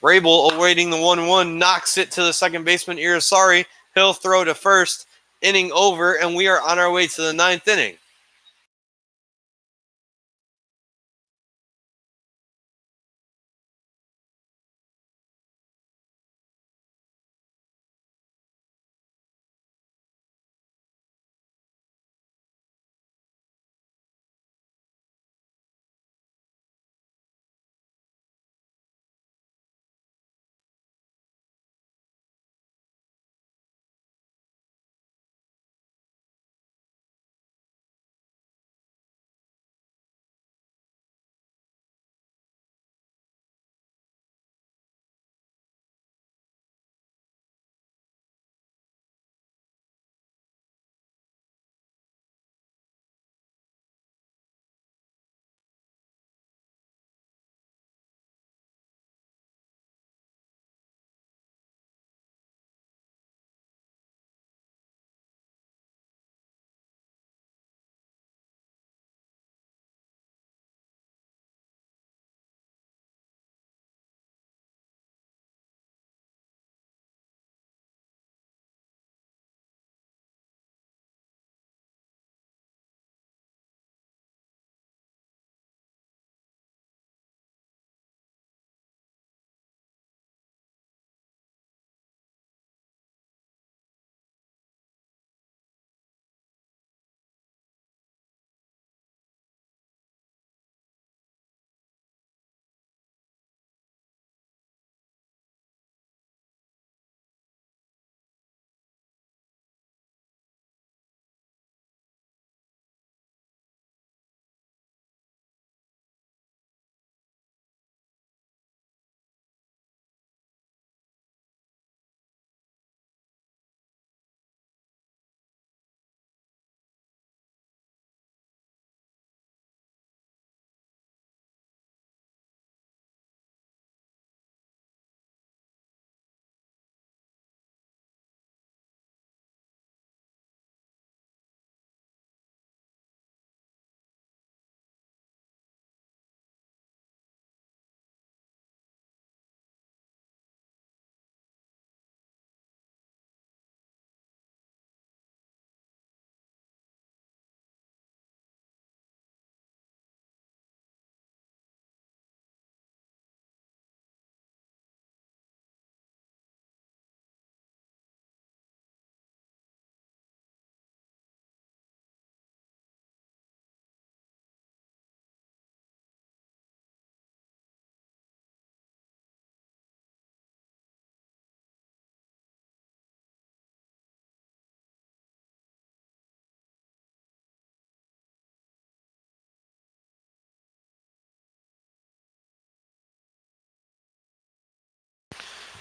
Rabel, awaiting the 1-1, knocks it to the second baseman, Irisari. He'll throw to first. Inning over, and we are on our way to the 9th inning.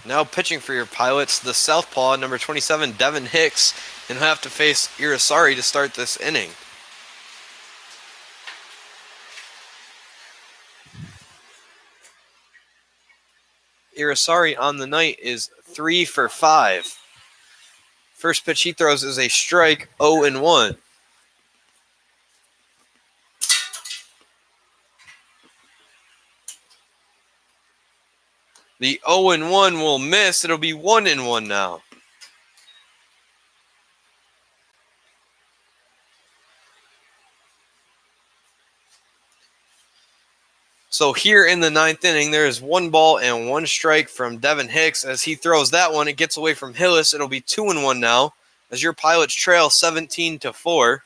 Now pitching for your Pilots, the southpaw, number 27, Devin Hicks, and he'll have to face Irisari to start this inning. Irisari on the night is 3 for 5. First pitch he throws is a strike, 0-1. The 0-1 will miss. It'll be 1-1 now. So here in the 9th inning, there is 1 ball and 1 strike from Devin Hicks. As he throws that one, it gets away from Hillis. It'll be 2-1 now, as your Pilots trail 17-4.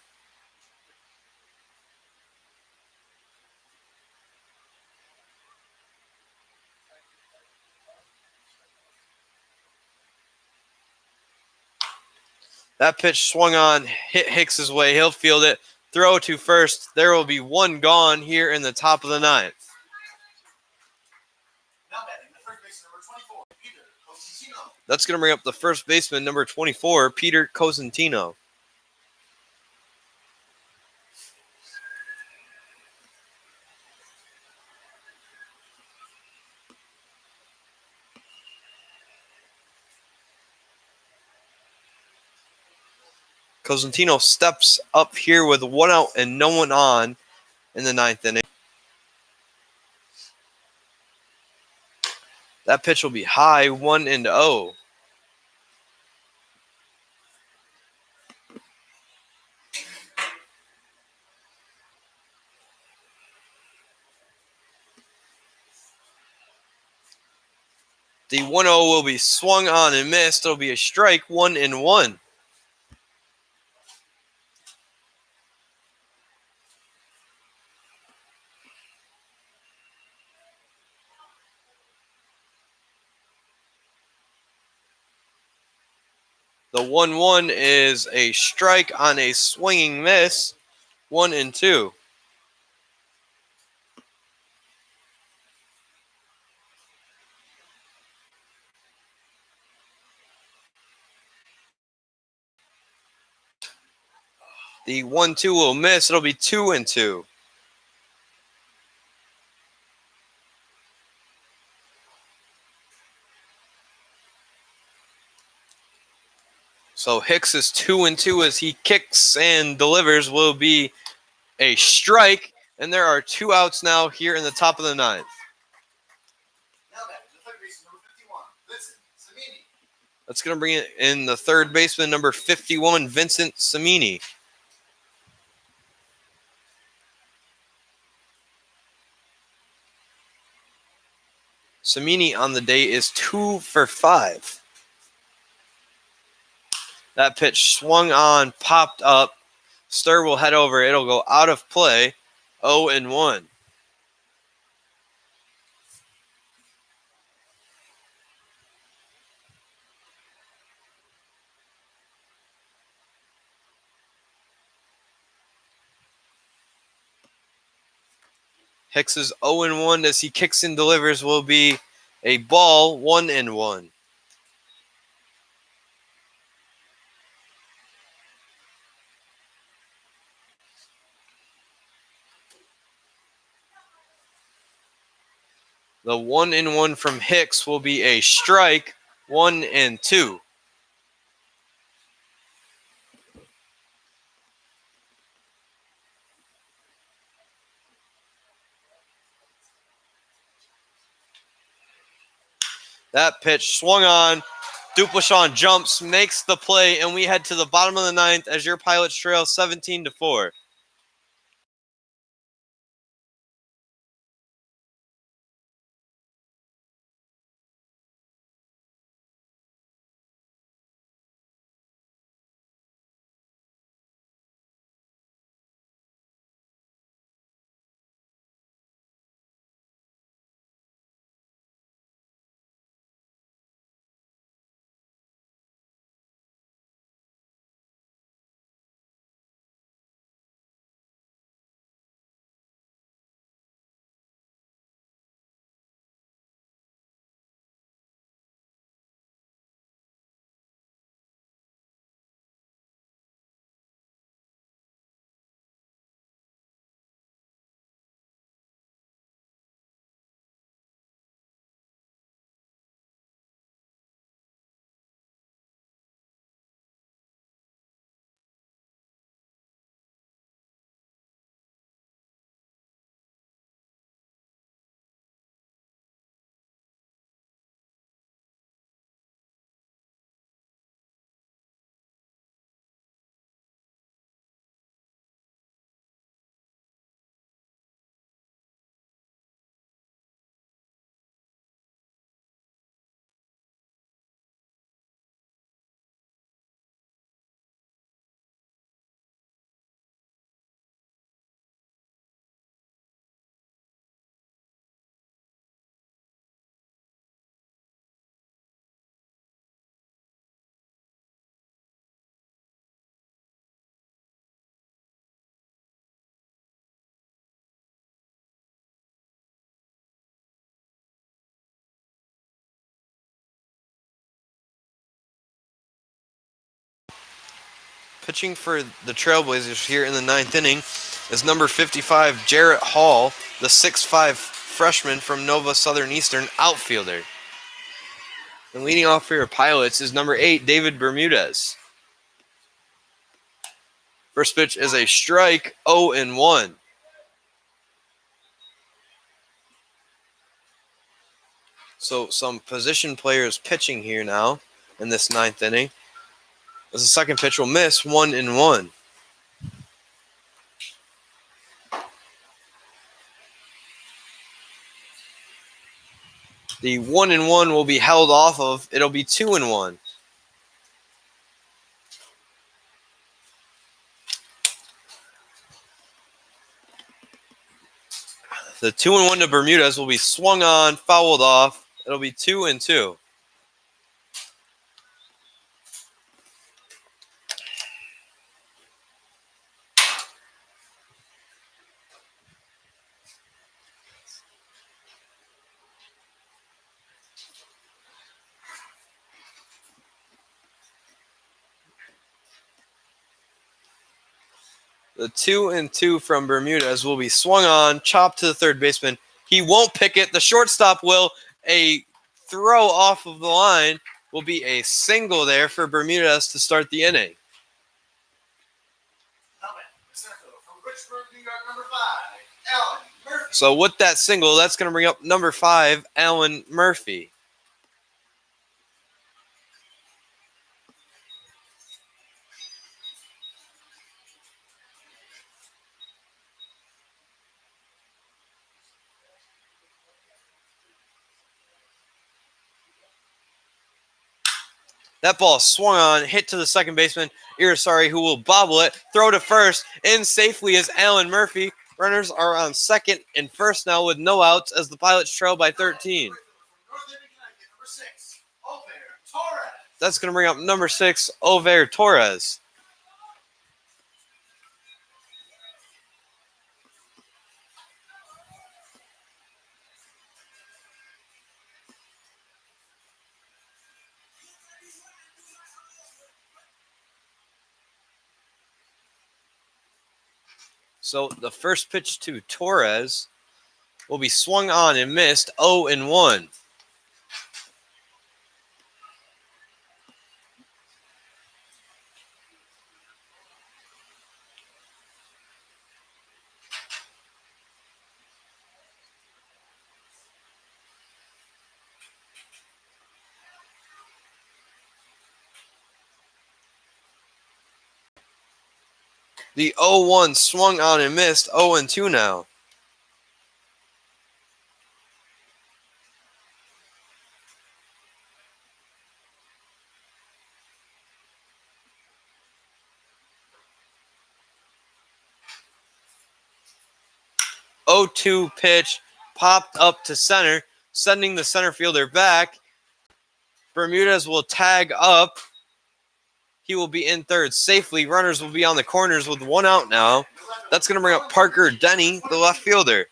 That pitch swung on, hit Hicks's way. He'll field it, throw to first. There will be 1 gone here in the top of the 9th. Now batting the first baseman, number 24, Peter Cosentino. That's going to bring up the first baseman, number 24, Peter Cosentino. Cosentino steps up here with 1 out and no one on in the 9th inning. That pitch will be high, 1-0. The 1-0 will be swung on and missed. It'll be a strike, 1-1. The 1-1 is a strike on a swinging miss, 1-2. The 1-2 will miss. It'll be 2-2. So Hicks' 2-2 as he kicks and delivers will be a strike. And there are 2 outs now here in the top of the 9th. Now back to the third baseman, number 51, Vincent Samini. That's going to bring it in the third baseman, number 51, Vincent Samini. Samini on the day is 2 for 5. That pitch swung on, popped up. Stir will head over. It'll go out of play, 0-1. Hicks' 0-1 as he kicks and delivers will be a ball, 1-1. The 1-1 from Hicks will be a strike, 1-2. That pitch swung on. Duplashawn jumps, makes the play, and we head to the bottom of the 9th as your Pilots trail 17-4. Pitching for the Trailblazers here in the 9th inning is number 55, Jarrett Hall, the 6'5 freshman from Nova Southern Eastern outfielder. And leading off for your Pilots is number 8, David Bermudez. First pitch is a strike, 0-1. So some position players pitching here now in this ninth inning. As the second pitch will miss, 1-1. The 1-1 will be held off of. It'll be 2-1. The 2-1 to Bermudez will be swung on, fouled off. It'll be 2-2. The 2-2 from Bermudez will be swung on, chopped to the third baseman. He won't pick it. The shortstop will. A throw off of the line will be a single there for Bermudez to start the inning. So with that single, that's going to bring up number 5, Alan Murphy. That ball swung on, hit to the second baseman, Irisari, who will bobble it, throw to first. In safely is Alan Murphy. Runners are on second and first now with no outs as the Pilots trail by 13. That's going to bring up number 6, Over Torres. So the first pitch to Torres will be swung on and missed, 0-1. The 0-1 swung on and missed, 0-2 now. Oh, 2 pitch popped up to center, sending the center fielder back. Bermudez will tag up. He will be in third safely. Runners will be on the corners with 1 out now. That's going to bring up Parker Denny, the left fielder.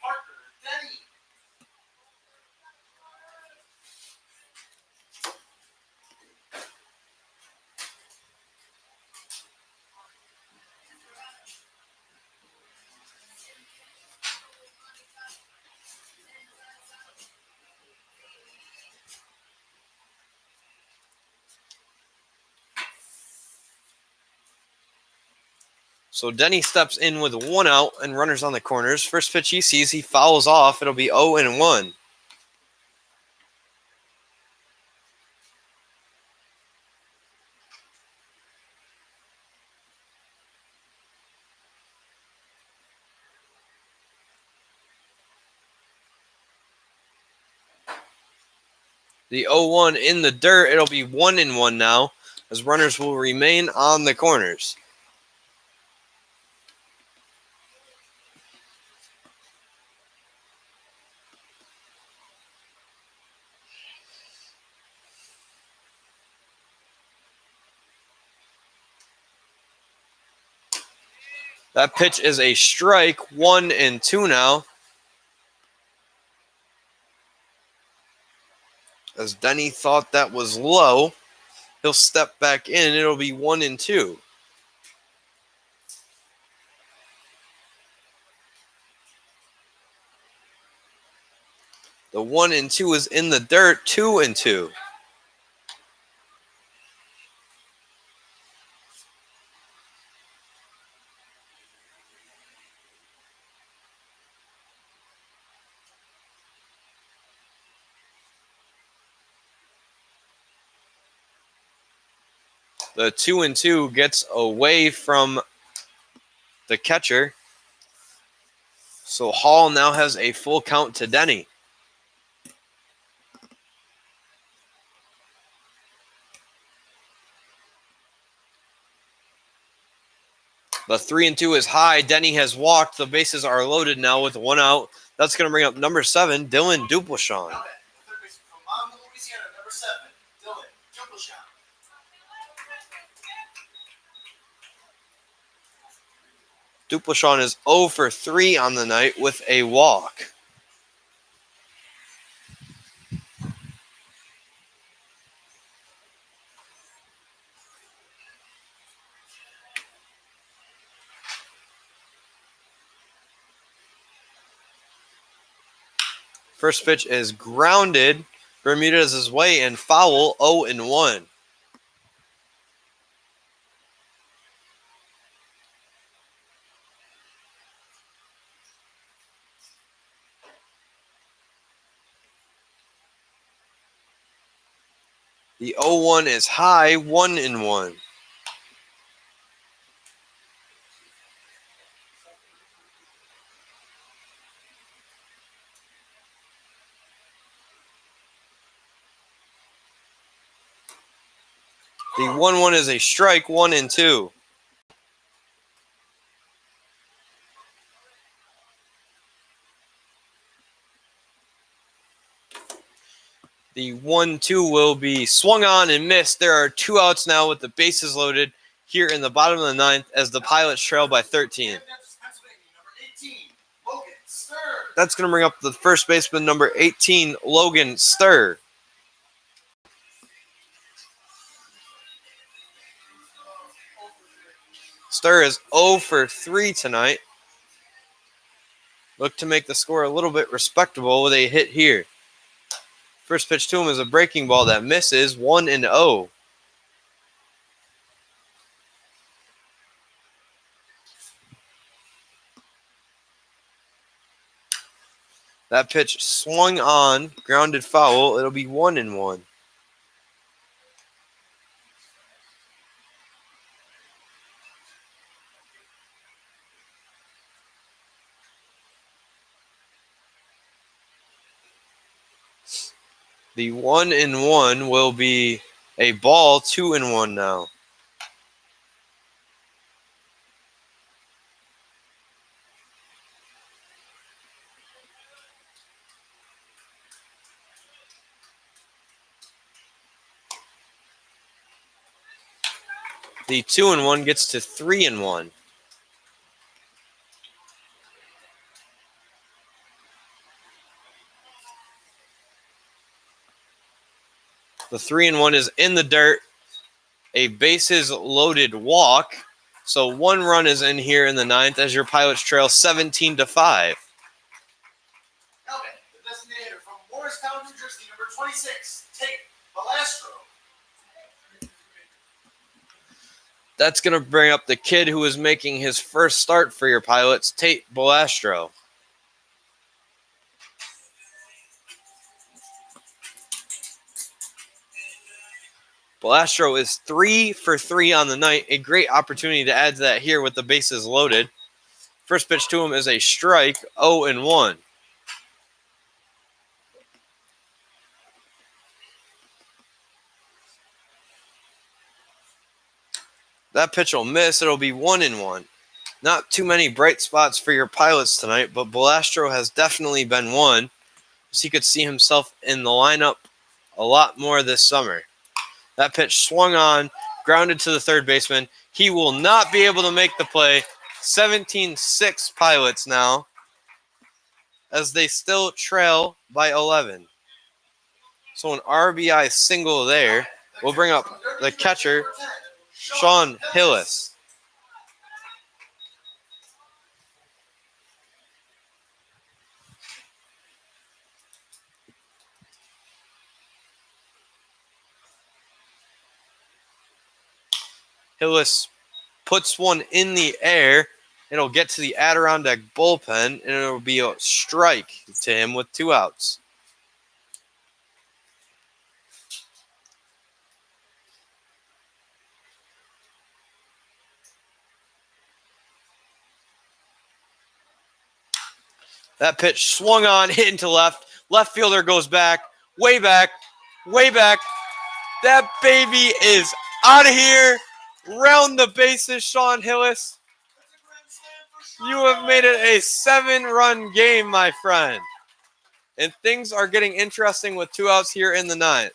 So Denny steps in with 1 out and runners on the corners. First pitch he sees, he fouls off. It'll be 0-1. The 0-1 in the dirt. It'll be 1-1 now as runners will remain on the corners. That pitch is a strike, 1-2 now. As Denny thought that was low, he'll step back in. It'll be 1-2. The 1-2 is in the dirt, 2-2. The 2-2 gets away from the catcher. So Hall now has a full count to Denny. The 3-2 is high. Denny has walked. The bases are loaded now with 1 out. That's going to bring up number 7, Dylan Dupleshawn. Dupleshawn is 0 for 3 on the night with a walk. First pitch is grounded. Bermudez is way and foul, 0-1. The 0-1 is high, 1-1. The 1-1 is a strike, 1-2. The 1-2 will be swung on and missed. There are 2 outs now with the bases loaded here in the bottom of the 9th as the Pilots trail by 13. That's going to bring up the first baseman, number 18, Logan Sturr. Sturr is 0 for 3 tonight. Look to make the score a little bit respectable with a hit here. First pitch to him is a breaking ball that misses, 1-0. That pitch swung on, grounded foul. It'll be 1-1. The 1-1 will be a ball, 2-1 now. The 2-1 gets to 3-1. The 3-1 is in the dirt. A bases loaded walk. So 1 run is in here in the 9th as your Pilots trail 17-5. The designator from Morristown, New Jersey, number 26, Tate Balastro. That's going to bring up the kid who is making his first start for your Pilots, Tate Balastro. Balastro is 3 for 3 on the night. A great opportunity to add to that here with the bases loaded. First pitch to him is a strike, 0-1. That pitch will miss. It'll be 1-1. Not too many bright spots for your Pilots tonight, but Balastro has definitely been one, as he could see himself in the lineup a lot more this summer. That pitch swung on, grounded to the third baseman. He will not be able to make the play. 17-6 Pilots now, as they still trail by 11. So an RBI single there will bring up the catcher, Sean Hillis. Hillis puts one in the air. It'll get to the Adirondack bullpen, and it'll be a strike to him with 2 outs. That pitch swung on, hit into left. Left fielder goes back, way back, way back. That baby is out of here. Round the bases, Sean Hillis. You have made it a 7-run game, my friend. And things are getting interesting with 2 outs here in the 9th.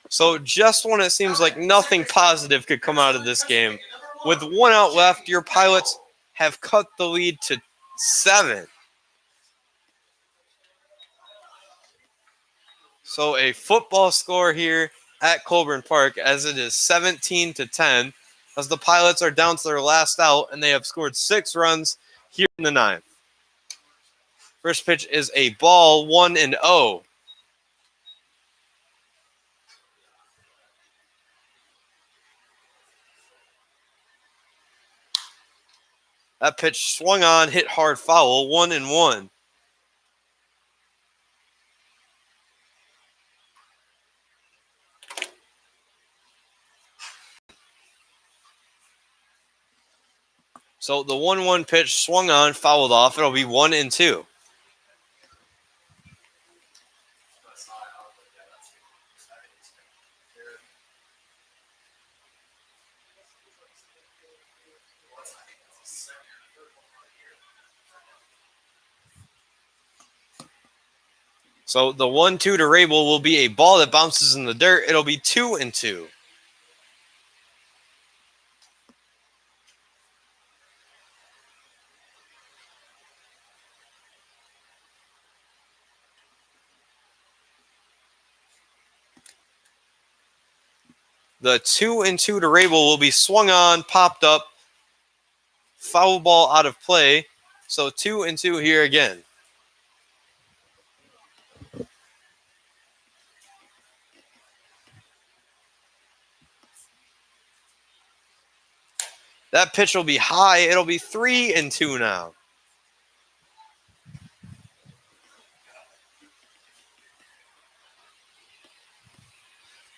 So just when it seems like nothing positive could come out of this game, with 1 out left, your Pilots have cut the lead to 7. So a football score here at Colburn Park, as it is 17-10, as the Pilots are down to their last out, and they have scored 6 runs here in the 9th. First pitch is a ball, 1-0. That pitch swung on, hit hard foul, 1-1. So the 1-1 pitch swung on, fouled off. It'll be 1-2. So the 1-2 to Rabel will be a ball that bounces in the dirt. It'll be 2-2. The 2-2 to Rabel will be swung on, popped up, foul ball out of play. So 2-2 here again. That pitch will be high. It'll be 3-2 now.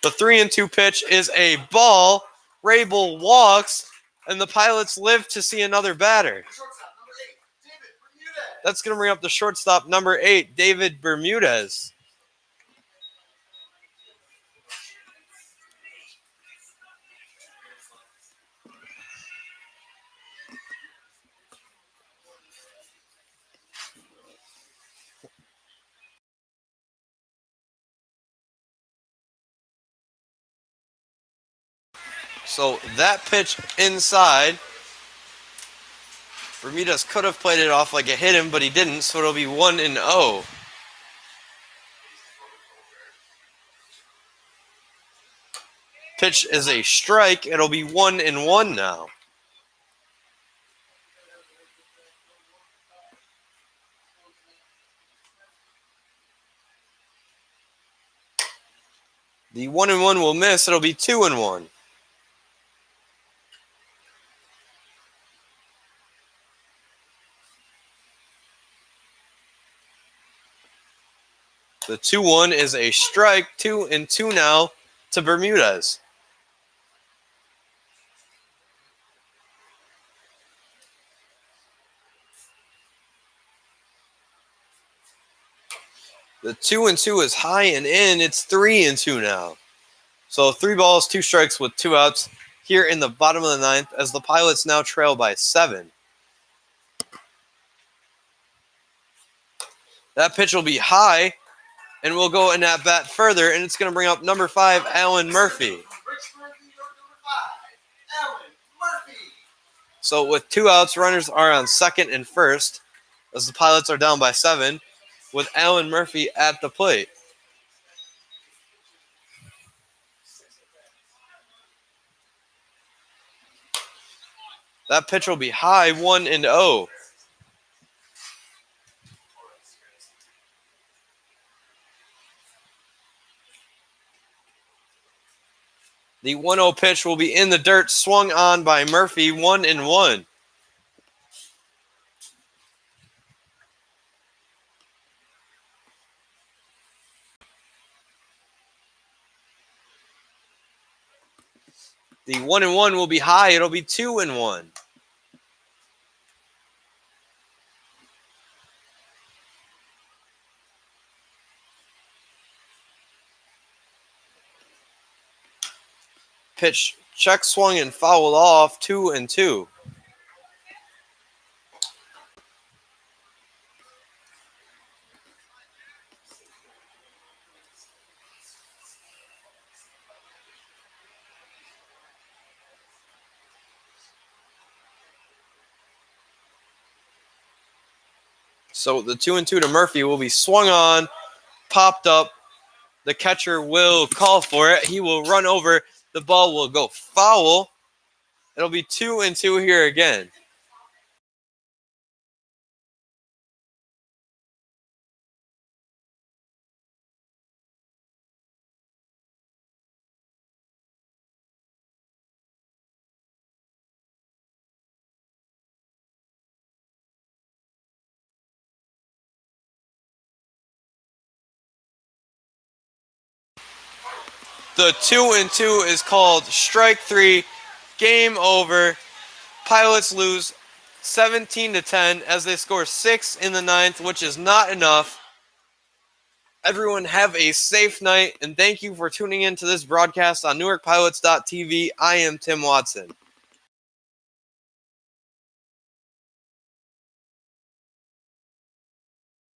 The 3-2 pitch is a ball. Rabel walks, and the Pilots live to see another batter. That's going to bring up the shortstop, number 8, David Bermudez. So that pitch inside, Bermudez could have played it off like it hit him, but he didn't, so it'll be 1-0. Pitch is a strike. It'll be 1-1 now. The 1-1 will miss. It'll be 2-1. The 2-1 is a strike. 2-2 now to Bermudez. The 2-2 is high and in. It's 3-2 now. So 3 balls, 2 strikes with 2 outs here in the bottom of the 9th, as the Pilots now trail by 7. That pitch will be high, and we'll go in at bat further, and it's going to bring up number 5, Alan Murphy. So with 2 outs, runners are on second and first, as the Pilots are down by 7, with Alan Murphy at the plate. That pitch will be high, 1-0. The 1-0 pitch will be in the dirt, swung on by Murphy, 1-1. The 1-1 will be high. It'll be 2-1. Pitch check swung and fouled off. 2-2. So the 2-2 to Murphy will be swung on, popped up. The catcher will call for it. He will run over. The ball will go foul. It'll be 2-2 here again. The 2-2 is called strike three. Game over. Pilots lose 17-10 as they score 6 in the ninth, which is not enough. Everyone have a safe night, and thank you for tuning in to this broadcast on NewarkPilots.tv. I am Tim Watson.